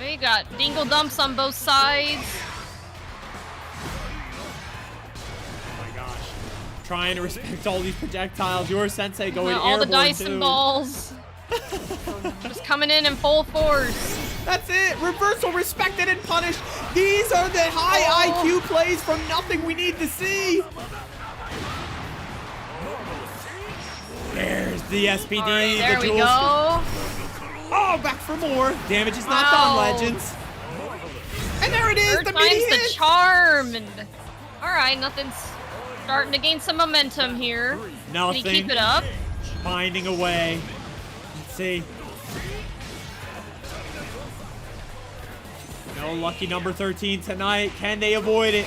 We got dingle dumps on both sides. Oh my gosh. Trying to respect all these projectiles. Yoru Sensei going All the airborne dice too. and balls. Just coming in full force. That's it. Reversal respected and punished. These are the high IQ plays from nothing we need to see. There's the SPD. Right, there the we dual go. Oh, back for more. Damage is not done, Legends. And there it is, Third the mini time's the hit. charm. And all right, nothing's starting to gain some momentum here. Can Nothing. he keep it up? Finding a way. Let's see. No lucky number 13 tonight. Can they avoid it?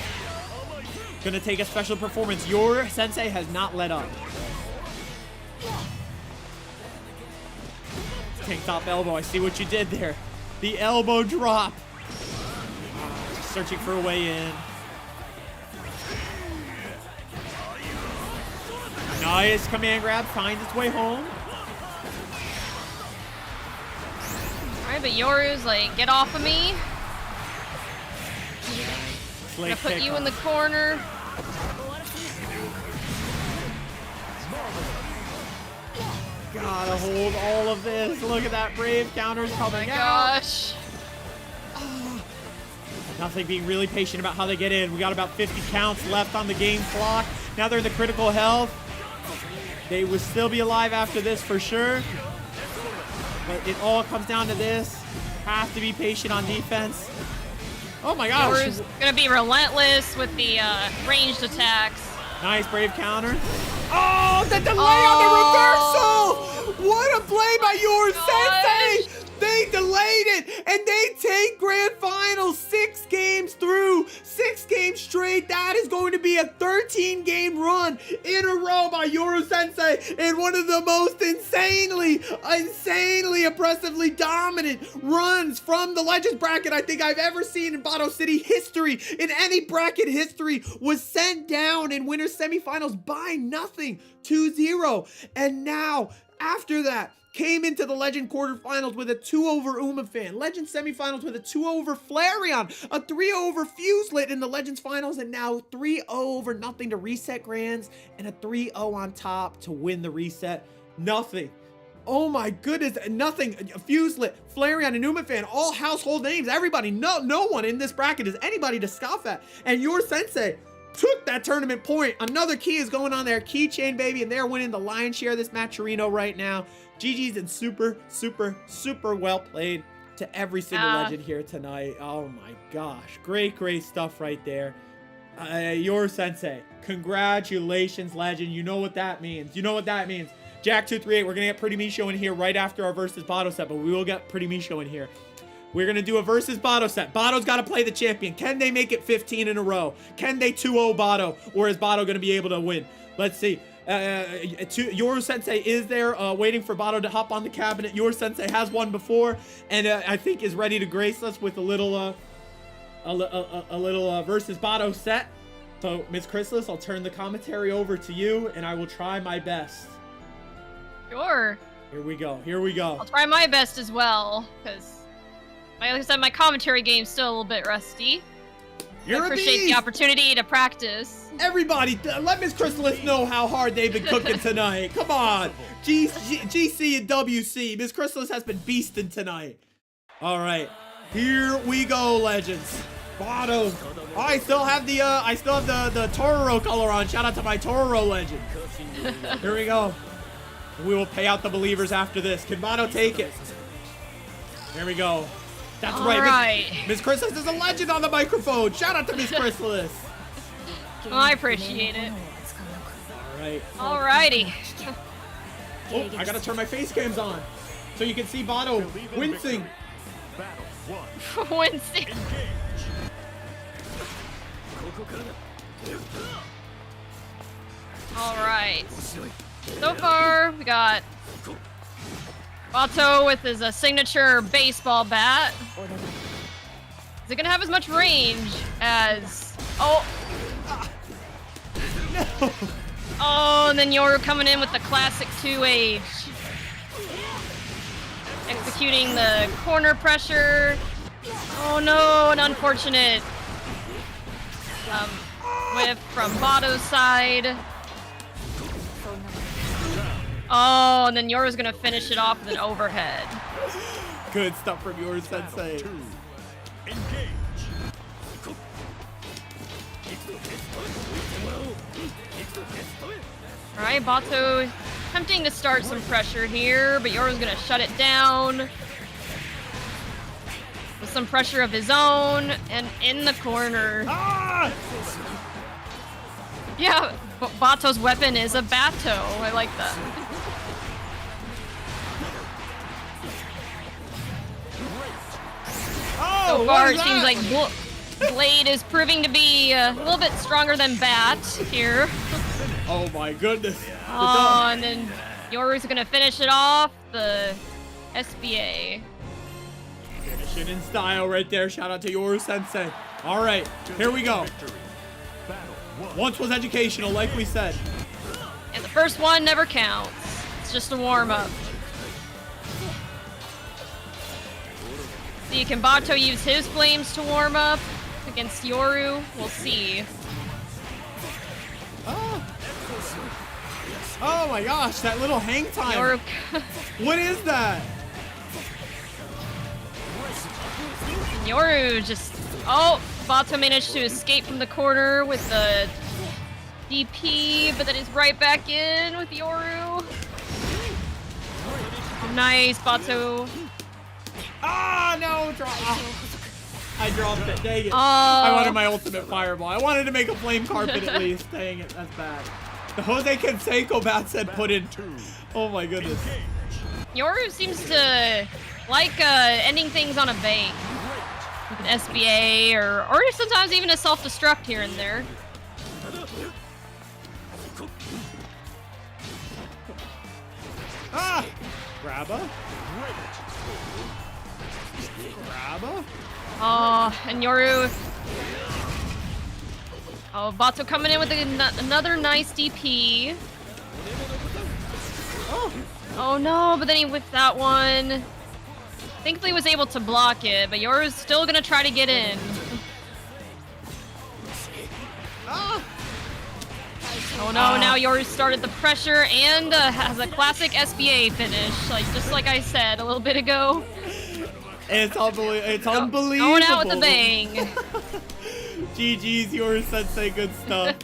Gonna take a special performance. Yoru Sensei has not let up. Tank top elbow. I see what you did there. The elbow drop. Searching for a way in. Nice command grab. Finds its way home. All right, but Yoru's like, get off of me. Gonna put you in the corner. Gotta hold all of this. Look at that Brave counters coming Oh my out. gosh. Nothing being really patient about how they get in. We got about 50 counts left on the game clock. Now they're in the critical health. They would still be alive after this for sure. But it all comes down to this. Have to be patient on defense. Oh my gosh. Yours gonna be relentless with the ranged attacks. Nice Brave counter. Oh, the delay on the reversal! What a play by your Sensei! They delayed it, and they take grand finals 6 games through, 6 games straight. That is going to be a 13-game run in a row by Yoro Sensei in one of the most insanely oppressively dominant runs from the Legends bracket I think I've ever seen in Bato City history, in any bracket history. Was sent down in winter semifinals by nothing, 2-0, and now after that came into the Legend quarterfinals with a 2 over UmaFan, Legend semifinals with a 2 over Flareon, a 3 over Fuselit in the Legends finals, and now 3-0 over nothing to reset grands, and a 3-0 on top to win the reset. Nothing. Oh my goodness, nothing. Fuselit, Flareon, and UmaFan, all household names. Everybody, no one in this bracket is anybody to scoff at. And your Sensei took that tournament point. Another key is going on there. Keychain, baby, and they're winning the lion's share of this Matcherino right now. GG's and super well played to every single legend here tonight. Oh my gosh. Great stuff right there. Your Sensei, congratulations, legend. You know what that means. Jack 238, we're gonna get Pretty Misho in here right after our versus Bato set, but we will get Pretty Misho in here. We're gonna do a versus Bato set. Bato's gotta play the champion. Can they make it 15 in a row? Can they 2-0 Bato, or is Bato gonna be able to win? Let's see. Your Sensei is there waiting for Bato to hop on the cabinet. Your Sensei has won before, and I think is ready to grace us with a little versus Bato set. So, Ms. Chrysalis, I'll turn the commentary over to you, and I will try my best. Sure. Here we go. I'll try my best as well, because like I said, my commentary game's still a little bit rusty. I appreciate the opportunity to practice. Everybody, let Miss Chrysalis know how hard they've been cooking tonight. Come on. GC and WC. Miss Chrysalis has been beasting tonight. All right. Here we go, legends. Bato. Oh, I still have the Tororo color on. Shout out to my Tororo legend. Here we go. We will pay out the believers after this. Can Bato take it? Here we go. That's right. Miss Chrysalis is a legend on the microphone. Shout out to Miss Chrysalis. Well, I appreciate it. All right. Alrighty. Oh, I gotta turn my face cams on so you can see Bato wincing. Wincing. Alright. So far, we got Bato with his signature baseball bat. Is it gonna have as much range as... Oh! No! Oh, and then Yoru coming in with the classic 2H. Executing the corner pressure. Oh no, an unfortunate whiff from Bato's side. Oh, and then Yoru's gonna finish it off with an overhead. Good stuff from yours, Sensei. Alright, Bato attempting to start some pressure here, but Yoru's gonna shut it down. With some pressure of his own, and in the corner. Ah! Yeah, Bato's weapon is a Bato. I like that. Oh, So far, it seems like Blade is proving to be a little bit stronger than Bat here. Oh my goodness. Oh, and then Yoru's gonna finish it off, the SBA. Finishing in style right there. Shout out to Yoru Sensei. All right, here we go. Once was educational, like we said. And the first one never counts. It's just a warm-up. See, can Bato use his flames to warm up? against Yoru. We'll see. Oh my gosh, that little hang time. Yoru. What is that? Yoru just... Oh, Bato managed to escape from the corner with the DP, but then he's right back in with Yoru. Nice, Bato. Ah, no, I dropped it, dang it. I wanted my ultimate fireball. I wanted to make a flame carpet at least. Dang it, that's bad. The Jose Canseco bat said put in 2. Oh my goodness. Yoru seems to like ending things on a bang. With an SBA or sometimes even a self-destruct here and there. Ah! Grabba. Grabba. Oh, and Yoru. Oh, Bato coming in with another nice DP. Oh no, but then he whiffed that one. Thankfully was able to block it, but Yoru's still gonna try to get in. Oh no, now Yoru started the pressure and has a classic SBA finish, just like I said a little bit ago. It's unbelievable. Going out with a bang. GG's, Yoru Sensei, good stuff.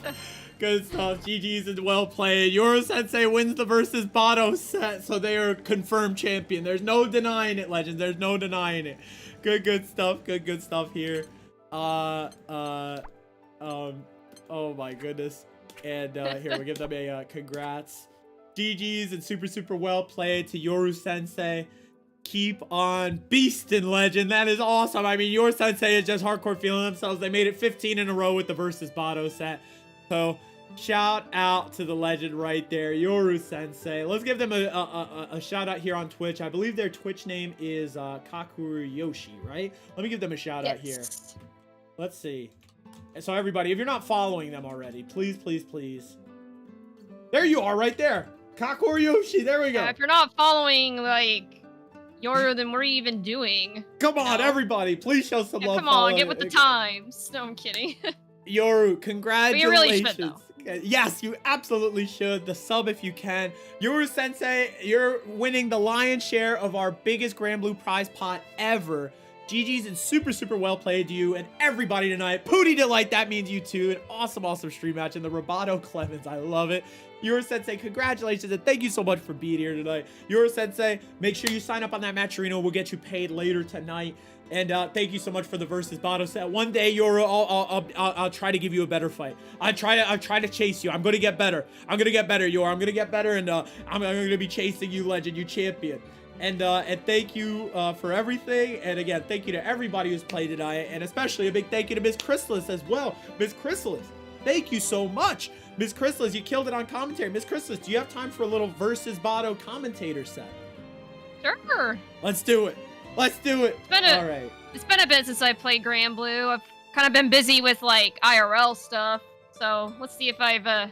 Good stuff. GG's is well played. Yoru Sensei wins the versus Bato set, so they are confirmed champion. There's no denying it, Legends. There's no denying it. Good stuff. Good stuff here. Oh my goodness. And here we give them a congrats. GG's and super well played to Yoru Sensei. Keep on beasting, Legend. That is awesome. I mean, Yoru Sensei is just hardcore feeling themselves. They made it 15 in a row with the versus Bato set. So shout out to the Legend right there, Yoru Sensei. Let's give them a shout out here on Twitch. I believe their Twitch name is Kakuyoshi, right? Let me give them a shout out here. Let's see. So everybody, if you're not following them already, please. There you are right there. Kakuyoshi, there we go. Yeah, if you're not following, like, Yoru, then what are you even doing? Come on, everybody. Please show some love. Come on, get with the times. No, I'm kidding. Yoru, congratulations. But you really should, though. Yes, you absolutely should. The sub if you can. Yoru Sensei, you're winning the lion's share of our biggest Granblue prize pot ever. GG's and super well played to you and everybody tonight. PootieDelight, that means you too. An awesome stream match in the Robato Clemens. I love it. Yoru Sensei, congratulations and thank you so much for being here tonight. Yoru Sensei, make sure you sign up on that Matcherino. We'll get you paid later tonight. And thank you so much for the versus Bato set. One day, Yoru, I'll try to give you a better fight. I'll try to chase you. I'm gonna get better. Yoru. I'm gonna get better, and I'm gonna be chasing you, Legend, you champion. And thank you for everything. And again, thank you to everybody who's played tonight, and especially a big thank you to Miss Chrysalis as well. Miss Chrysalis, thank you so much. Miss Chrysalis, you killed it on commentary. Miss Chrysalis, do you have time for a little versus Bato commentator set? Sure. Let's do it. All right. It's been a bit since I played Granblue. I've kind of been busy with like IRL stuff. So let's see if I've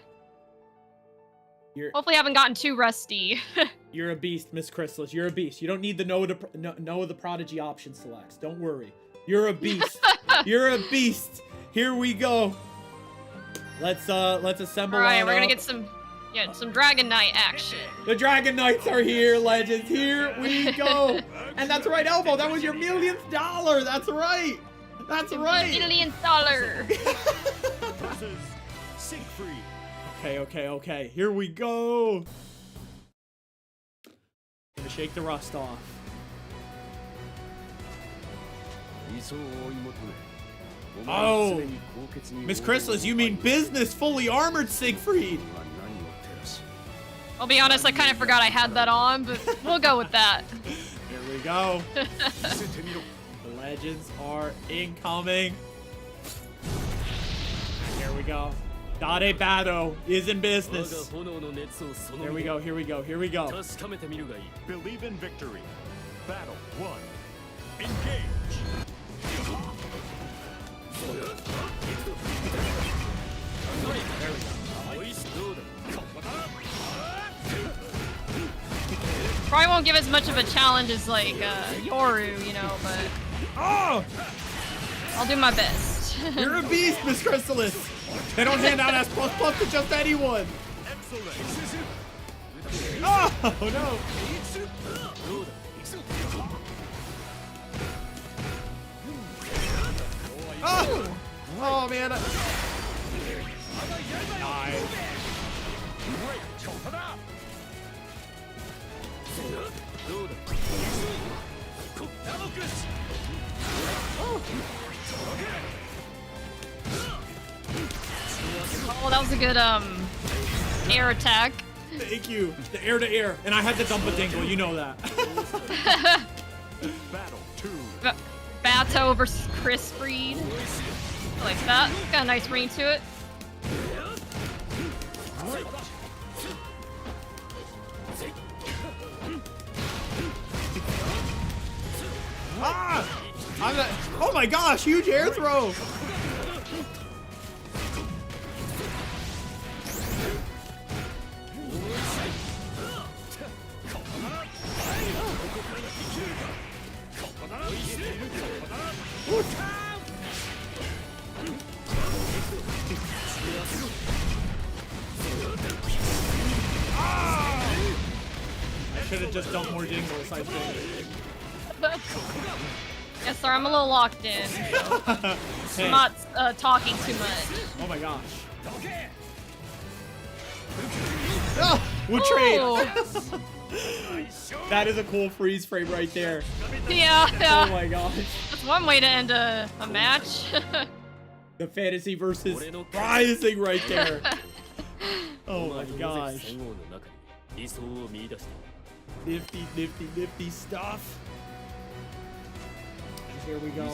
hopefully haven't gotten too rusty. You're a beast, Miss Chrysalis. You're a beast. You don't need the Noah the Prodigy option selects. Don't worry. You're a beast. You're a beast. Here we go. Let's assemble. All right, on we're gonna up. get some Dragon Knight action. The Dragon Knights are here, Legends. Here we go. And that's right, Elbow. That was your $1,000,000. That's right. That's right. $1,000,000. Versus Siegfried. Okay. Here we go. Gonna shake the rust off. Oh, Miss Chrysalis, you mean business fully armored Siegfried? I'll be honest, I kind of forgot I had that on, but we'll go with that. Here we go. The Legends are incoming. Here we go. Dattebato is in business. Here we go. Believe in victory. Battle 1. Engage. Probably won't give as much of a challenge as like Yoru, you know, but Oh! I'll do my best. You're a beast, Miss Chrysalis. They don't hand out S++ to just anyone. Oh no. Oh, oh man. Nice. Oh, that was a good air attack. Thank you. The air to air. And I had to dump a dingle, you know that. Battle 2. Bato versus Chris Freed. I like that. Got a nice ring to it. Ah! Oh my gosh, huge air throw. I should have just dumped more dingles, I think. Yes, sir. I'm a little locked in. So I'm not talking too much. Oh my gosh. Oh, we'll trade. That is a cool freeze frame right there. Yeah. Oh my gosh. That's one way to end a match. The fantasy versus rising right there. Oh my gosh. Nifty, nifty, nifty stuff. Here we go.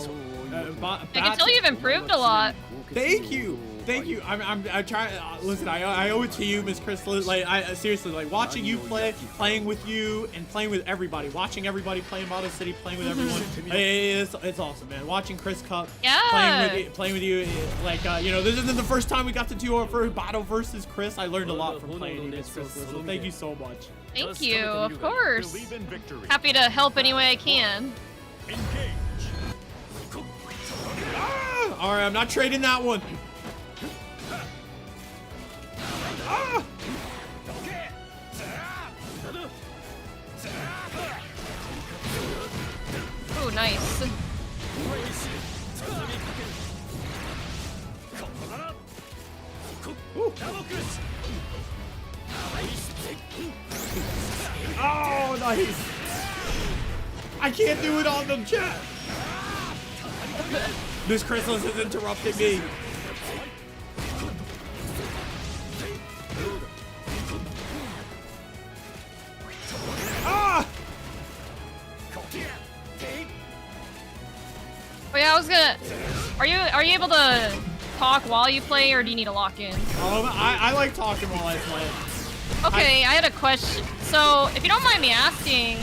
I can tell you've improved a lot. Thank you, thank you. I'm trying. Listen, I owe it to you, Miss Crystal. Like, I seriously, like, watching you play, playing with you, and playing with everybody. Watching everybody play in Bato City, playing with everyone. It's awesome, man. Watching Chris Cup, Yeah. playing with you. Like, you know, this isn't the first time we got to do our first Bato versus Chris. I learned a lot from playing you, Miss Crystal. So thank you so much. Thank you, of course. Believe in victory. Happy to help any way I can. Engage. All right, I'm not trading that one. Ah! Oh, nice. Ooh. Oh, nice. I can't do it on them, chat. Miss Chrysalis is interrupting me. Ah! Oh yeah, I was gonna. Are you able to talk while you play, or do you need to lock in? I like talking while I play. Okay, I had a question. So, if you don't mind me asking,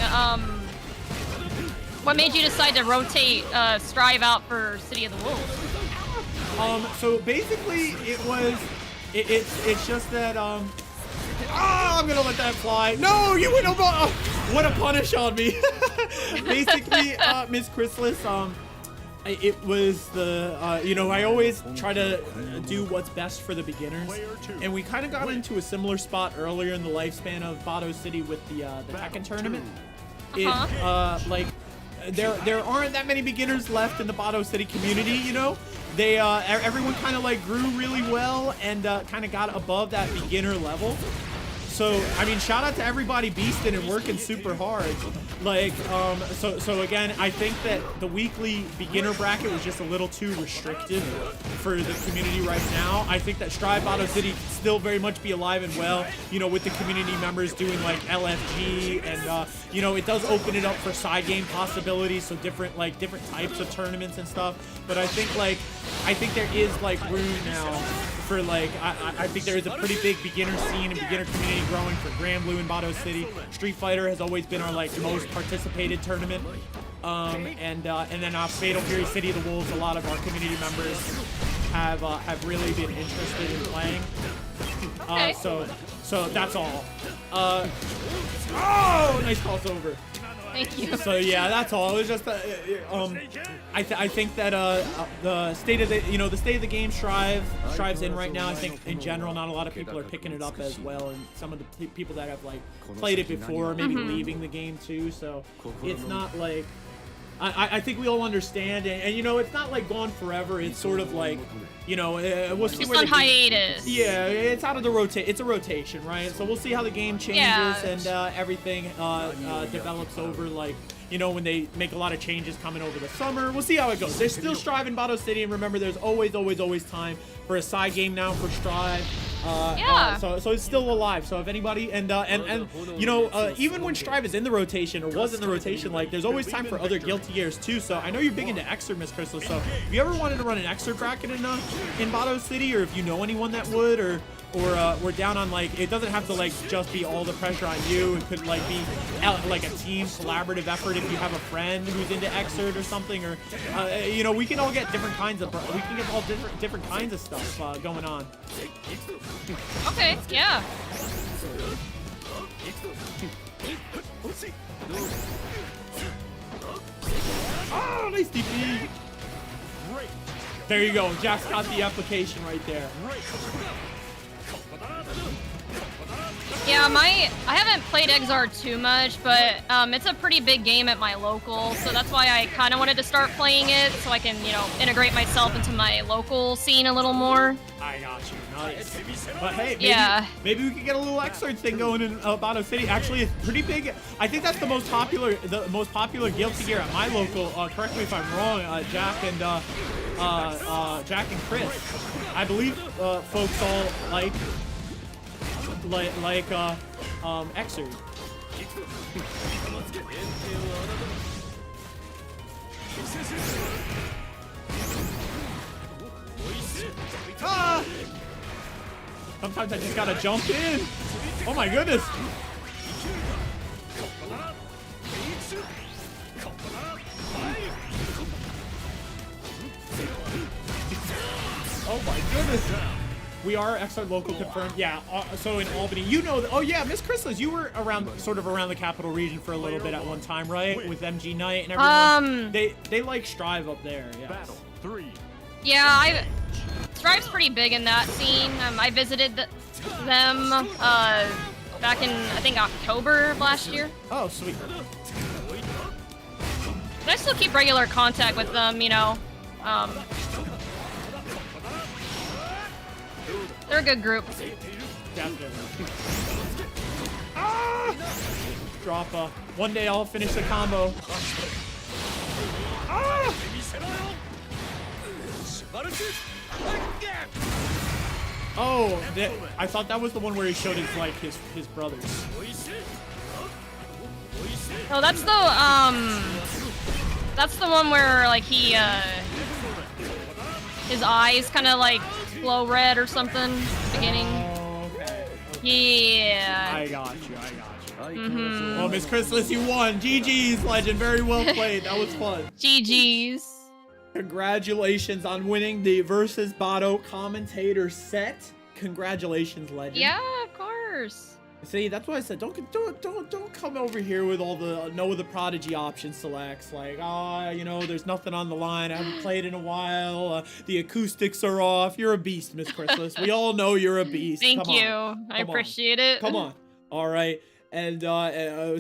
what made you decide to rotate Strive out for City of the Wolves? So basically, it's just that I'm gonna let that fly. No, you went over. What a punish on me. Basically, Miss Chrysalis, it was the you know, I always try to do what's best for the beginners, and we kind of got into a similar spot earlier in the lifespan of Bato City with the Tekken tournament. Like there aren't that many beginners left in the Bato City community, you know. They everyone kind of like grew really well and kind of got above that beginner level. So, I mean, shout out to everybody beasting and working super hard. Like, so again, I think that the weekly beginner bracket was just a little too restrictive for the community right now. I think that Strive Bato City still very much be alive and well, you know, with the community members doing like LFG and, you know, it does open it up for side game possibilities. So different types of tournaments and stuff. But I think there is like room now for like, I think there is a pretty big beginner scene and beginner community growing for Granblue and Bato City. Street Fighter has always been our like most participated tournament. And then Fatal Fury City of the Wolves, a lot of our community members have really been interested in playing. So that's all. Oh, nice crossover. Thank you. So yeah, that's all. It was just I think that the state of the game strives in right now. I think in general not a lot of people are picking it up as well, and some of the people that have like played it before maybe leaving the game too. So it's not like I think we all understand, and you know, it's not like gone forever. It's sort of like, you know, we'll see It's where on the game, hiatus. yeah, it's out of the it's a rotation, right? So we'll see how the game changes and everything develops over, like, you know, when they make a lot of changes coming over the summer. We'll see how it goes. They're still striving Bato City, and remember, there's always time for a side game now for Strive. So it's still alive. So if anybody and you know, even when Strive is in the rotation or was in the rotation, like, there's always time for other Guilty Gears too. So I know you're big into Xer, Miss Crystal. So if you ever wanted to run an Xer bracket in Bato City, or if you know anyone that would, or we're down on, like, it doesn't have to like just be all the pressure on you. It could like be like a team collaborative effort if you have a friend who's into Xer or something, or you know, we can all get different kinds of different kinds of stuff going on. Okay, yeah. Oh, nice DP. There you go. Jack's got the application right there. Yeah, I haven't played XR too much, but it's a pretty big game at my local, so that's why I kind of wanted to start playing it, so I can, you know, integrate myself into my local scene a little more. I got you. Nice. But hey, maybe we could get a little Xrd thing going in Bato City. Actually, it's pretty big. I think that's the most popular Guilty Gear at my local. Correct me if I'm wrong. Jack and Chris. I believe folks all like Xrd. Ah! Sometimes I just gotta jump in. Oh my goodness. Oh my goodness. We are XR local confirmed. Yeah, so in Albany, you know, oh yeah, Miss Chrysalis, you were sort of around the capital region for a little bit at one time, right? With MG Knight and everyone. They like Strive up there, yes. Yeah, Strive's pretty big in that scene. I visited them back in, I think, October of last year. Oh, sweet. But I still keep regular contact with them, you know. They're a good group. Definitely. Ah! Drop one day I'll finish the combo. Ah! Oh, I thought that was the one where he showed his brothers. Oh, that's the one where, like, he his eyes kind of like glow red or something beginning. Oh, okay. Yeah. I got you. Well, Miss Chrysalis, you won. GG's, legend. Very well played. That was fun. GG's. Congratulations on winning the versus Bato commentator set. Congratulations, legend. Yeah, of course. See, that's why I said don't come over here with all the no the prodigy option selects, like, you know, there's nothing on the line, I haven't played in a while, the acoustics are off. You're a beast, Miss Chrysalis. We all know you're a beast. Thank you. I appreciate it. Come on. All right. And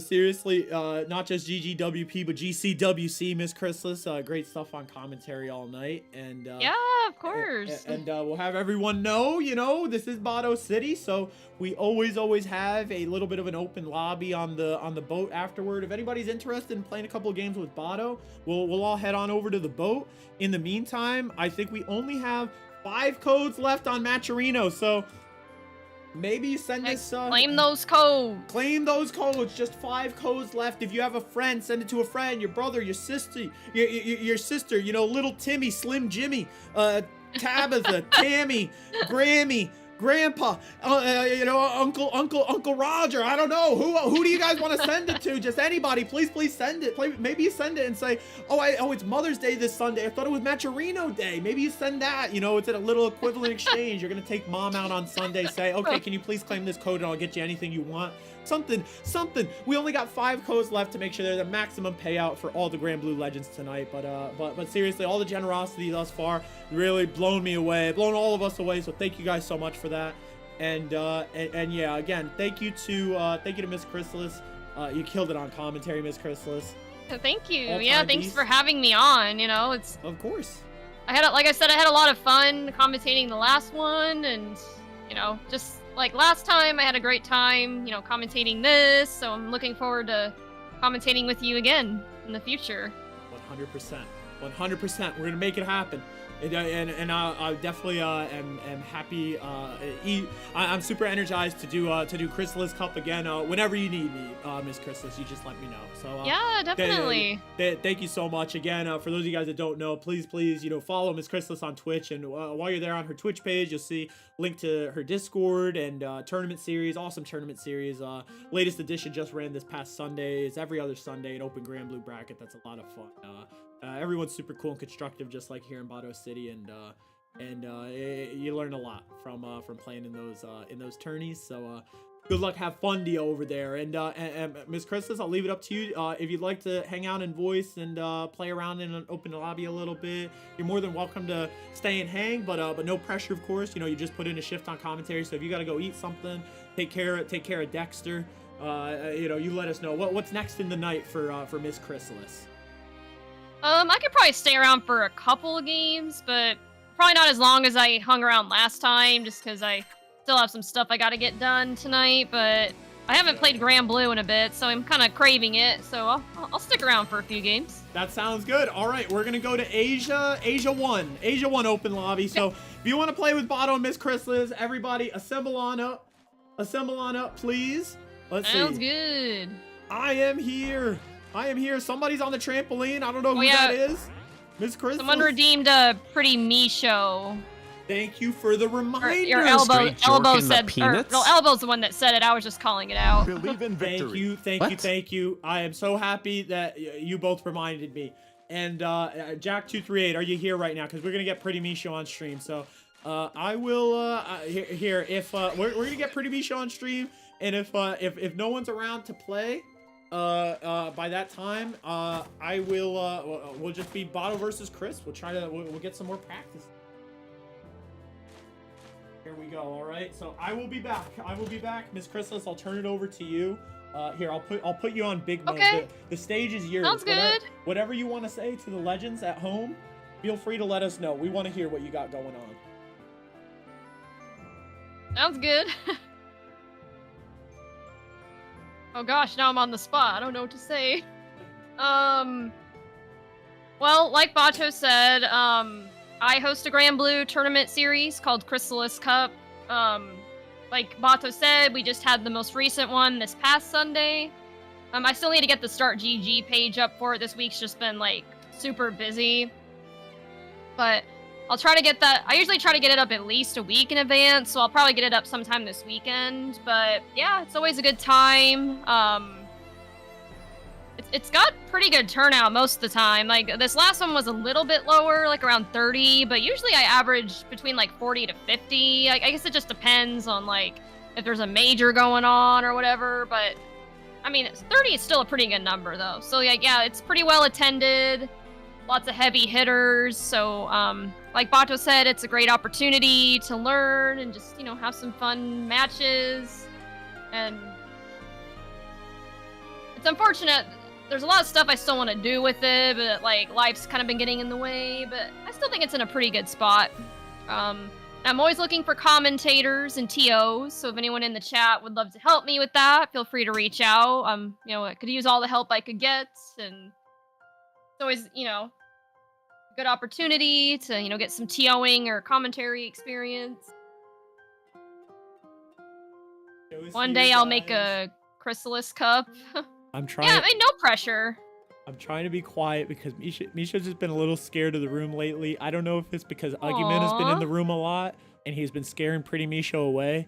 seriously, not just GGWP, but GCWC, Miss Chrysalis. Great stuff on commentary all night. And yeah, of course. And we'll have everyone know, you know, this is Bato City, so we always have a little bit of an open lobby on the boat afterward. If anybody's interested in playing a couple of games with Bato, we'll all head on over to the boat. In the meantime, I think we only have 5 codes left on Matcherino, so maybe you send this claim those codes. Claim those codes. Just 5 codes left. If you have a friend, send it to a friend, your brother, your sister, your sister, you know, little Timmy, Slim Jimmy, Tabitha, Tammy, Grammy, Grandpa, you know, Uncle Roger. I don't know who do you guys want to send it to? Just anybody. Please send it. Maybe you send it and say, oh, it's Mother's Day this Sunday. I thought it was Matcherino Day. Maybe you send that. You know, it's a little equivalent exchange. You're gonna take mom out on Sunday. Say, okay, can you please claim this code and I'll get you anything you want. something. We only got 5 codes left to make sure they're the maximum payout for all the Granblue legends tonight. But seriously, all the generosity thus far really blown me away, blown all of us away. So thank you guys so much for that. And yeah, again, thank you to Miss Chrysalis. You killed it on commentary, Miss Chrysalis. Thank you. All-time Yeah, thanks beast. for having me on. You know, it's Of course. like I said, I had a lot of fun commentating the last one, and you know, just like last time, I had a great time, you know, commentating this. So I'm looking forward to commentating with you again in the future. 100%. 100%. We're gonna make it happen. And I definitely am happy. I'm super energized to do Chrysalis Cup again. Whenever you need me, Miss Chrysalis, you just let me know. So Yeah, definitely. Thank you so much again. For those of you guys that don't know, please, you know, follow Miss Chrysalis on Twitch. And while you're there on her Twitch page, you'll see link to her Discord and tournament series. Awesome tournament series. Latest edition just ran this past Sunday. It's every other Sunday, an open Granblue bracket. That's a lot of fun. Everyone's super cool and constructive, just like here in Bato City, and you learn a lot from playing in those tourneys. So good luck, have fun, Dio, over there. And Miss Chrysalis, I'll leave it up to you. If you'd like to hang out and voice and play around in an open lobby a little bit, you're more than welcome to stay and hang. But no pressure, of course. You know, you just put in a shift on commentary. So if you gotta go eat something, take care of Dexter. You know, you let us know what's next in the night for Miss Chrysalis. I could probably stay around for a couple of games, but probably not as long as I hung around last time, just because I still have some stuff I gotta get done tonight, but I haven't played Granblue in a bit, so I'm kind of craving it, so I'll stick around for a few games. That sounds good. All right, we're gonna go to Asia 1 open lobby. So if you want to play with Bato and Miss Chrysalis, everybody assemble on up, please. Let's see. Sounds good. I am here. Somebody's on the trampoline. I don't know who yeah. that is. Miss Chrysalis. Someone redeemed a pretty Misho. Thank you for the reminder. Your elbow said, peanuts? Elbow's the one that said it. I was just calling it out. Believe in victory. Thank you. I am so happy that you both reminded me. And Jack238, are you here right now? Because we're gonna get Pretty Misho on stream. So I will here. If we're gonna get Pretty Misho on stream, and if no one's around to play, by that time, I will we'll just be Bato versus Chris. We'll get some more practice. Here we go. All right, so I will be back. Miss Chrysalis, I'll turn it over to you. Here, I'll put you on big mode. Okay. The stage is yours. Sounds good. Whatever you want to say to the legends at home, feel free to let us know. We want to hear what you got going on. Sounds good. Oh gosh, now I'm on the spot. I don't know what to say. Well, like Bato said, I host a Granblue tournament series called Chrysalis Cup. Like Bato said, we just had the most recent one this past Sunday. I still need to get the Start GG page up for it. This week's just been, like, super busy. But I'll try to get that. I usually try to get it up at least a week in advance, so I'll probably get it up sometime this weekend. But yeah, it's always a good time. It's got pretty good turnout most of the time. Like, this last one was a little bit lower, like around 30, but usually I average between like 40 to 50. I guess it just depends on, like, if there's a major going on or whatever. But I mean, 30 is still a pretty good number though. So like, yeah, it's pretty well attended. Lots of heavy hitters. So like Bato said, it's a great opportunity to learn and just, you know, have some fun matches. And it's unfortunate. There's a lot of stuff I still want to do with it, but like life's kind of been getting in the way, but I still think it's in a pretty good spot. I'm always looking for commentators and TOs, so if anyone in the chat would love to help me with that, feel free to reach out. You know, I could use all the help I could get, and it's always, you know, a good opportunity to, you know, get some TOing or commentary experience. One day I'll make a Chrysalis Cup. I'm trying. Yeah, I mean, no pressure. I'm trying to be quiet because Misha's just been a little scared of the room lately. I don't know if it's because Uggyman has been in the room a lot and he's been scaring Pretty Misha away,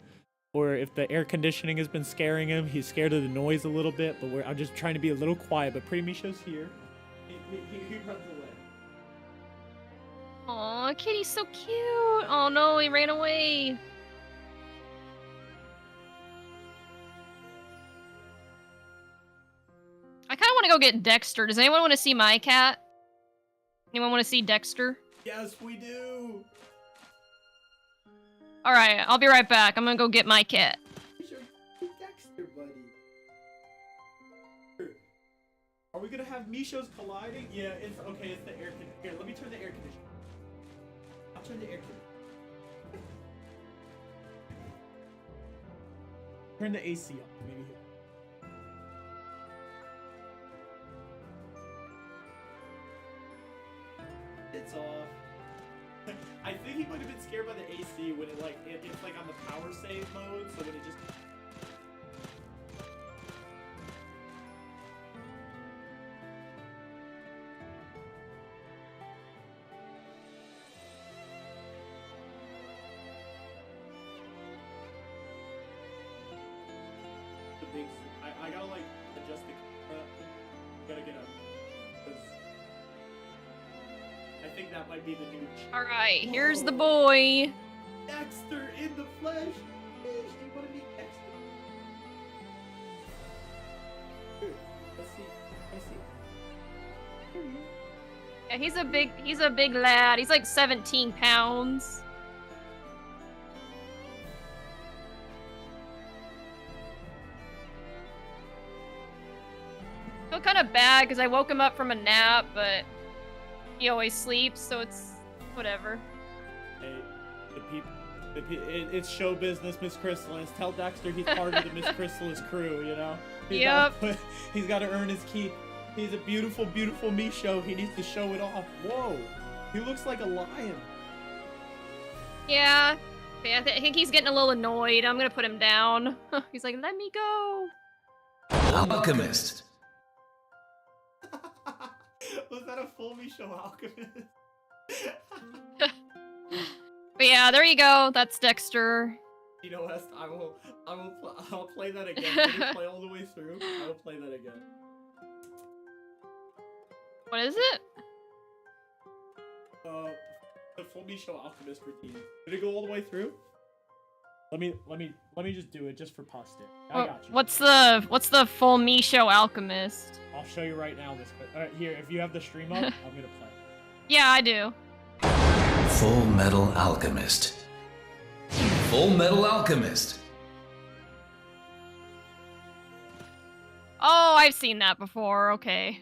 or if the air conditioning has been scaring him. He's scared of the noise a little bit, but I'm just trying to be a little quiet. But Pretty Misha's here. He runs away. Aw, Kitty's so cute. Oh no, he ran away. go get Dexter. Does anyone want to see my cat? Anyone want to see Dexter? Yes, we do. All right, I'll be right back. I'm gonna go get my cat. Dexter, buddy. Are we gonna have Misho's colliding? Yeah, it's okay. It's the air conditioner. Here, let me turn the air conditioner. I'll turn the air conditioner. Turn the AC off, maybe here. It's off. I think he might have been scared by the AC when it's like on the power save mode, so when it just. I gotta like adjust the camera. Gotta get up. I think that might be the new. All right, here's the boy. Dexter in the flesh. You wanna meet Dexter? Here, let's see. Yeah, he's a big lad. He's like 17 pounds. I feel kind of bad because I woke him up from a nap, but he always sleeps, so it's whatever. Hey, it's show business, Miss Chrysalis. Tell Dexter he's part of the Miss Chrysalis crew, you know? He's got to earn his keep. He's a beautiful, beautiful Misho. He needs to show it off. Whoa, he looks like a lion. Yeah, I think he's getting a little annoyed. I'm gonna put him down. He's like, let me go. Alchemist. Was that a full Misho alchemist? But yeah, there you go. That's Dexter. You know, West, I'll play that again. Can you play all the way through? I'll play that again. What is it? The full Misho alchemist routine. Did it go all the way through? Let me just do it just for posterity. I got you. What's the full Misho alchemist? I'll show you right now. Here, if you have the stream up, I'm gonna play. Yeah, I do. Full Metal Alchemist. Full Metal Alchemist. Oh, I've seen that before. Okay.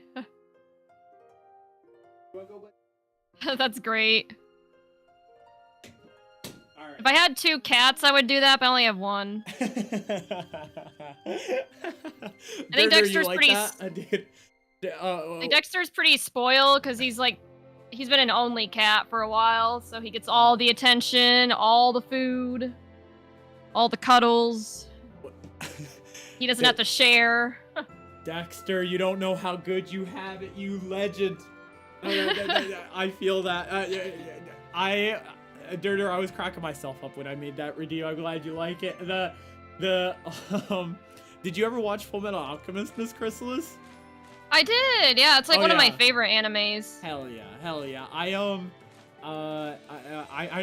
That's great. If I had 2 cats, I would do that, but I only have 1. I think Dexter's pretty. Dexter's pretty spoiled because he's been an only cat for a while, so he gets all the attention, all the food, all the cuddles. He doesn't have to share. Dexter, you don't know how good you have it, you legend. I feel that. Dirter, I was cracking myself up when I made that review. I'm glad you like it. Did you ever watch Full Metal Alchemist, Miss Chrysalis? I did, yeah. It's like one of my favorite animes. Hell yeah. I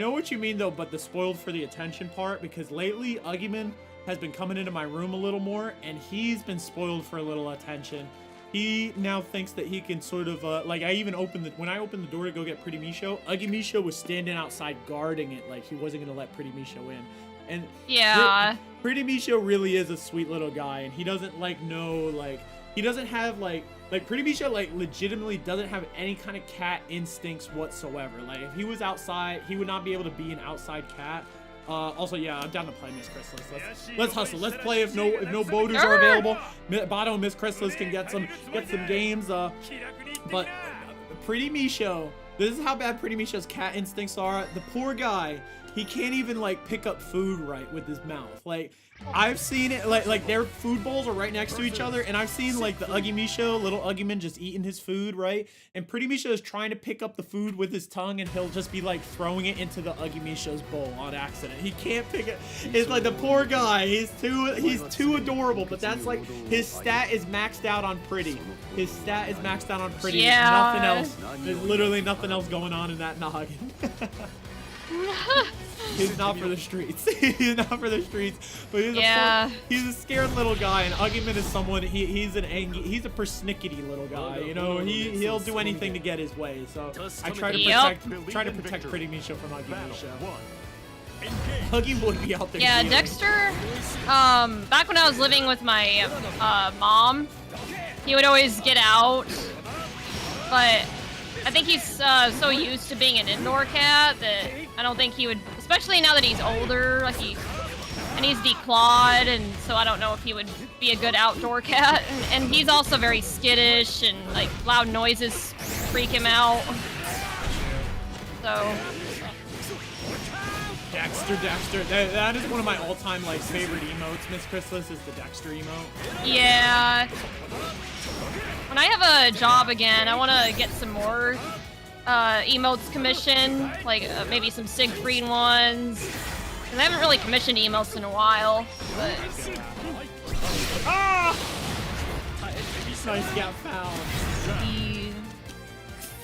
know what you mean though, but the spoiled for the attention part, because lately Uggyman has been coming into my room a little more, and he's been spoiled for a little attention. He now thinks that he can sort of, when I opened the door to go get Pretty Misho, Uggy Misho was standing outside guarding it like he wasn't going to let Pretty Misho in. And yeah, Pretty Misho really is a sweet little guy, and he doesn't he doesn't have Pretty Misho legitimately doesn't have any kind of cat instincts whatsoever. Like if he was outside, he would not be able to be an outside cat. Also, yeah, I'm down to play Miss Chrysalis. Let's hustle. Let's play if no Botus are available. Bato and Miss Chrysalis can get some games. But Pretty Misho, this is how bad Pretty Misho's cat instincts are. The poor guy, he can't even pick up food right with his mouth. I've seen it their food bowls are right next to each other, and I've seen the Uggy Misho, little Uggyman, just eating his food, right? And Pretty Misho is trying to pick up the food with his tongue, and he'll just be throwing it into the Uggy Misho's bowl on accident. He can't pick it. It's the poor guy. He's too adorable, but that's his stat is maxed out on Pretty. His stat is maxed out on Pretty. Yeah. There's nothing else. There's literally nothing else going on in that noggin. He's not for the streets. He's not for the streets. But he's a scared little guy, and Uggyman is someone. He's a persnickety little guy. You know, he'll do anything to get his way. So I try to protect Pretty Misha from Uggy Misha. Uggy would be out there. Yeah, Dexter. Back when I was living with my mom, he would always get out, but I think he's so used to being an indoor cat that I don't think he would, especially now that he's older, like and he's declawed, and so I don't know if he would be a good outdoor cat. And he's also very skittish, and like loud noises freak him out. So Dexter. That is one of my all-time like favorite emotes, Miss Chrysalis, is the Dexter emote. Yeah. When I have a job again, I want to get some more emotes commissioned, like maybe some Siegfried ones. Because I haven't really commissioned emotes in a while, but... Ah! Nice, got found.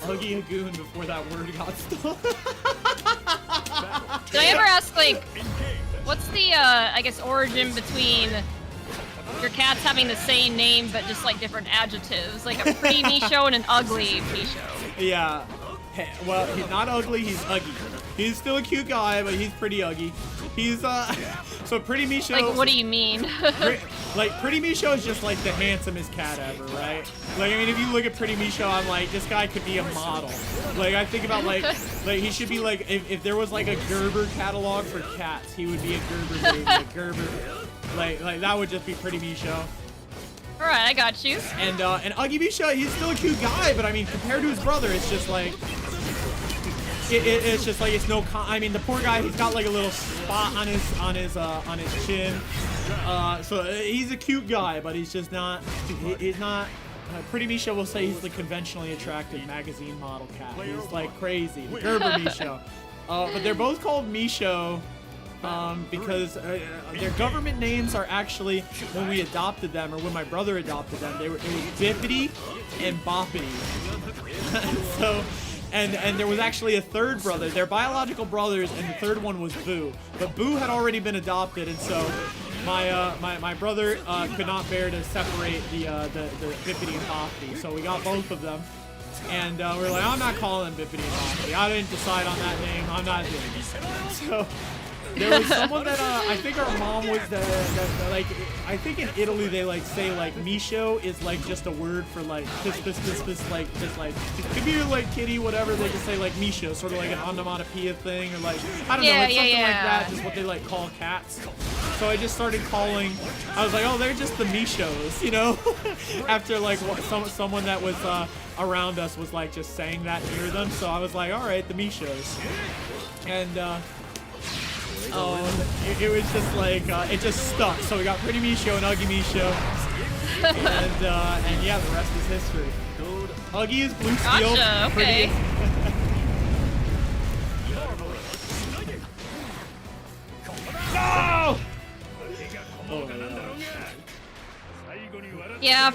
Uggy a goon before that word got stolen. Did I ever ask, like, what's the, I guess, origin between your cats having the same name but just, like, different adjectives? Like a pretty Misho and an ugly Misho. Yeah. Hey, well, he's not ugly, he's Uggy. He's still a cute guy, but he's pretty Uggy. He's, so Pretty Misho... Like, what do you mean? Pretty Misho is just, like, the handsomest cat ever, right? Like, I mean, if you look at Pretty Misho, I'm like, this guy could be a model. Like, I think about, like he should be, like, if there was, like, a Gerber catalog for cats, he would be a Gerber baby, a Gerber. Like, that would just be Pretty Misho. Alright, I got you. And Uggy Misho, he's still a cute guy, but, I mean, compared to his brother, it's just, like... It's just like it's no. I mean, the poor guy. He's got like a little spot on his chin. So he's a cute guy, but he's just not. He's not. Pretty Misho will say he's the conventionally attractive magazine model cat. He's like crazy, the Gerber Misho. But they're both called Misho because their government names are actually, when we adopted them, or when my brother adopted them, it was Bippity and Boppity. So. And there was actually a third brother. They're biological brothers, and the third one was Boo. But Boo had already been adopted, and so my brother could not bear to separate the Bippity and Boppity. So we got both of them, and we were like, I'm not calling them Bippity and Boppity. I didn't decide on that name. I'm not doing it. So there was someone that I think our mom was like, I think in Italy they like say like Misho is like just a word for like this like just like could be like kitty, whatever. They just say like Misho, sort of like an onomatopoeia thing, or like I don't know, it's something like that, just what they like call cats. So I just started calling. I was like, oh, they're just the Mishos, you know. After like someone that was around us was like just saying that near them, so I was like, all right, the Mishos, and. Oh, it was just like, it just stuck. So we got Pretty Misho and Uggy Misho. And yeah, the rest is history. Uggy is blue steel. Gotcha, okay. No! Oh, yeah,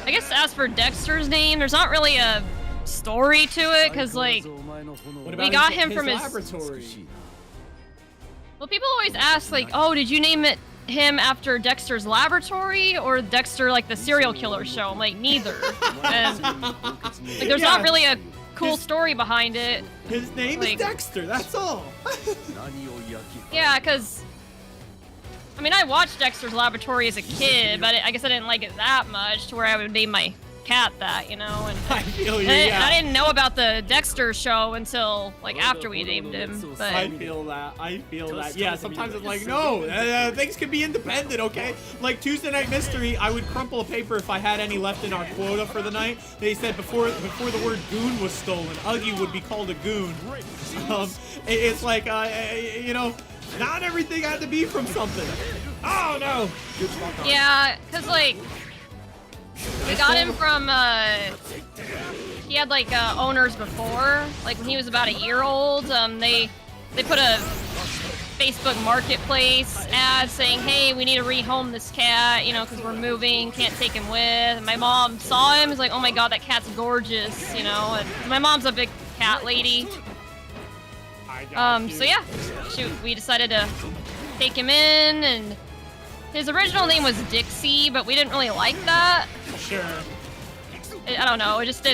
I guess as for Dexter's name, there's not really a story to it, because like, we got him from his laboratory. Well, people always ask, like, oh, did you name him after Dexter's Laboratory or Dexter, like, the serial killer show? I'm like, neither. And, like, there's not really a cool story behind it. His name is Dexter, that's all. Yeah, because, I mean, I watched Dexter's Laboratory as a kid, but I guess I didn't like it that much to where I would name my cat that, you know, and I feel you, and I didn't know about the Dexter show until like after we named him. But I feel that. Yeah, sometimes it's like, no, things can be independent, okay? Like Tuesday Night Mystery, I would crumple a paper if I had any left in our quota for the night. They said before the word goon was stolen, Uggy would be called a goon. It's like, you know, not everything had to be from something. Oh no! Yeah, cause like. We got him from, he had like owners before, like when he was about a year old. They put a Facebook marketplace ad saying, hey, we need to rehome this cat, you know, because we're moving, can't take him with. And my mom saw him, was like, oh my god, that cat's gorgeous, you know. And my mom's a big cat lady. So yeah, shoot, we decided to take him in, and his original name was Dixie, but we didn't really like that. Sure. I don't know, it just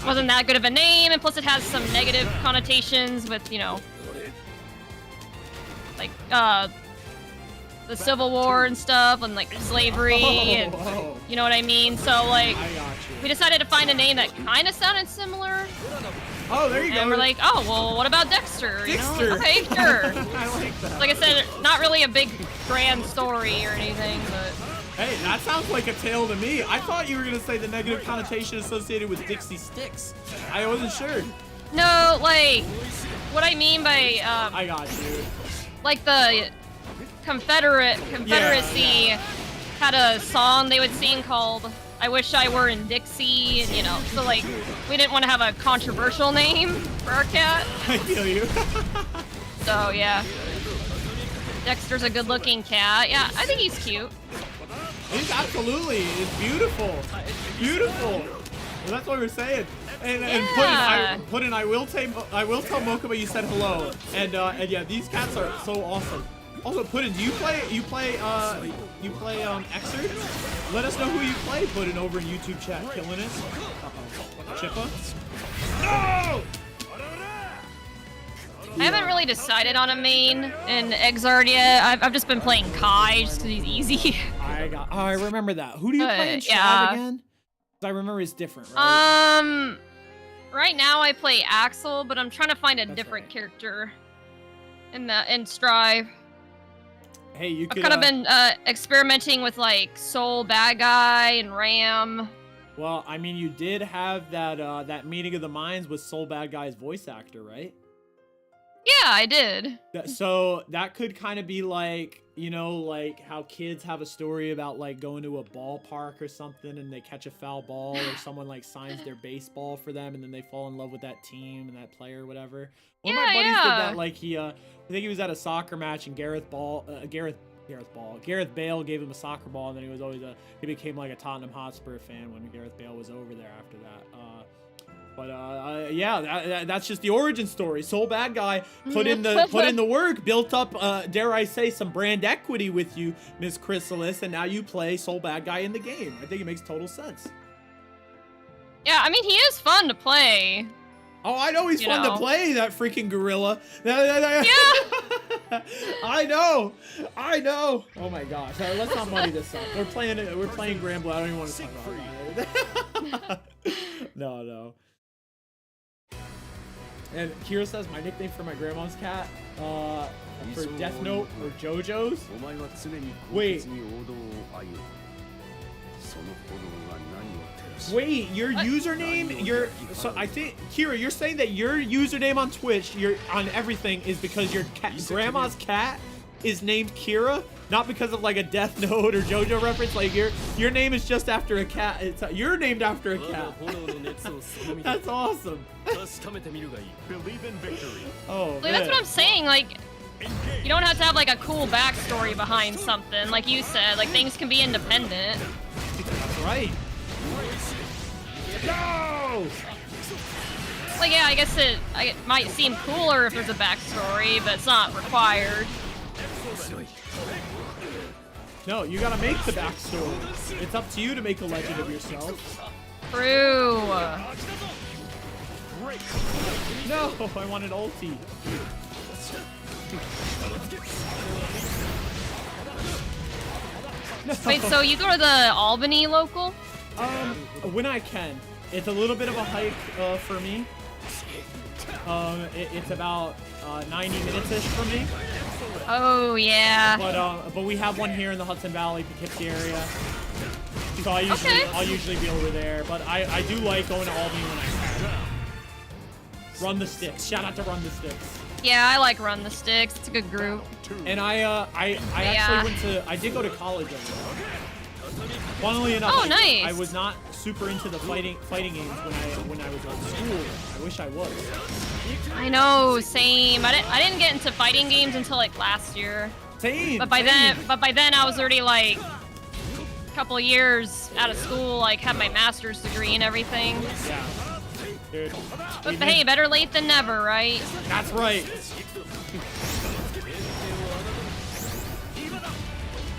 wasn't that good of a name, and plus it has some negative connotations with, you know, like, the Civil War and stuff, and like slavery, and you know what I mean? So like, I got you. we decided to find a name that kind of sounded similar. Oh, there you go. And we're like, oh, well, what about Dexter? You know? Dexter. Okay, sure. I like that. Like I said, not really a big grand story or anything, but... Hey, that sounds like a tale to me. I thought you were going to say the negative connotation associated with Dixie Sticks. I wasn't sure. No, like, what I mean by, I got you. like the Confederacy had a song they would sing called I Wish I Were in Dixie, and, you know, so like, we didn't want to have a controversial name for our cat. I feel you. So, yeah. Dexter's a good-looking cat. Yeah, I think he's cute. He's absolutely. It's beautiful. Beautiful. Well, that's what we were saying. And Yeah. Puddin', I will tell Mokuba you said hello. And yeah, these cats are so awesome. Also, Puddin', do you play Xrd? Let us know who you play, Puddin', over in YouTube chat. Killing it. Uh-oh. Chippa? No! I haven't really decided on a main in Xrd yet. I've just been playing Kai just because he's easy. I remember that. Who do you play in Shav yeah. again? 'Cause I remember it's different, right? Right now I play Axel, but I'm trying to find a different character in Strive. Hey, you could. I've kind of been experimenting with like Soul Bad Guy and Ram. Well, I mean, you did have that meeting of the minds with Soul Bad Guy's voice actor, right? Yeah, I did. So that could kind of be like, you know, like how kids have a story about like going to a ballpark or something and they catch a foul ball or someone like signs their baseball for them and then they fall in love with that team and that player or whatever. One of my buddies did that. Like I think he was at a soccer match and Gareth Bale gave him a soccer ball, and then he became like a Tottenham Hotspur fan when Gareth Bale was over there after that. Yeah, that's just the origin story. Soul Bad Guy put in the work, built up, dare I say, some brand equity with you, Miss Chrysalis, and now you play Soul Bad Guy in the game. I think it makes total sense. Yeah, I mean, he is fun to play. Oh, I know he's fun to play, that freaking gorilla. Yeah. I know. Oh my gosh. All right, let's not muddy this up. We're playing Granblue. I don't even want to talk about it. No. And Kira says my nickname for my grandma's cat, for Death Note or JoJo's. Wait, your username, so I think, Kira, you're saying that your username on Twitch, on everything, is because your grandma's cat is named Kira, not because of like a Death Note or JoJo reference. Like your name is just after a cat. You're named after a cat. That's awesome. Believe in victory. Oh, Like, that's what I'm saying. Like, you don't have to have like a cool backstory behind something. Like you said, like things can be independent. That's right. No! Like, yeah, I guess it might seem cooler if there's a backstory, but it's not required. No, you gotta make the backstory. It's up to you to make a legend of yourself. True. No, I wanted ulti. No. Wait, so you go to the Albany local? When I can. It's a little bit of a hike for me. It's about 90 minutes-ish for me. Oh, yeah. But we have one here in the Hudson Valley, Poughkeepsie area. So I'll usually be over there. But I do like going to Albany when I can. Run the Sticks. Shout out to Run the Sticks. Yeah, I like Run the Sticks. It's a good group. And I did go to college over there. Funnily enough, oh, nice. I was not super into the fighting games when I was in school. I wish I was. I know, same. I didn't get into fighting games until like last year. Same. But by then I was already like a couple years out of school, like had my master's degree and everything. Yeah. Dude. But hey, better late than never, right? That's right.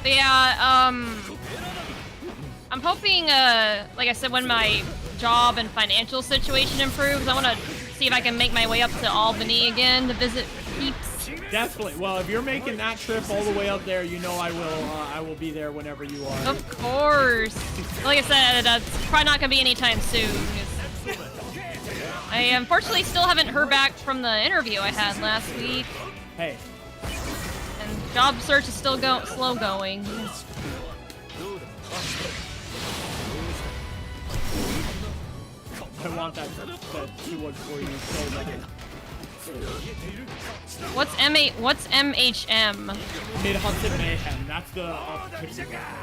But yeah, I'm hoping, like I said, when my job and financial situation improves, I want to see if I can make my way up to Albany again to visit peeps. Definitely. Well, if you're making that trip all the way up there, you know I will be there whenever you are. Of course. Like I said, it's probably not gonna be anytime soon. I unfortunately still haven't heard back from the interview I had last week, Hey. and job search is still slow going. I want that 214 you so bad. What's MHM? Mid-Hudson Mayhem. That's the pixie guy.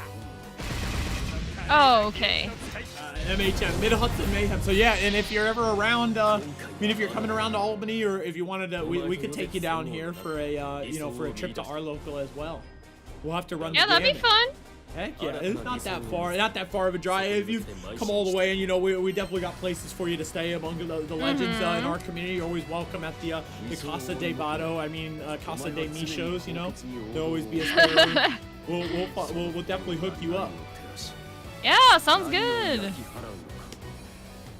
Oh, okay. MHM, Mid-Hudson Mayhem. So yeah, and if you're ever around, I mean, if you're coming around to Albany, or if you wanted to, we could take you down here for a, you know, for a trip to our local as well. We'll have to run. Yeah, that'd be fun. Heck yeah, it's not that far of a drive. If you've come all the way, and you know, we definitely got places for you to stay among the legends in our community. You're always welcome at the Casa de Bato, Casa de Michos, you know. There'll always be a spare room. We'll definitely hook you up. Yeah, sounds good.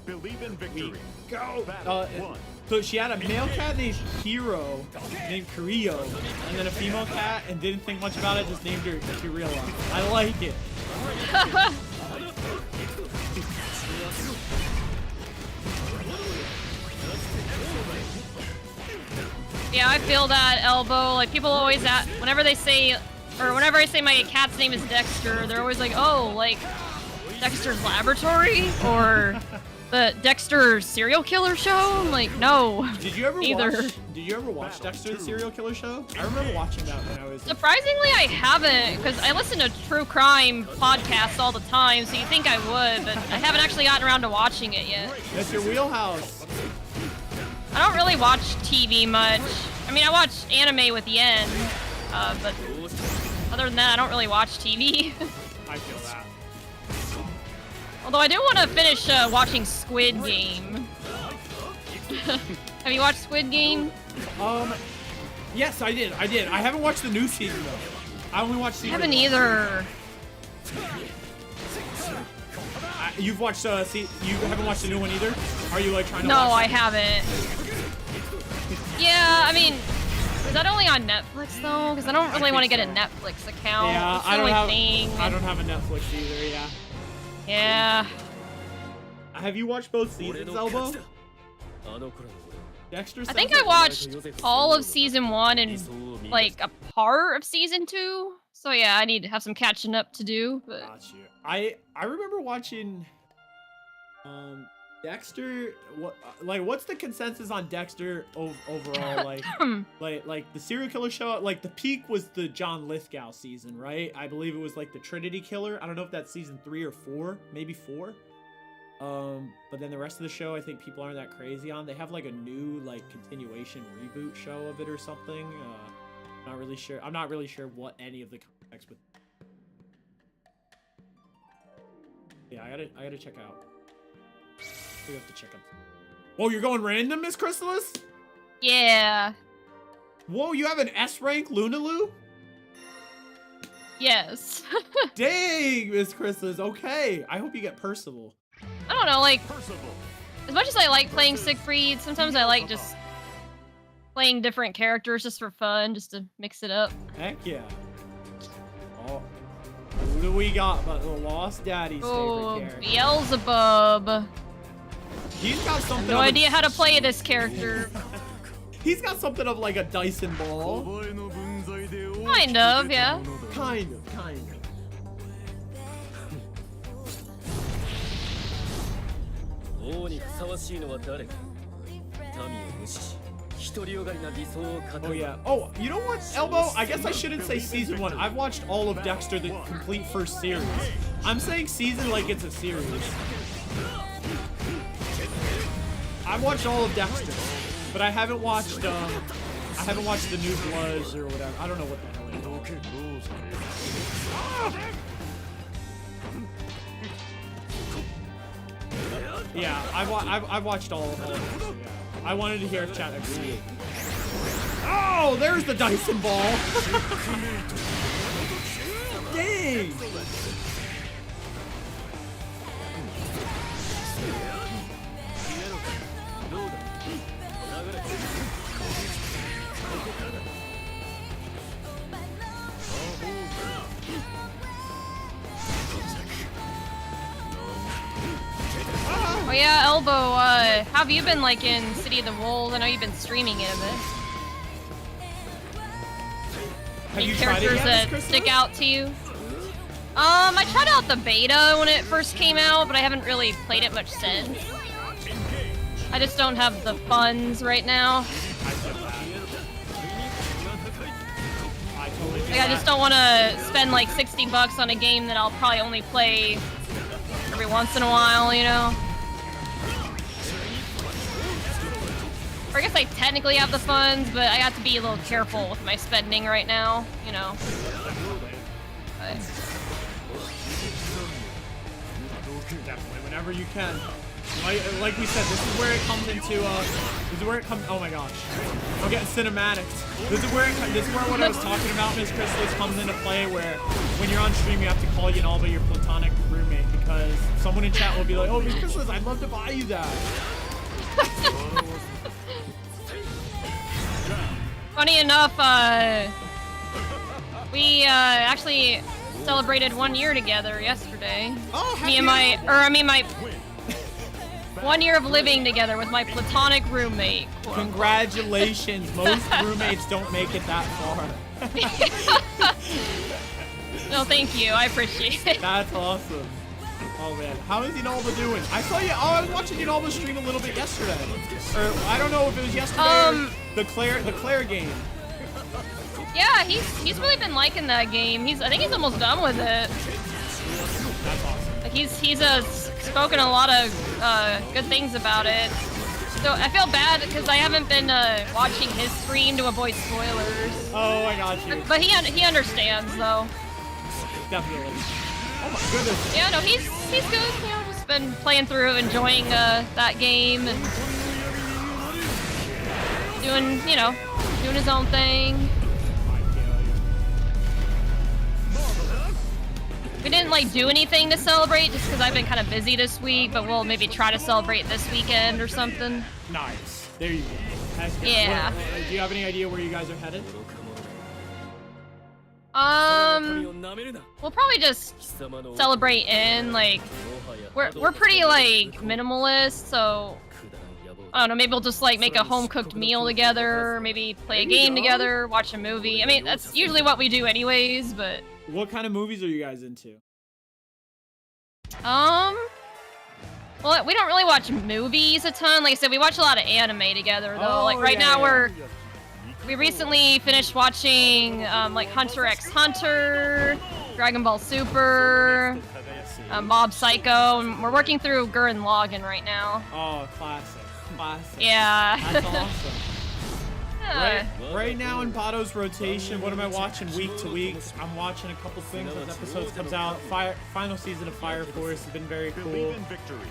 Believe in victory. Go! Battle 1. So she had a male cat named Hiro, named Kirio, and then a female cat, and didn't think much about it, just named her Kirilla. I like it. Yeah, I feel that, Elbow. Like, people always whenever they say, or whenever I say my cat's name is Dexter, they're always like, oh, like, Dexter's Laboratory? Or the Dexter serial killer show? I'm like, no. Did you ever either. Did you ever watch Dexter the serial killer show? I remember watching that when I was. Surprisingly, I haven't, because I listen to true crime podcasts all the time, so you think I would, but I haven't actually gotten around to watching it yet. That's your wheelhouse. I don't really watch TV much. I mean, I watch anime with Yen, but other than that, I don't really watch TV. I feel that. Although I do want to finish watching Squid Game. Have you watched Squid Game? Yes, I did. I haven't watched the new season though. I only watched season. I haven't either. You've watched you haven't watched the new one either? Are you like trying to? No, watch I haven't. Yeah, I mean, is that only on Netflix though? Because I don't really want to get a Netflix account. Yeah, That's the only thing. I don't have a Netflix either. Yeah. Yeah. Have you watched both seasons, Elbow? Dexter. I think I watched all of season 1 and like a part of season 2. So yeah, I need to have some catching up to do. But... Got you. I remember watching Dexter. What's the consensus on Dexter overall? Like the serial killer show. Like the peak was the John Lithgow season, right? I believe it was like the Trinity Killer. I don't know if that's season 3 or 4, maybe 4. But then the rest of the show, I think people aren't that crazy on. They have like a new like continuation reboot show of it or something. Not really sure. I'm not really sure what any of the context with. Yeah, I gotta check out. We have to check out. Whoa, you're going random, Miss Chrysalis? Yeah. Whoa, you have an S rank Lunaloo? Yes. Dang, Miss Chrysalis. Okay, I hope you get Percival. I don't know, like, as much as I like playing Siegfried, sometimes I like just playing different characters just for fun, just to mix it up. Heck yeah. Oh, who do we got but the Lost Daddy's favorite character? Beelzebub. He's got something. No idea how to play this character. He's got something of like a Dyson ball. Kind of, yeah. Kind of. Oh yeah. Oh, you know what, Elbow? I guess I shouldn't say season 1. I've watched all of Dexter, the complete first series. I'm saying season like it's a series. I've watched all of Dexter, but I haven't watched the New Bloods or whatever. I don't know what the hell it is. Yeah, I've watched all of it. Yeah. I wanted to hear if chat agreed. Oh, there's the Dyson ball. Dang. Oh yeah, Elbow, how have you been like in City of the Wolves? I know you've been streaming it a bit. Have you Any tried it characters yet, that Miss stick Crystal? out to you? I tried out the beta when it first came out, but I haven't really played it much since. I just don't have the funds right now. Like, I just don't want to spend like 60 bucks on a game that I'll probably only play every once in a while, you know? Or I guess I technically have the funds, but I have to be a little careful with my spending right now, you know? But... Definitely, whenever you can. Like we said, this is where it comes into, oh my gosh. I'm getting cinematics. This is where what I was talking about, Miss Crystal, comes into play, where when you're on stream, you have to call Yanalba your platonic roommate, because someone in chat will be like, oh, Miss Crystal, I'd love to buy you that. Funny enough, we actually celebrated 1 year together yesterday. Oh, me and my 1 year of living together with my platonic roommate. Congratulations. Most roommates don't make it that far. No, thank you. I appreciate it. That's awesome. Oh man, how is Yanalba doing? I saw you. Oh, I was watching Yanalba stream a little bit yesterday, or I don't know if it was yesterday or the Claire game. Yeah, he's really been liking that game. I think he's almost done with it. That's awesome. Like he's spoken a lot of good things about it. So I feel bad because I haven't been watching his stream to avoid spoilers. Oh, I got you. But he understands though. Definitely. Oh my goodness. Yeah, no, he's good. You know, just been playing through, enjoying that game and doing his own thing. We didn't like do anything to celebrate just because I've been kind of busy this week, but we'll maybe try to celebrate this weekend or something. Nice. There you go. Yeah. Do you have any idea where you guys are headed? We'll probably just celebrate in, like, we're pretty, like, minimalist, so, I don't know, maybe we'll just, like, make a home-cooked meal together, maybe play a game together, watch a movie. I mean, that's usually what we do anyways, but... What kind of movies are you guys into? Well, we don't really watch movies a ton. Like I said, we watch a lot of anime together, though. Oh, like, right yeah, now yeah. we recently finished watching, like, Hunter x Hunter, Dragon Ball Super, Mob Psycho, and we're working through Gurren Lagann right now. Oh, classic. Classic. Yeah. That's awesome. Yeah. Right now in Bato's rotation, what am I watching week to week? I'm watching a couple things as episodes comes out. Final season of Fire Force has been very cool.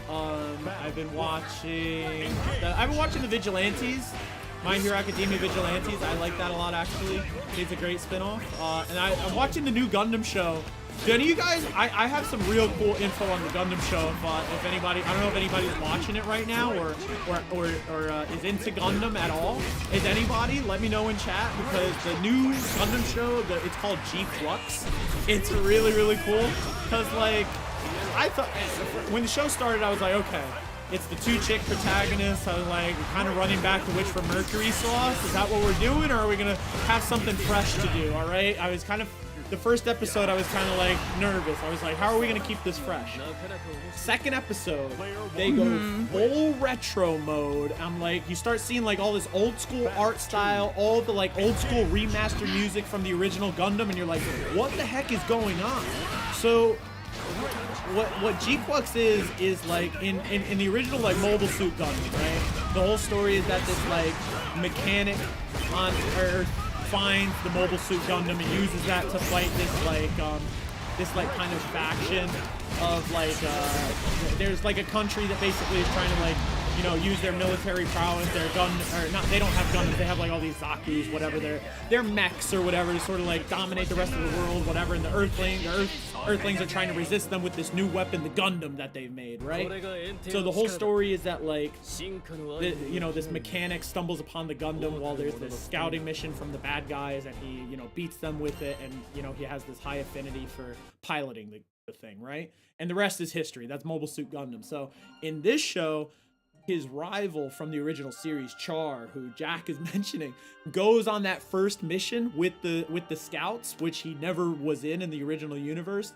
I've been watching the Vigilantes. My Hero Academia Vigilantes. I like that a lot, actually. It's a great spinoff. And I'm watching the new Gundam show. Do any of you guys, I have some real cool info on the Gundam show. If anybody, I don't know if anybody's watching it right now or is into Gundam at all. Is anybody? Let me know in chat, because the new Gundam show, it's called G-Flux. It's really, really cool. Because, like, I thought, when the show started, I was like, okay, it's the two chick protagonists. I was like, kind of running back to Witch from Mercury sauce. Is that what we're doing, or are we going to have something fresh to do, all right? I was kind of... The first episode, I was kind of like nervous. I was like, how are we going to keep this fresh? Second episode, they go full retro mode. I'm like, you start seeing like all this old school art style, all the like old school remastered music from the original Gundam, and you're like, what the heck is going on? So what G-Flux is like in the original like Mobile Suit Gundam, right? The whole story is that this like mechanic on Earth finds the Mobile Suit Gundam and uses that to fight this like kind of faction of like there's like a country that basically is trying to like, you know, use their military prowess, their gun, or not, they don't have guns, they have like all these Zakus, whatever, they're mechs or whatever, to sort of like dominate the rest of the world, whatever, and the Earthlings are trying to resist them with this new weapon, the Gundam that they've made, right? So the whole story is that like, you know, this mechanic stumbles upon the Gundam while there's this scouting mission from the bad guys, and he, you know, beats them with it, and, you know, he has this high affinity for piloting the thing, right? And the rest is history. That's Mobile Suit Gundam. So in this show, his rival from the original series, Char, who Jack is mentioning, goes on that first mission with the scouts, which he never was in the original universe,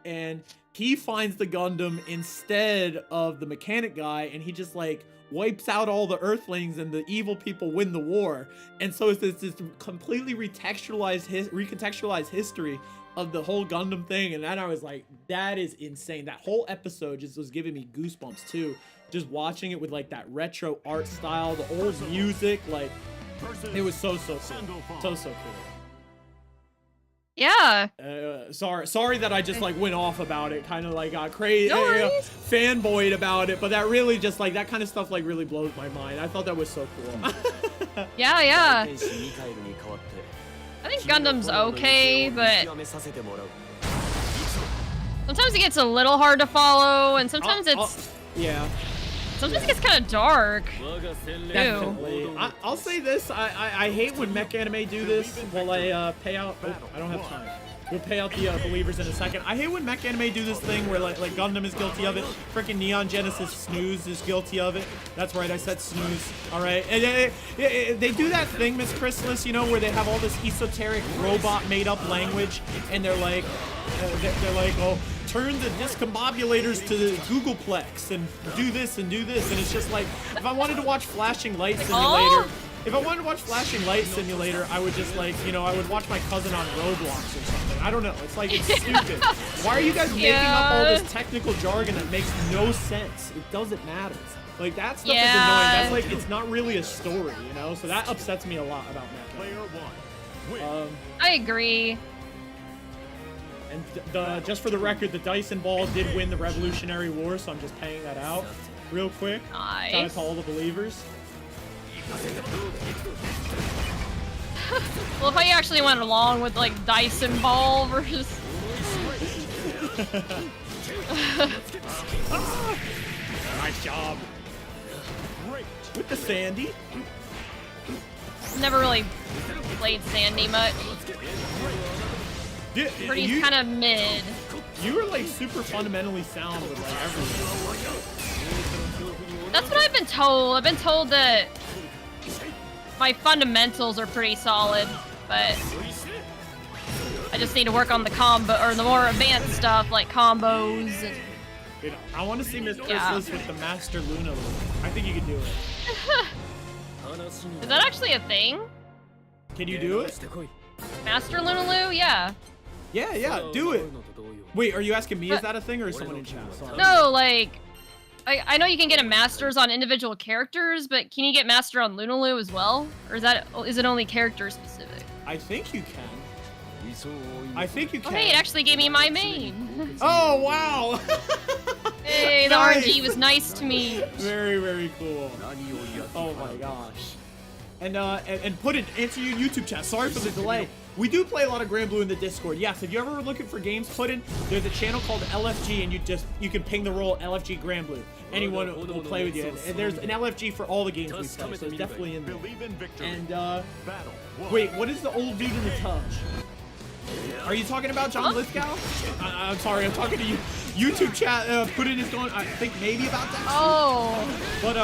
and he finds the Gundam instead of the mechanic guy, and he just like wipes out all the Earthlings, and the evil people win the war. And so it's this completely recontextualized history of the whole Gundam thing, and then I was like, that is insane. That whole episode just was giving me goosebumps too, just watching it with like that retro art style, the old music, like it was so cool. So cool. Yeah. Sorry that I just like went off about it, kind of like got crazy, No worries. fanboyed about it, but that really just like, that kind of stuff like really blows my mind. I thought that was so cool. Yeah. I think Gundam's okay, but sometimes it gets a little hard to follow, and sometimes yeah. Sometimes it gets kind of dark. Definitely. I'll say this. I hate when mech anime do this. While I pay out. Oh, I don't have time. We'll pay out the believers in a second. I hate when mech anime do this thing where like Gundam is guilty of it. Freaking Neon Genesis Snooze is guilty of it. That's right, I said snooze. All right. And they do that thing, Miss Chrysalis, you know, where they have all this esoteric robot made up language, and they're like, oh, turn the discombobulators to the Googleplex and do this and do this, and it's just like, if I wanted to watch Flashing Light Simulator. If I wanted to watch Flashing Light Simulator, I would just like, you know, I would watch my cousin on Roblox or something. I don't know. It's like, it's stupid. Why are you guys making up all this technical jargon that makes no sense? It doesn't matter. Like, that stuff is annoying. That's like, it's not really a story, you know? So that upsets me a lot about that. I agree. And just for the record, the Dyson Ball did win the Revolutionary War, so I'm just paying that out real quick. Nice. Shout out to all the believers. Well, if I actually went along with like Dyson Ball versus Nice job. With the Sandy. Never really played Sandy much. Pretty kind of mid. You were like super fundamentally sound with like everything. That's what I've been told. I've been told that my fundamentals are pretty solid, but I just need to work on the combo, or the more advanced stuff like combos. And... Dude, I want to see Miss Chrysalis with the Master Luna look. I think you could do it. Is that actually a thing? Can you do it? Master Lunaloo? Yeah. Yeah, do it. Wait, are you asking me, is that a thing, or is someone in chat? Sorry. No, like, I know you can get a Masters on individual characters, but can you get Master on Lunaloo as well? Or is it only character specific? I think you can. I think you can. Oh, hey, it actually gave me my main. Oh, wow. Hey, the Nice. RNG was nice to me. Very, very cool. Oh my gosh. And put it, answer your YouTube chat. Sorry for the delay. We do play a lot of Granblue in the Discord. Yes, if you're ever looking for games put in, there's a channel called LFG, and you can ping the role LFG Granblue. Anyone will play with you. And there's an LFG for all the games we play, so it's definitely in there. And wait, what is the old dude in the tub? Are you talking about John Lithgow? I'm sorry, I'm talking to you. YouTube chat, put in his going, I think maybe about that. Oh. But,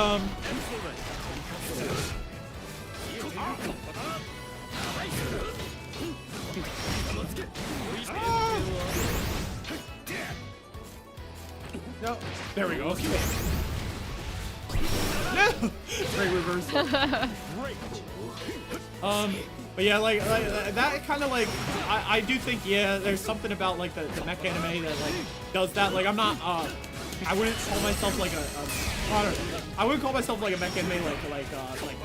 no, there we go, okay. No! Great reversal. But yeah, like that kind of like, I do think, yeah, there's something about like the mech anime that like does that. Like I'm not I wouldn't call myself like I don't know. I wouldn't call myself like a mech anime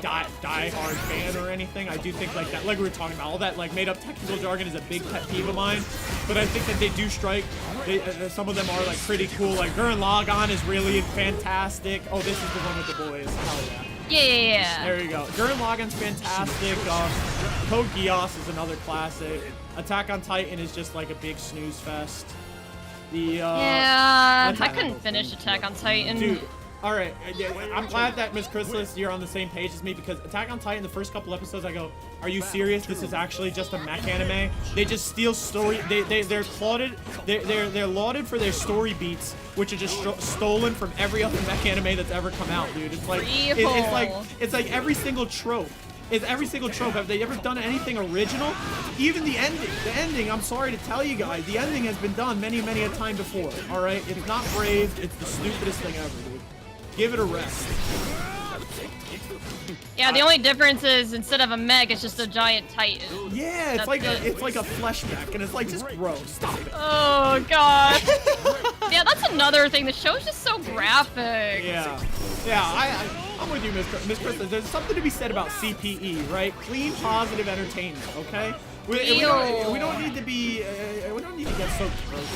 die hard fan or anything. I do think like that, like we were talking about, all that like made up technical jargon is a big pet peeve of mine. But I think that they do strike. Some of them are like pretty cool. Like Gurren Lagann is really fantastic. Oh, this is the one with the boys. Hell yeah. Yeah. There you go. Gurren Lagann's fantastic. Code Geass is another classic. Attack on Titan is just like a big snooze fest. Yeah, I couldn't finish Attack on Titan. Dude, alright. I'm glad that Miss Chrysalis, you're on the same page as me, because Attack on Titan, the first couple episodes, I go, are you serious? This is actually just a mech anime? They just steal story. They're lauded. They're lauded for their story beats, which are just stolen from every other mech anime that's ever come out, dude. It's like it's like every single trope. Have they ever done anything original? Even the ending, I'm sorry to tell you guys, the ending has been done many a time before, all right? It's not brave, it's the stupidest thing ever, dude. Give it a rest. Yeah, the only difference is instead of a mech, it's just a giant titan. Yeah, it's like a flesh mech, and it's like just gross. Stop it. Oh god. Yeah, that's another thing. The show's just so graphic. Yeah, I'm with you, Miss Krista. There's something to be said about CPE, right? Clean, positive entertainment. Okay. We don't need to be. We don't need to get so gross.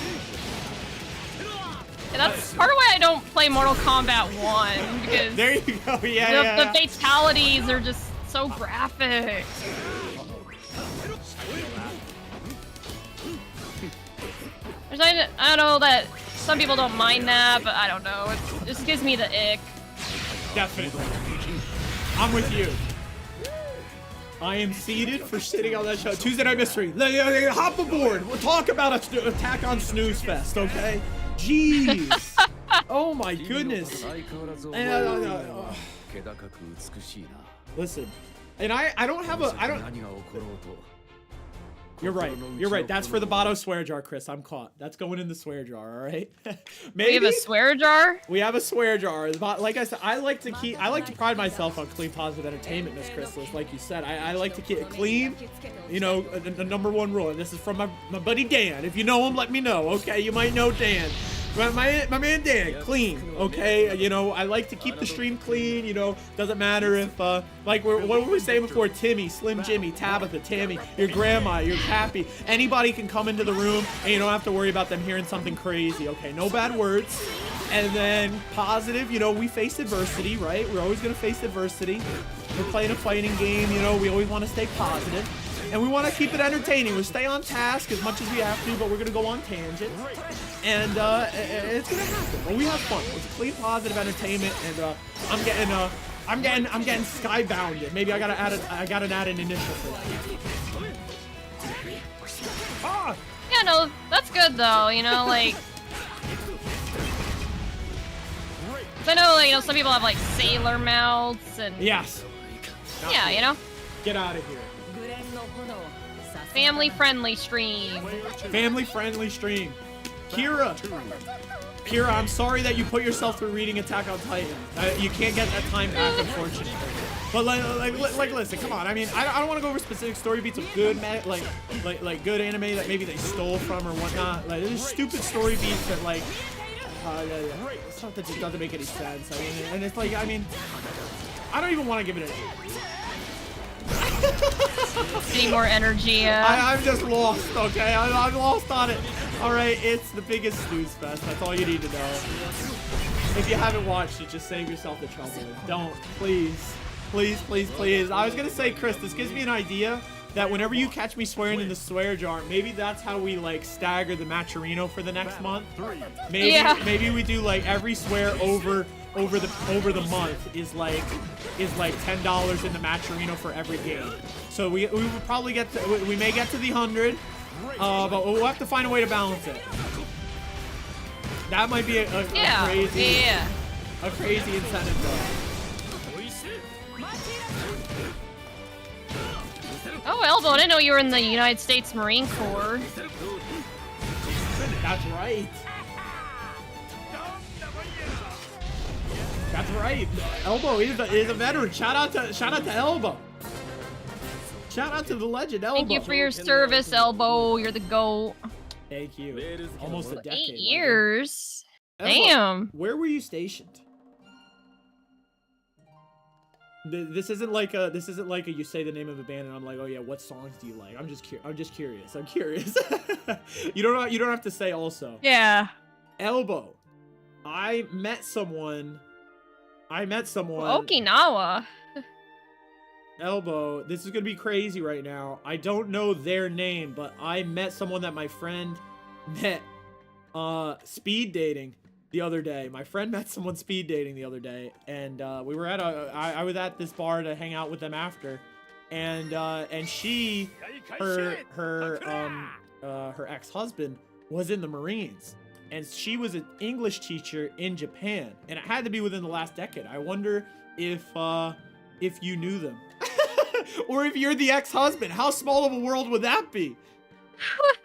Yeah, that's part of why I don't play Mortal Kombat 1, because there you go. Yeah, the fatalities are just so graphic. I don't know that some people don't mind that, but I don't know. It just gives me the ick. Definitely. I'm with you. I am seated for sitting on that show. Tuesday Night Mystery. Hop aboard. We'll talk about Attack on Snooze Fest, okay? Jeez. Oh my goodness. Listen. And I don't have a You're right. That's for the Bato swear jar, Chris. I'm caught. That's going in the swear jar, all right? Maybe. We have a swear jar? We have a swear jar. Like I said, I like to pride myself on clean, positive entertainment, Miss Chrysalis. Like you said, I like to keep it clean. You know, the #1 rule. And this is from my buddy Dan. If you know him, let me know. Okay, you might know Dan. My man Dan, clean, okay? You know, I like to keep the stream clean, you know, doesn't matter if, like, what were we saying before? Timmy, Slim Jimmy, Tabitha, Tammy, your grandma, your Pappy, anybody can come into the room, and you don't have to worry about them hearing something crazy, okay? No bad words. And then positive, you know, we face adversity, right? We're always gonna face adversity. We're playing a fighting game, you know, we always want to stay positive. And we want to keep it entertaining. We stay on task as much as we have to, but we're gonna go on tangents, and it's gonna happen. But we have fun. It's clean, positive entertainment, and I'm getting skybounded. Maybe I gotta add an initial for that. Ah! Yeah, no, that's good though. You know, like, I know, like, you know, some people have like sailor mouths and yes. Yeah, you know. Get out of here. Family-friendly stream. Family-friendly stream. Kira, I'm sorry that you put yourself through reading Attack on Titan. You can't get that time back, unfortunately. But like, listen, come on. I mean, I don't want to go over specific story beats of good, like good anime that maybe they stole from or whatnot. Like, there's stupid story beats that like, stuff that just doesn't make any sense. I mean, and it's like, I mean, I don't even want to give it an 8. Need more energy. I'm just lost, okay? I'm lost on it. All right, it's the biggest snooze fest. That's all you need to know. If you haven't watched it, just save yourself the trouble. Don't, please. Please, please, please. I was gonna say, Chris, this gives me an idea that whenever you catch me swearing in the swear jar, maybe that's how we like stagger the Matcherino for the next month. Maybe we do like every swear over the month is like $10 in the Matcherino for every game. So we will probably get to, we may get to the 100, but we'll have to find a way to balance it. That might be a crazy incentive though. Oh, Elbow, I didn't know you were in the United States Marine Corps. That's right. That's right. Elbow is a veteran. Shout out to Elbow. Shout out to the legend Elbow. Thank you for your service, Elbow. You're the GOAT. Thank you. Almost a decade. 8 years. Damn. Where were you stationed? This isn't like a you say the name of a band and I'm like, oh yeah, what songs do you like? I'm just curious. I'm curious. You don't have to say also. Yeah. Elbow. I met someone. Okinawa. Elbow. This is gonna be crazy right now. I don't know their name, but I met someone that my friend met speed dating the other day. My friend met someone speed dating the other day, and we were at I was at this bar to hang out with them after, and she, her ex-husband was in the Marines, and she was an English teacher in Japan, and it had to be within the last decade. I wonder if you knew them, or if you're the ex-husband. How small of a world would that be?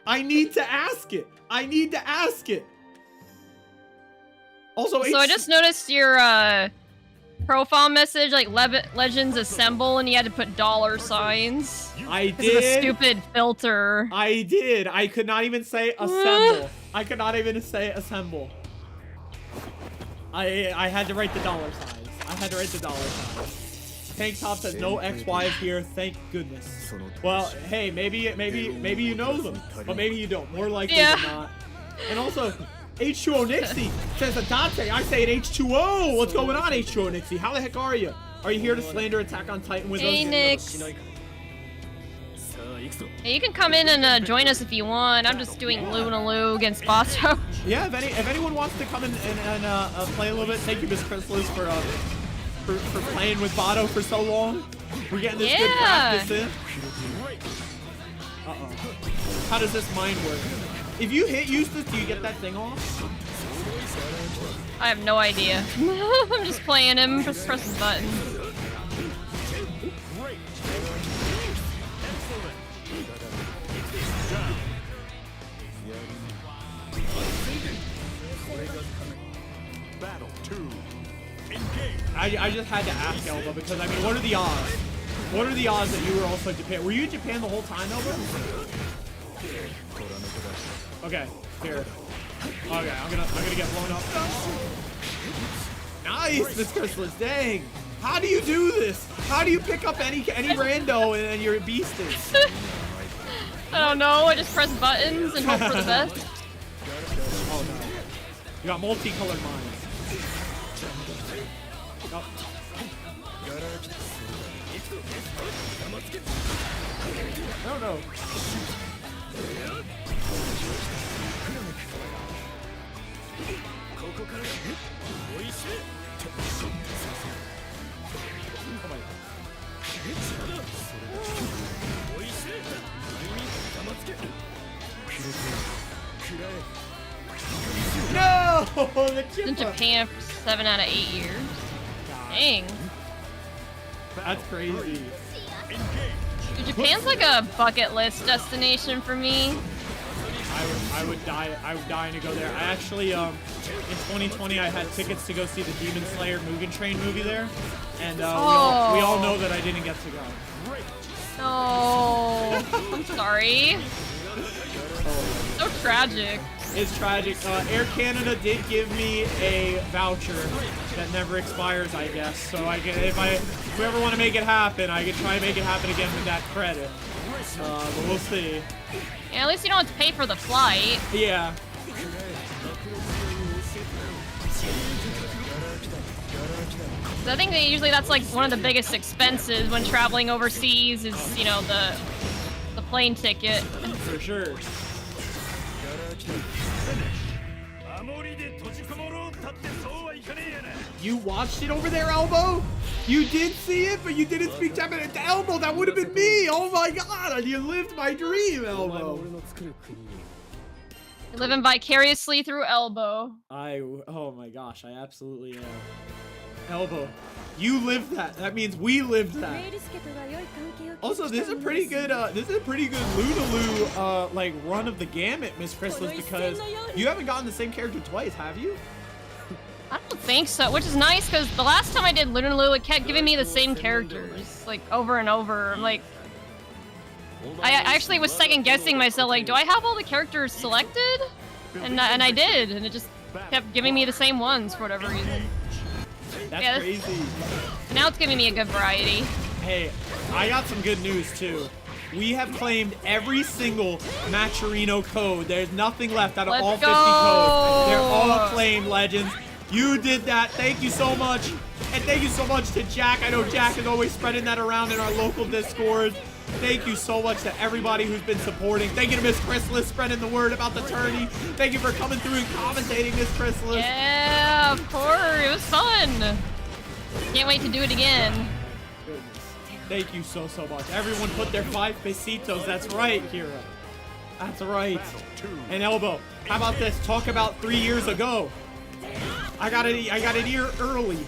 I need to ask it. Also, So I just noticed your profile message, like Legends Assemble, and you had to put $signs. I This is a did. stupid filter. I did. I could not even say assemble. I could not even say assemble. I had to write the $signs. Tank Top says no ex-wives here. Thank goodness. Well, hey, maybe you know them, but maybe you don't. More likely than not. And also, H2O Nixie says Adante. I say it H2O. What's going on, H2O Nixie? How the heck are you? Are you here to slander Attack on Titan with us? Hey, Nix. Hey, you can come in and join us if you want. I'm just doing Luna against Bato. Yeah, if anyone wants to come in and play a little bit, thank you, Miss Chrysalis, for playing with Bato for so long. We're getting this good practice in. Uh-oh. How does this mine work? If you hit Eustace, do you get that thing off? I have no idea. I'm just playing him, just press the button. Battle 2. Engage. I just had to ask Elba because, I mean, what are the odds? What are the odds that you were also in Japan? Were you in Japan the whole time, Elba? Okay, here. Okay, I'm gonna get blown up. Nice, Miss Chrysalis, dang. How do you do this? How do you pick up any rando and you're beasting? I don't know, I just press buttons and hope for the best. Oh no. You got multicolored mines. Oh. No, no. No! The chip In Japan for 7 out of 8 years. Dang. That's crazy. Dude, Japan's like a bucket list destination for me. I would die to go there. I actually, in 2020, I had tickets to go see the Demon Slayer Mugen Train movie there, and we all know that I didn't get to go. No, I'm sorry. So tragic. It's tragic. Air Canada did give me a voucher that never expires, I guess. So I can, if we ever want to make it happen, I can try and make it happen again with that credit. But we'll see. Yeah, at least you don't have to pay for the flight. Yeah. So I think that usually that's like one of the biggest expenses when traveling overseas is, you know, the plane ticket. For sure. You watched it over there, Elbow? You did see it, but you didn't speak Japanese. Elbow, that would have been me. Oh my god, you lived my dream, Elbow. You're living vicariously through Elbow. Oh my gosh, I absolutely am. Elbow, you lived that. That means we lived that. Also, this is a pretty good Lunaloo like run of the gamut, Miss Chrysalis, because you haven't gotten the same character twice, have you? I don't think so, which is nice because the last time I did Lunaloo, it kept giving me the same characters, like over and over. I'm like, I actually was second guessing myself, like, do I have all the characters selected? And I did, and it just kept giving me the same ones for whatever reason. That's Yeah, crazy. Now it's giving me a good variety. Hey, I got some good news too. We have claimed every single Matcherino code. There's nothing left out of all 50 codes. They're all claimed, Legends. You did that. Thank you so much. And thank you so much to Jack. I know Jack is always spreading that around in our local Discord. Thank you so much to everybody who's been supporting. Thank you to Miss Chrysalis spreading the word about the tourney. Thank you for coming through and commentating, Miss Chrysalis. Yeah, of course. It was fun. Can't wait to do it again. Goodness. Thank you so much. Everyone put their 5 pesitos. That's right, Kira. That's right. And Elbow, how about this? Talk about 3 years ago. I got it here early.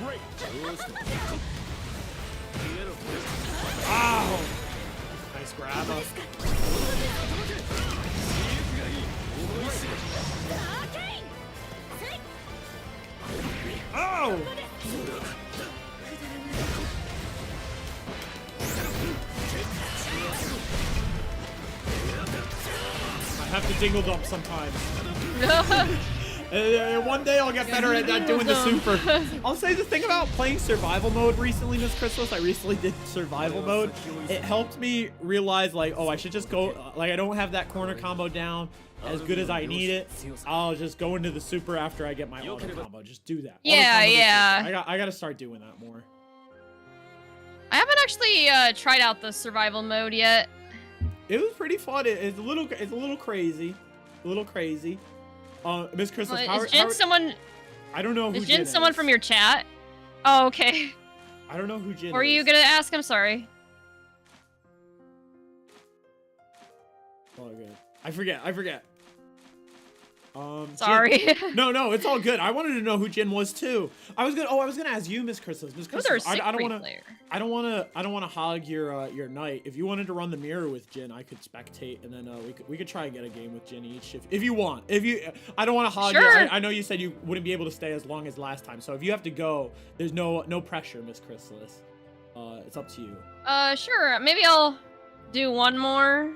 Great. Ow! Nice grab up. Oh! I have to dingle dump sometimes. One day I'll get better at doing the super. I'll say the thing about playing survival mode recently, Miss Chrysalis, I recently did survival mode. It helped me realize, like, oh, I should just go, like, I don't have that corner combo down as good as I need it. I'll just go into the super after I get my auto combo. Just do that. Yeah, yeah. I gotta start doing that more. I haven't actually tried out the survival mode yet. It was pretty fun. It's a little crazy. A little crazy. Miss Chrysalis, Is Jin someone? I don't know who Is Jin someone from your chat? Oh, okay. I don't know who Jin is. Or are you gonna ask? I'm sorry. Oh, good. I forget. Sorry. Jin. No, it's all good. I wanted to know who Jin was too. I was gonna ask you, Miss Chrysalis. Miss Chrysalis, I don't wanna hog your night. If you wanted to run the mirror with Jin, I could spectate, and then we could try and get a game with Jin each if you want. I don't want to hog you. I know you said you wouldn't be able to stay as long as last time. So if you have to go, there's no pressure, Miss Chrysalis. It's up to you. Sure. Maybe I'll do one more.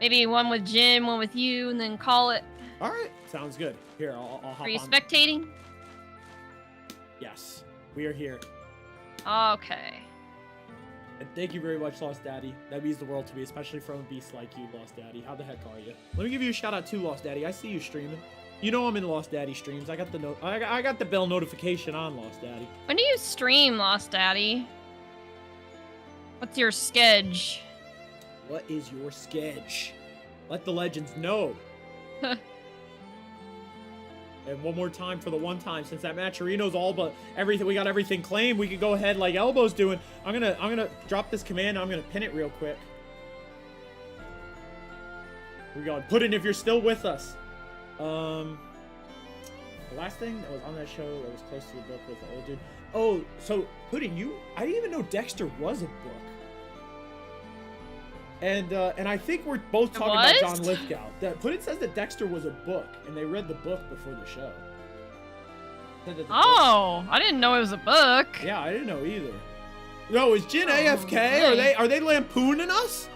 Maybe one with Jim, one with you, and then call it. All right, sounds good. Here, I'll hop on. Are you spectating? Yes, we are here. Okay. And thank you very much, Lost Daddy. That means the world to me, especially from a beast like you, Lost Daddy. How the heck are you? Let me give you a shout out too, Lost Daddy. I see you streaming. You know I'm in Lost Daddy streams. I got the bell notification on, Lost Daddy. When do you stream, Lost Daddy? What's your schedule? What is your sketch? Let the legends know. And one more time for the one time, since that Matcherino's all but everything, we got everything claimed, we could go ahead like Elbow's doing. I'm gonna drop this command, I'm gonna pin it real quick. We're going, Puddin', if you're still with us. The last thing that was on that show that was close to the book was the old dude. Oh, so Puddin', I didn't even know Dexter was a book. And I think we're both talking about John Lithgow. Puddin' says that Dexter was a book, and they read the book before the show. Oh, I didn't know it was a book. Yeah, I didn't know either. No, is Jin AFK? Really? Are they lampooning us?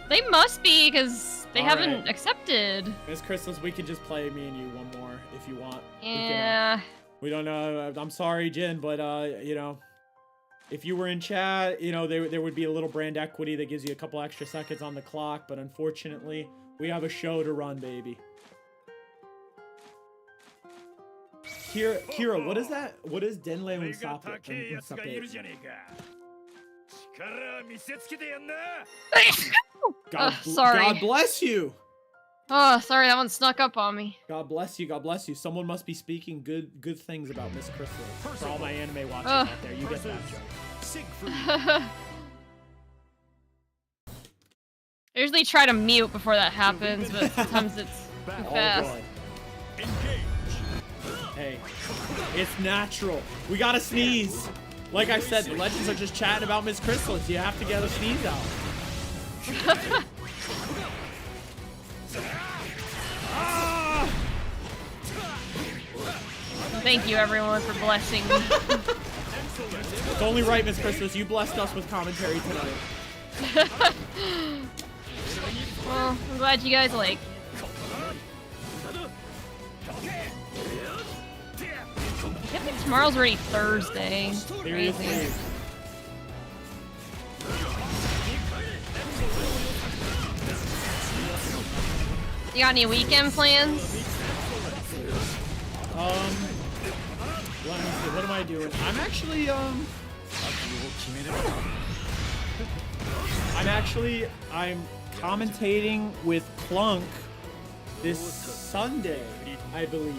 They must be, because they haven't accepted. Miss Chrysalis, we can just play me and you one more if you want. Yeah. We don't know. I'm sorry, Jin, but you know, if you were in chat, you know, there would be a little brand equity that gives you a couple extra seconds on the clock, but unfortunately, we have a show to run, baby. Kira, what is that? What is Denle Unsape? Sorry. God bless you. Oh, sorry, that one snuck up on me. God bless you. God bless you. Someone must be speaking good things about Miss Chrysalis. For all my anime watchers out there, you get that joke. I usually try to mute before that happens, but sometimes it's too fast. Hey, it's natural. We gotta sneeze. Like I said, the legends are just chatting about Miss Chrysalis. You have to get a sneeze out. Thank you, everyone, for blessing me. It's only right, Miss Christmas. You blessed us with commentary tonight. Well, I'm glad you guys like. I think tomorrow's already Thursday. Seriously. Crazy. You got any weekend plans? Let me see. What am I doing? I'm commentating with Clunk this Sunday, I believe.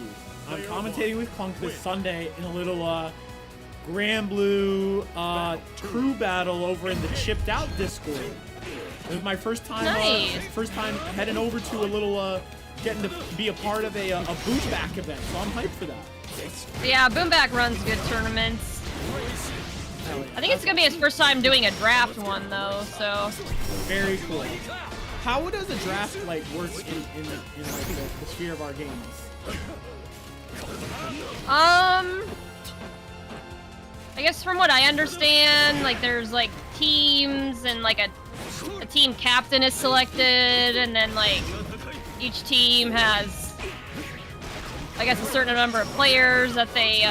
I'm commentating with Clunk this Sunday in a little Granblue crew battle over in the Chipped Out Discord. It was my first time heading over to a little getting to be a part of a boot back event, so I'm hyped for that. Yeah, Boomback runs good tournaments. I think it's gonna be his first time doing a draft one though, so. Very cool. How does a draft like work in like the sphere of our games? I guess from what I understand, like there's like teams and like a team captain is selected, and then like each team has, I guess, a certain number of players that they,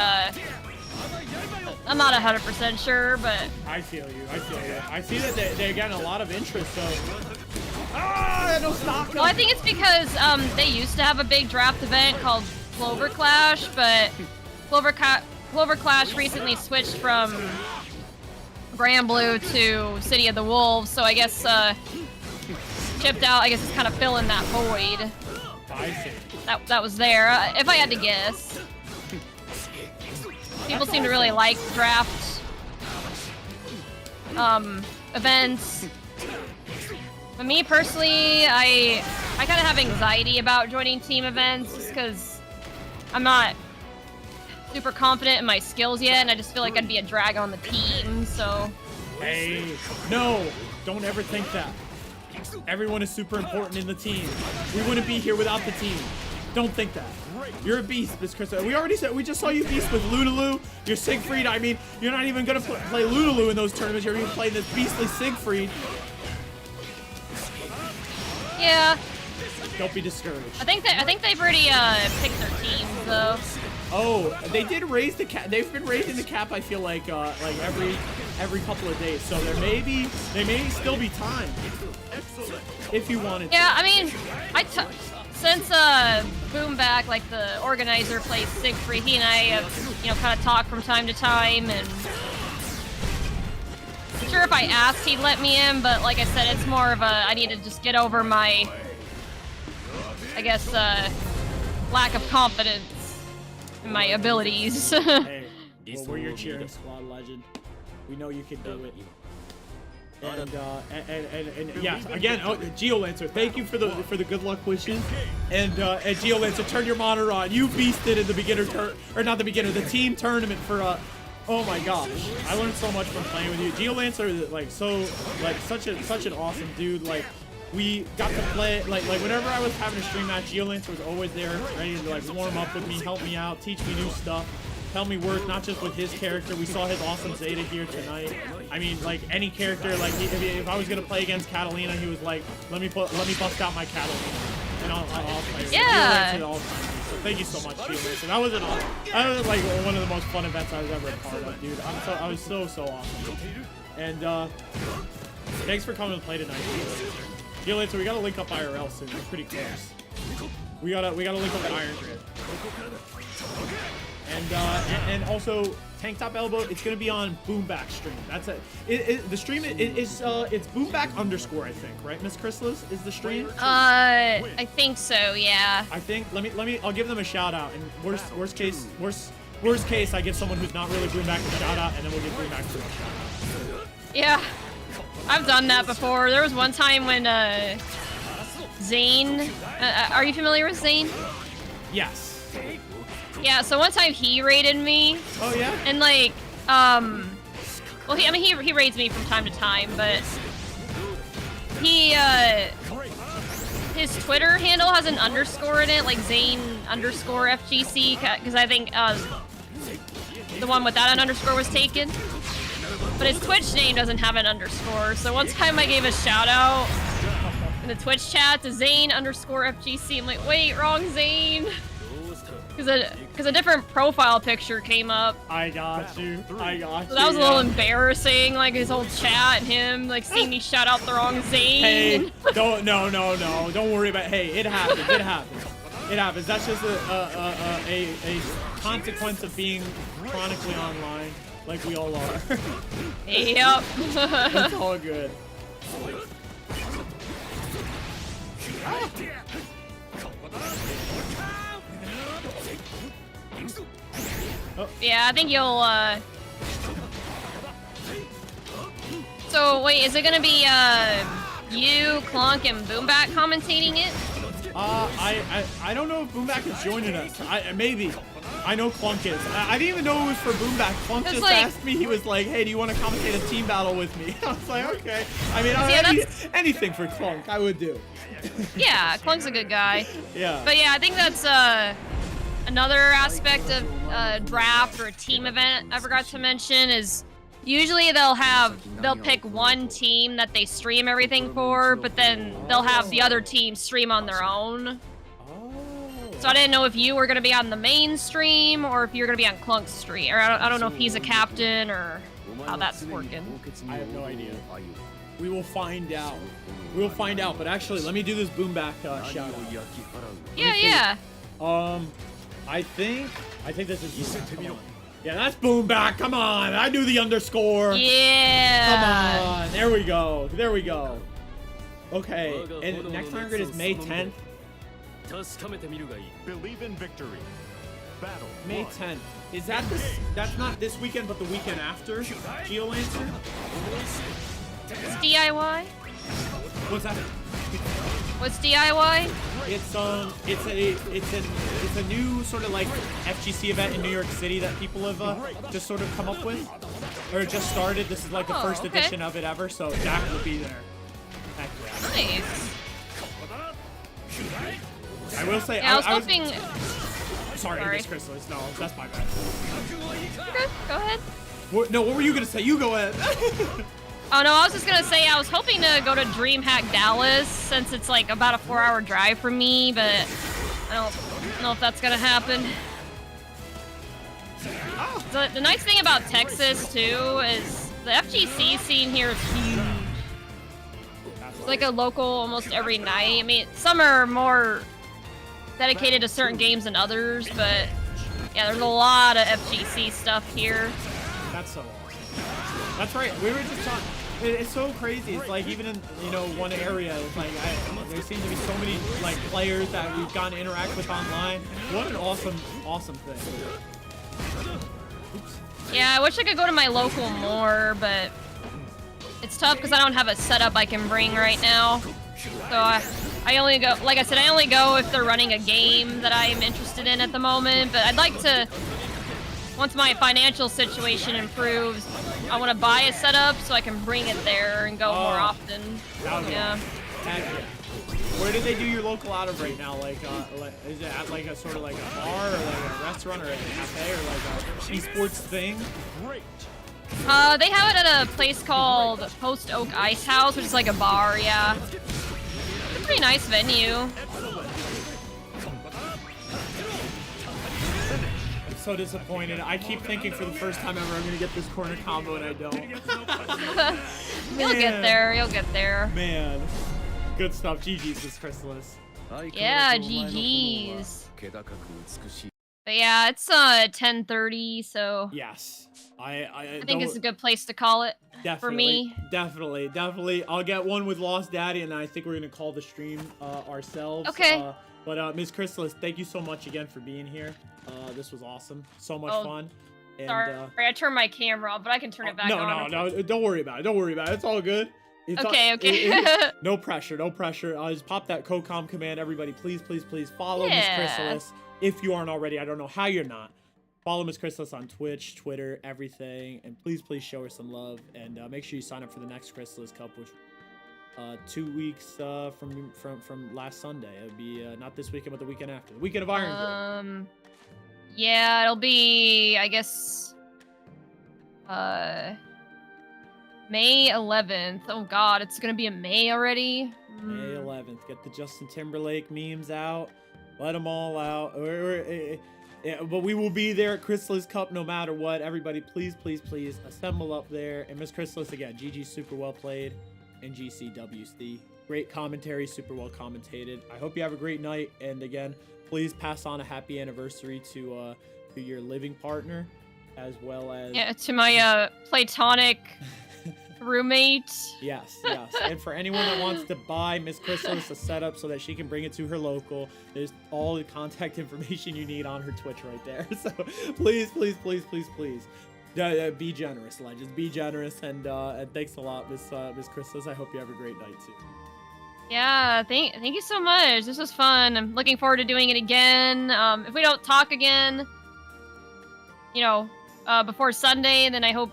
I'm not 100% sure, but... I feel you. I see that they're getting a lot of interest, so... no stock! Well, I think it's because, they used to have a big draft event called Clover Clash, but Clover Clash recently switched from Granblue to City of the Wolves, so I guess, Chipped Out, I guess, is kind of filling that void. I see. That was there, if I had to guess. People seem to really like draft events. But me personally, I kind of have anxiety about joining team events just because I'm not super confident in my skills yet, and I just feel like I'd be a drag on the team, so... Hey, no! Don't ever think that. Everyone is super important in the team. We wouldn't be here without the team. Don't think that. You're a beast, Miss Chris. We just saw you beast with Lunaloo. You're Siegfried. I mean, you're not even gonna play Lunaloo in those tournaments. You're even playing this beastly Siegfried. Yeah. Don't be discouraged. I think they've already picked their teams though. Oh, they did raise the cap. They've been raising the cap. I feel like every couple of days. So there may still be time if you wanted. Yeah, I mean, since Boomback, like the organizer, plays Siegfried, he and I have, you know, kind of talked from time to time, and I'm sure if I asked, he'd let me in. But like I said, it's more of a I need to just get over my, I guess, lack of confidence in my abilities. Hey, well, we're your cheering squad, legend. We know you can do it. And yeah, again, GeoLancer, thank you for the good luck wishes. And GeoLancer, turn your monitor on. You beasted in the the team tournament for oh my gosh, I learned so much from playing with you. GeoLancer, like such an awesome dude. Like we got to play like whenever I was having a stream match, GeoLancer was always there, ready to like warm up with me, help me out, teach me new stuff. Help me work, not just with his character. We saw his awesome Zeta here tonight. I mean, like any character, like if I was gonna play against Katalina, he was like, let me bust out my Katalina, and I'll play. Yeah. So thank you so much, GeoLancer. That was like one of the most fun events I was ever a part of, dude. I was so awesome. And thanks for coming to play tonight, GeoLancer. We gotta link up IRL soon. We're pretty close. We gotta link up at Iron Grid. And also Tank Top Elbow, it's gonna be on Boomback stream. That's it. The stream it's Boomback _, I think, right? Miss Chrysalis is the stream. I think so, yeah. I think I'll give them a shout out. And worst case, I give someone who's not really Boomback a shout out, and then we'll give Boomback a shout out. Yeah, I've done that before. There was one time when Zane, are you familiar with Zane? Yes. Yeah, so one time he raided me. Oh yeah? And like, well, he raids me from time to time, but he his Twitter handle has an underscore in it, like Zane_FGC, because I think the one without an underscore was taken. But his Twitch name doesn't have an underscore, so one time I gave a shout out in the Twitch chat to Zane_FGC. I'm like, wait, wrong Zane. Because a different profile picture came up. I got you. I got you. So that was a little embarrassing, like his whole chat and him like seeing me shout out the wrong Zane. Hey, don't worry about it. Hey, it happens. It happens. It happens. That's just a consequence of being chronically online, like we all are. Yep. It's all good. Oh. Yeah, I think you'll, So, wait, is it gonna be, you, Clunk, and Boombat commentating it? I don't know if Boombat is joining us. Maybe. I know Clunk is. I didn't even know it was for Boombat. Clunk just asked me, he was like, hey, do you want to commentate a team battle with me? I was like, okay. I mean, anything for Clunk, I would do. Yeah, Clunk's a good guy. Yeah. But yeah, I think that's, another aspect of a draft or a team event I forgot to mention is usually they'll pick one team that they stream everything for, but then they'll have the other team stream on their own. So I didn't know if you were going to be on the main stream or if you're going to be on Clunk's stream. Or I don't know if he's a captain or how that's working. I have no idea. We will find out. We will find out. But actually, let me do this Boomback shout out. Yeah. I think this is. Yeah, that's Boomback. Come on. I knew the underscore. Yeah. Come on. There we go. There we go. Okay. And next target is May 10th. Believe in victory. Battle May 10th. Is that this? That's not this weekend, but the weekend after GeoLancer? It's DIY? What's that? What's DIY? It's a new sort of like FGC event in New York City that people have just sort of come up with, or just started. This is like the first edition of it ever, so Jack will be there. Heck yeah. Nice. I will say, yeah, I was hoping. Sorry, Miss Chrysalis. No, that's my bad. Okay, go ahead. No, what were you gonna say? You go ahead. Oh no, I was just gonna say I was hoping to go to DreamHack Dallas since it's like about a 4-hour drive from me, but I don't know if that's gonna happen. The nice thing about Texas too is the FGC scene here is huge. It's like a local almost every night. I mean, some are more dedicated to certain games than others, but yeah, there's a lot of FGC stuff here. That's so awesome. That's right. We were just talking. It's so crazy. It's like even in one area, it's like there seems to be so many like players that we've gotten to interact with online. What an awesome thing. Oops. Yeah, I wish I could go to my local more, but it's tough because I don't have a setup I can bring right now. So I only go, like I said, I only go if they're running a game that I'm interested in at the moment. But I'd like to, once my financial situation improves, I want to buy a setup so I can bring it there and go more often. Yeah. Where do they do your local out of right now? Like, is it at like a sort of like a bar or like a restaurant or a cafe or like a esports thing? They have it at a place called Post Oak Ice House, which is like a bar, yeah. It's a pretty nice venue. I'm so disappointed. I keep thinking for the first time ever I'm gonna get this corner combo and I don't. You'll get there, you'll get there. Man. Good stuff. GG's, Miss Chrysalis. Yeah, GG's. But yeah, it's 10:30, so yes, I think it's a good place to call it for me. Definitely. I'll get one with Lost Daddy, and I think we're gonna call the stream ourselves. Okay. But Miss Chrysalis, thank you so much again for being here. This was awesome. So much fun. And, sorry, I turned my camera off, but I can turn it back on. No. Don't worry about it. It's all good. Okay. No pressure. I'll just pop that co-com command. Everybody, please follow Miss Chrysalis. If you aren't already, I don't know how you're not. Follow Miss Chrysalis on Twitch, Twitter, everything. And please show her some love. And make sure you sign up for the next Chrysalis Cup, which 2 weeks from last Sunday. It would be not this weekend, but the weekend after. The weekend of Iron Break. Yeah, it'll be, I guess, May 11th. Oh God, it's gonna be in May already. May 11th. Get the Justin Timberlake memes out. Let them all out. Yeah, but we will be there at Chrysalis Cup no matter what. Everybody, please, please, please assemble up there. And Miss Chrysalis, again, GG, super well played. And GCWC, great commentary, super well commentated. I hope you have a great night. And again, please pass on a happy anniversary to your living partner, as well as to my platonic roommate. Yes. And for anyone that wants to buy Miss Chrysalis a setup so that she can bring it to her local, there's all the contact information you need on her Twitch right there. So please, please, please, please, please. Be generous, legends. Be generous, and thanks a lot, Miss Chrysalis. I hope you have a great night too. Yeah, thank you so much. This was fun. I'm looking forward to doing it again. If we don't talk again, before Sunday, then I hope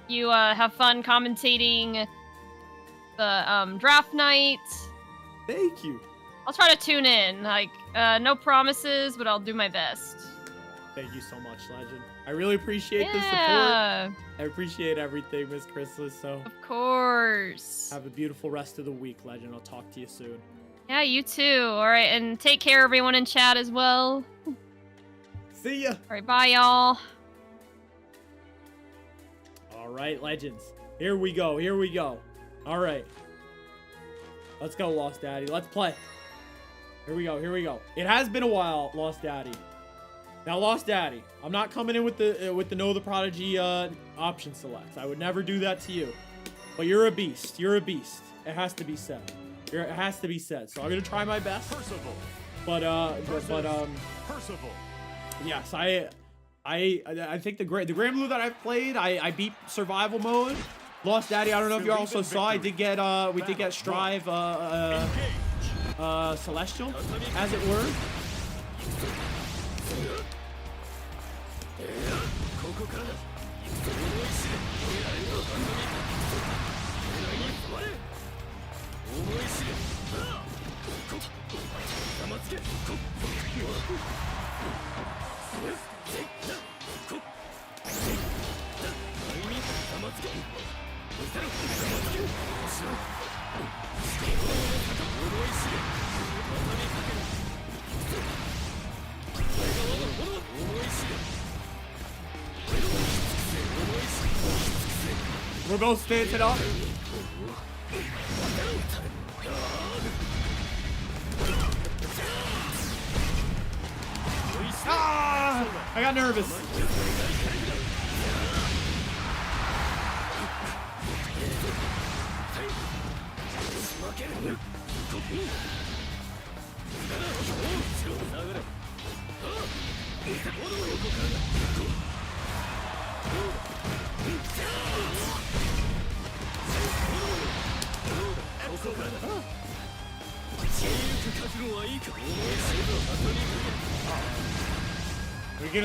you have fun commentating the draft night. Thank you. I'll try to tune in. No promises, but I'll do my best. Thank you so much, legend. I really appreciate the support. I appreciate everything, Miss Chrysalis. So of course. Have a beautiful rest of the week, legend. I'll talk to you soon. Yeah, you too. All right, and take care, everyone in chat as well. See ya. All right, bye, y'all. All right, legends. Here we go. All right. Let's go, Lost Daddy. Let's play. Here we go. It has been a while, Lost Daddy. Now, Lost Daddy, I'm not coming in with the Know the Prodigy option selects. I would never do that to you. But you're a beast. It has to be said. It has to be said. So I'm gonna try my best. Percival. But Percival. yes, I think the Granblue that I've played, I beat survival mode. Lost Daddy, I don't know if you also saw, we did get Strive Celestial, as it were. We're both standing up. Ah! I got nervous.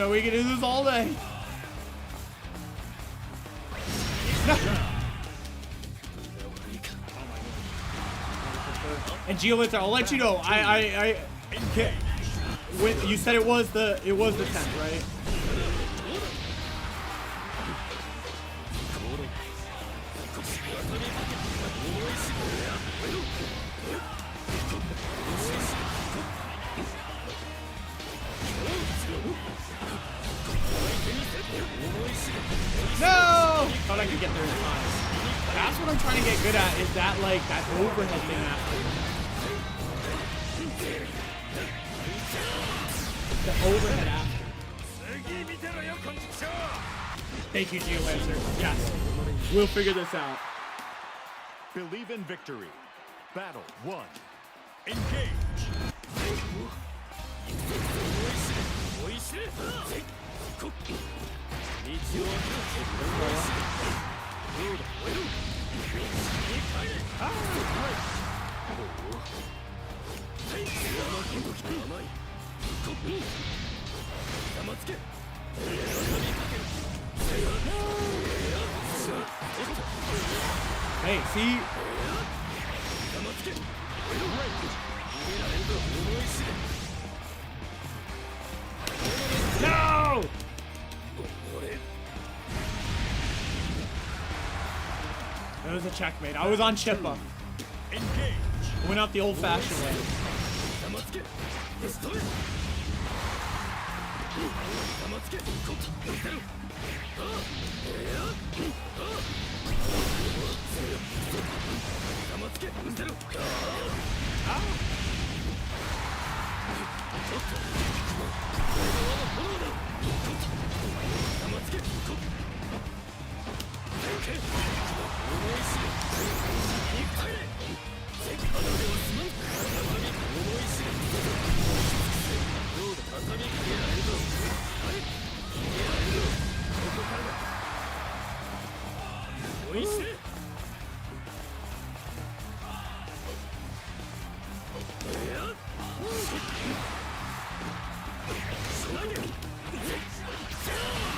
We can do this all day. And GeoLancer, I'll let you know. When you said it was the 10th, right? No! Thought I could get there in time. That's what I'm trying to get good at, is that overhead thing after. The overhead after. Thank you, GeoLancer. Yes. We'll figure this out. Believe in victory. Battle 1. Engage. Hey, see? No! That was a checkmate. I was on Chippa. Engage. Went out the old-fashioned way.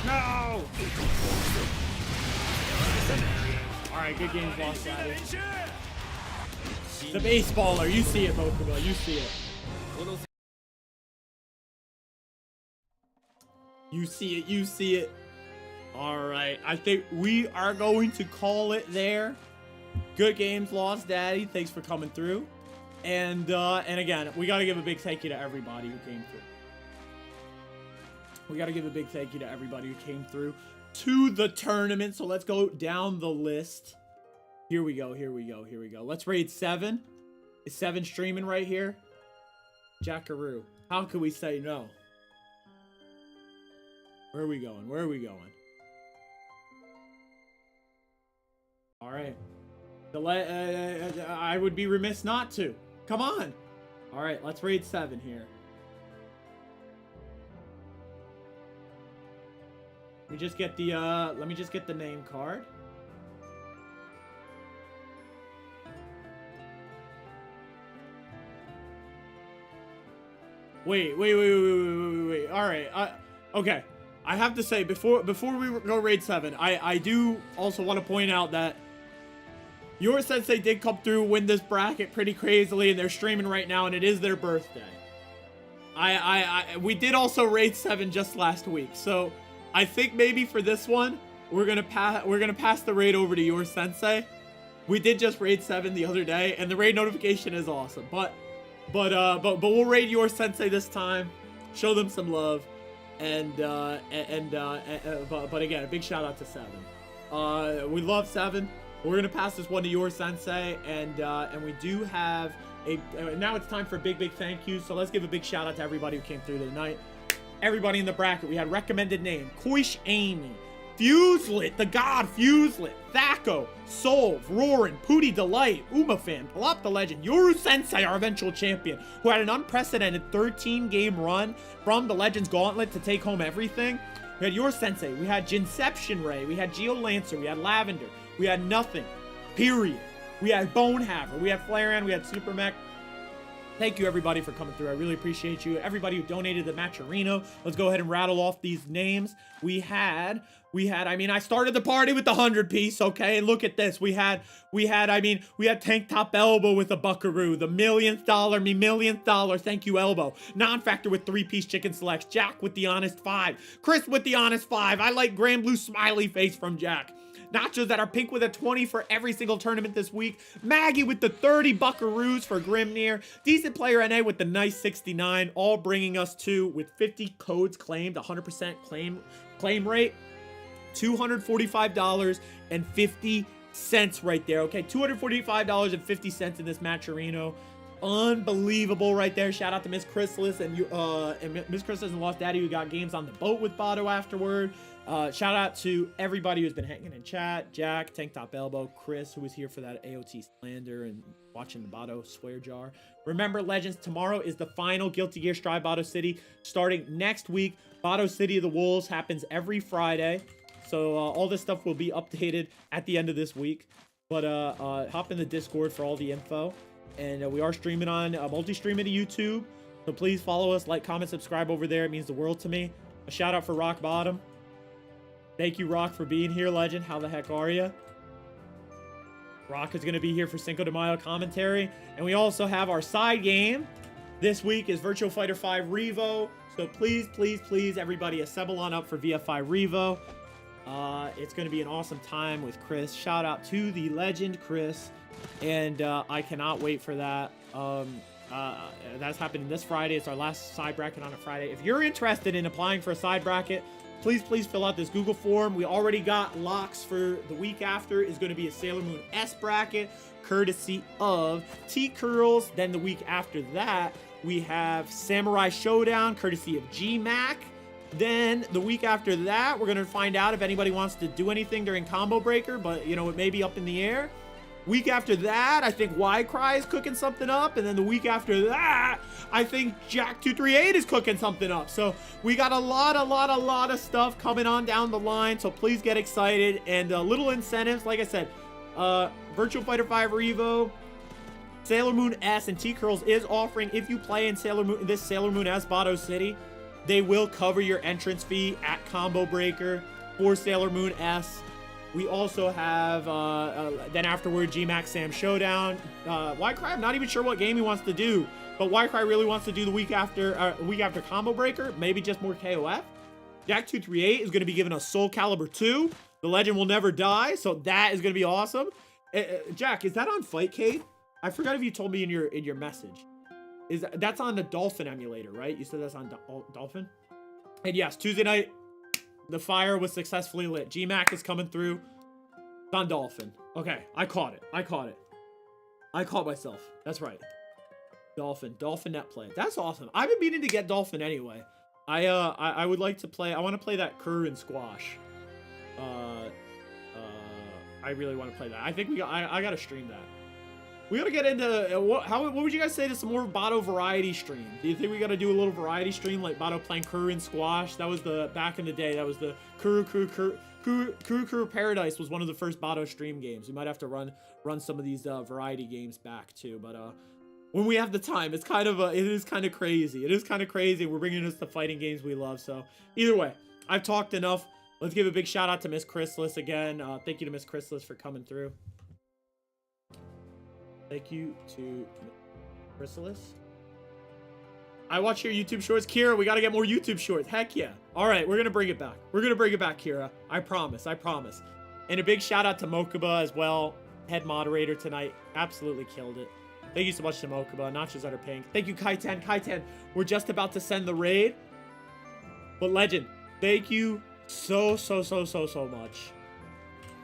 No! Alright, good games lost at it. The baseballer, you see it, Mokuba, you see it. You see it, you see it. Alright, I think we are going to call it there. Good games lost, Daddy. Thanks for coming through. And again, we got to give a big thank you to everybody who came through. We got to give a big thank you to everybody who came through to the tournament. So let's go down the list. Here we go, here we go, here we go. Let's raid 7. Is 7 streaming right here? Jackaroo. How could we say no? Where are we going? Where are we going? All right. I would be remiss not to. Come on. All right, let's raid 7 here. Let me just get the name card. Wait. All right. Okay. I have to say before we go raid 7, I do also want to point out that your sensei did come through, win this bracket pretty crazily, and they're streaming right now, and it is their birthday. We did also raid 7 just last week, so I think maybe for this one we're gonna pass the raid over to your sensei. We did just raid 7 the other day, and the raid notification is awesome. But we'll raid your sensei this time, show them some love, but again, a big shout out to 7. We love 7. We're gonna pass this one to your sensei, and we do have now it's time for a big thank you. So let's give a big shout out to everybody who came through tonight. Everybody in the bracket. We had recommended name, KoishAmy, Fuselit, the God Fuselit, Thaco, Solve, Roarin, PootieDelight, UmaFan, Palop the Legend, Yoru Sensei, our eventual champion, who had an unprecedented 13-game run from the Legends Gauntlet to take home everything. We had your sensei, we had Ginception Ray, we had GeoLancer, we had Lavender, we had Nothing, period. We had Bonehaver, we had Flareon, we had Super Mech. Thank you everybody for coming through. I really appreciate you. Everybody who donated to Matcherino. Let's go ahead and rattle off these names. We had, I mean, I started the party with the 100 piece, okay? And look at this. We had Tank Top Elbow with a buckaroo, the millionth dollar, thank you Elbow. Non-factor with 3-piece chicken selects, Jack with the honest 5, Chris with the honest 5. I like Granblue smiley face from Jack. Nachos that are pink with a 20 for every single tournament this week. Maggie with the 30 buckaroos for Grimnir. Decent Player NA with the nice 69. All bringing us to, with 50 codes claimed, 100% claim rate, $245.50 right there. Okay, $245.50 in this Matcherino. Unbelievable right there. Shout out to Miss Chrysalis and Miss Chrysalis and Lost Daddy who got games on the boat with Bato afterward. Shout out to everybody who's been hanging in chat. Jack, Tank Top Elbow, Chris, who was here for that AOT slander and watching the Bato swear jar. Remember, Legends, tomorrow is the final Guilty Gear Strive Bato City. Starting next week, Bato City of the Wolves happens every Friday. So all this stuff will be updated at the end of this week. But hop in the Discord for all the info. And we are streaming on multi-streaming to YouTube. So please follow us, like, comment, subscribe over there. It means the world to me. A shout out for Rock Bottom. Thank you, Rock, for being here, Legend. How the heck are you? Rock is going to be here for Cinco de Mayo commentary. And we also have our side game. This week is Virtual Fighter 5 Revo. So please, please, please, everybody assemble on up for VF5 Revo. It's going to be an awesome time with Chris. Shout out to the legend, Chris. And I cannot wait for that. That's happening this Friday. It's our last side bracket on a Friday. If you're interested in applying for a side bracket, please fill out this Google form. We already got locks for the week after. Is going to be a Sailor Moon S bracket, courtesy of T-Curls. Then the week after that, we have Samurai Showdown, courtesy of G-Mac. Then the week after that, we're going to find out if anybody wants to do anything during Combo Breaker, but you know, it may be up in the air. Week after that, I think Y-Cry is cooking something up. And then the week after that, I think Jack238 is cooking something up. So we got a lot of stuff coming on down the line. So please get excited. And little incentives, like I said, Virtual Fighter 5 Revo, Sailor Moon S, and T-Curls is offering, if you play in this Sailor Moon S Bato City, they will cover your entrance fee at Combo Breaker for Sailor Moon S. We also have, then afterward, G-Max Sam Showdown. Y-Cry, I'm not even sure what game he wants to do, but Y-Cry really wants to do the week after Combo Breaker, maybe just more KOF. Jack238 is going to be giving us Soul Calibur 2. The Legend Will Never Die, so that is going to be awesome. Jack, is that on Fightcade? I forgot if you told me in your message. That's on the Dolphin emulator, right? You said that's on Dolphin? And yes, Tuesday night, the fire was successfully lit. G-Mac is coming through. It's on Dolphin. Okay, I caught it. I caught myself. That's right. Dolphin net play. That's awesome. I've been meaning to get Dolphin anyway. I would like to play. I want to play that Current Squash. I really want to play that. I think I gotta stream that. We gotta get into what would you guys say to some more Bato variety stream? Do you think we gotta do a little variety stream like Bato playing Current Squash? That was back in the day. That was the Kuru Paradise was one of the first Bato stream games. We might have to run some of these variety games back too. But when we have the time, it is kind of crazy. It is kind of crazy. We're bringing us the fighting games we love. So either way, I've talked enough. Let's give a big shout out to Miss Chrysalis again. Thank you to Miss Chrysalis for coming through. Thank you to Chrysalis. I watch your YouTube shorts. Kira, we got to get more YouTube shorts. Heck yeah. All right, we're going to bring it back. We're going to bring it back, Kira. I promise. And a big shout out to Mokuba as well. Head moderator tonight. Absolutely killed it. Thank you so much to Mokuba. Nachos Utter Pink. Thank you, Kaiten. Kaiten, we're just about to send the raid. But Legend, thank you so much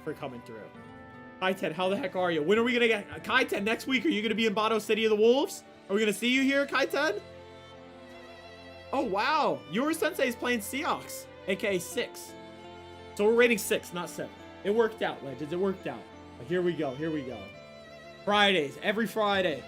for coming through. Kaiten, how the heck are you? When are we going to get... Kaiten, next week, are you going to be in Bato City of the Wolves? Are we going to see you here, Kaiten? Oh, wow. Your sensei is playing Seox, aka 6. So we're rating 6, not 7. It worked out, Legends. It worked out. But here we go. Here we go. Fridays. Every Friday.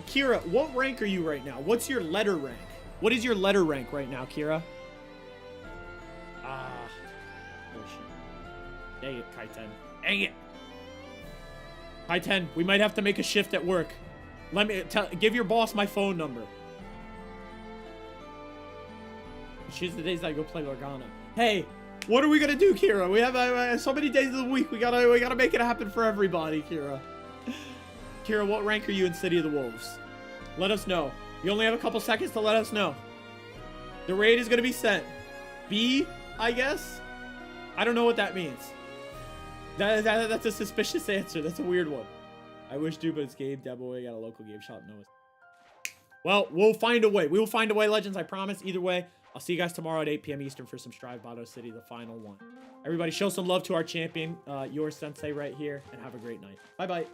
Kira, what rank are you right now? What's your letter rank? What is your letter rank right now, Kira? Dang it, Kaiten. Dang it. Kaiten, we might have to make a shift at work. Give your boss my phone number. Choose the days I go play Lorgana. Hey, what are we gonna do, Kira? We have so many days of the week. We gotta make it happen for everybody, Kira. Kira, what rank are you in City of the Wolves? Let us know. You only have a couple seconds to let us know. The raid is going to be sent. B, I guess? I don't know what that means. That's a suspicious answer. That's a weird one. I wish to, but it's game demo. I got a local game shop. No. Well, we'll find a way. We will find a way, Legends. I promise. Either way, I'll see you guys tomorrow at 8 p.m. Eastern for some Strive Bato City, the final one. Everybody, show some love to our champion, your sensei right here, and have a great night. Bye-bye.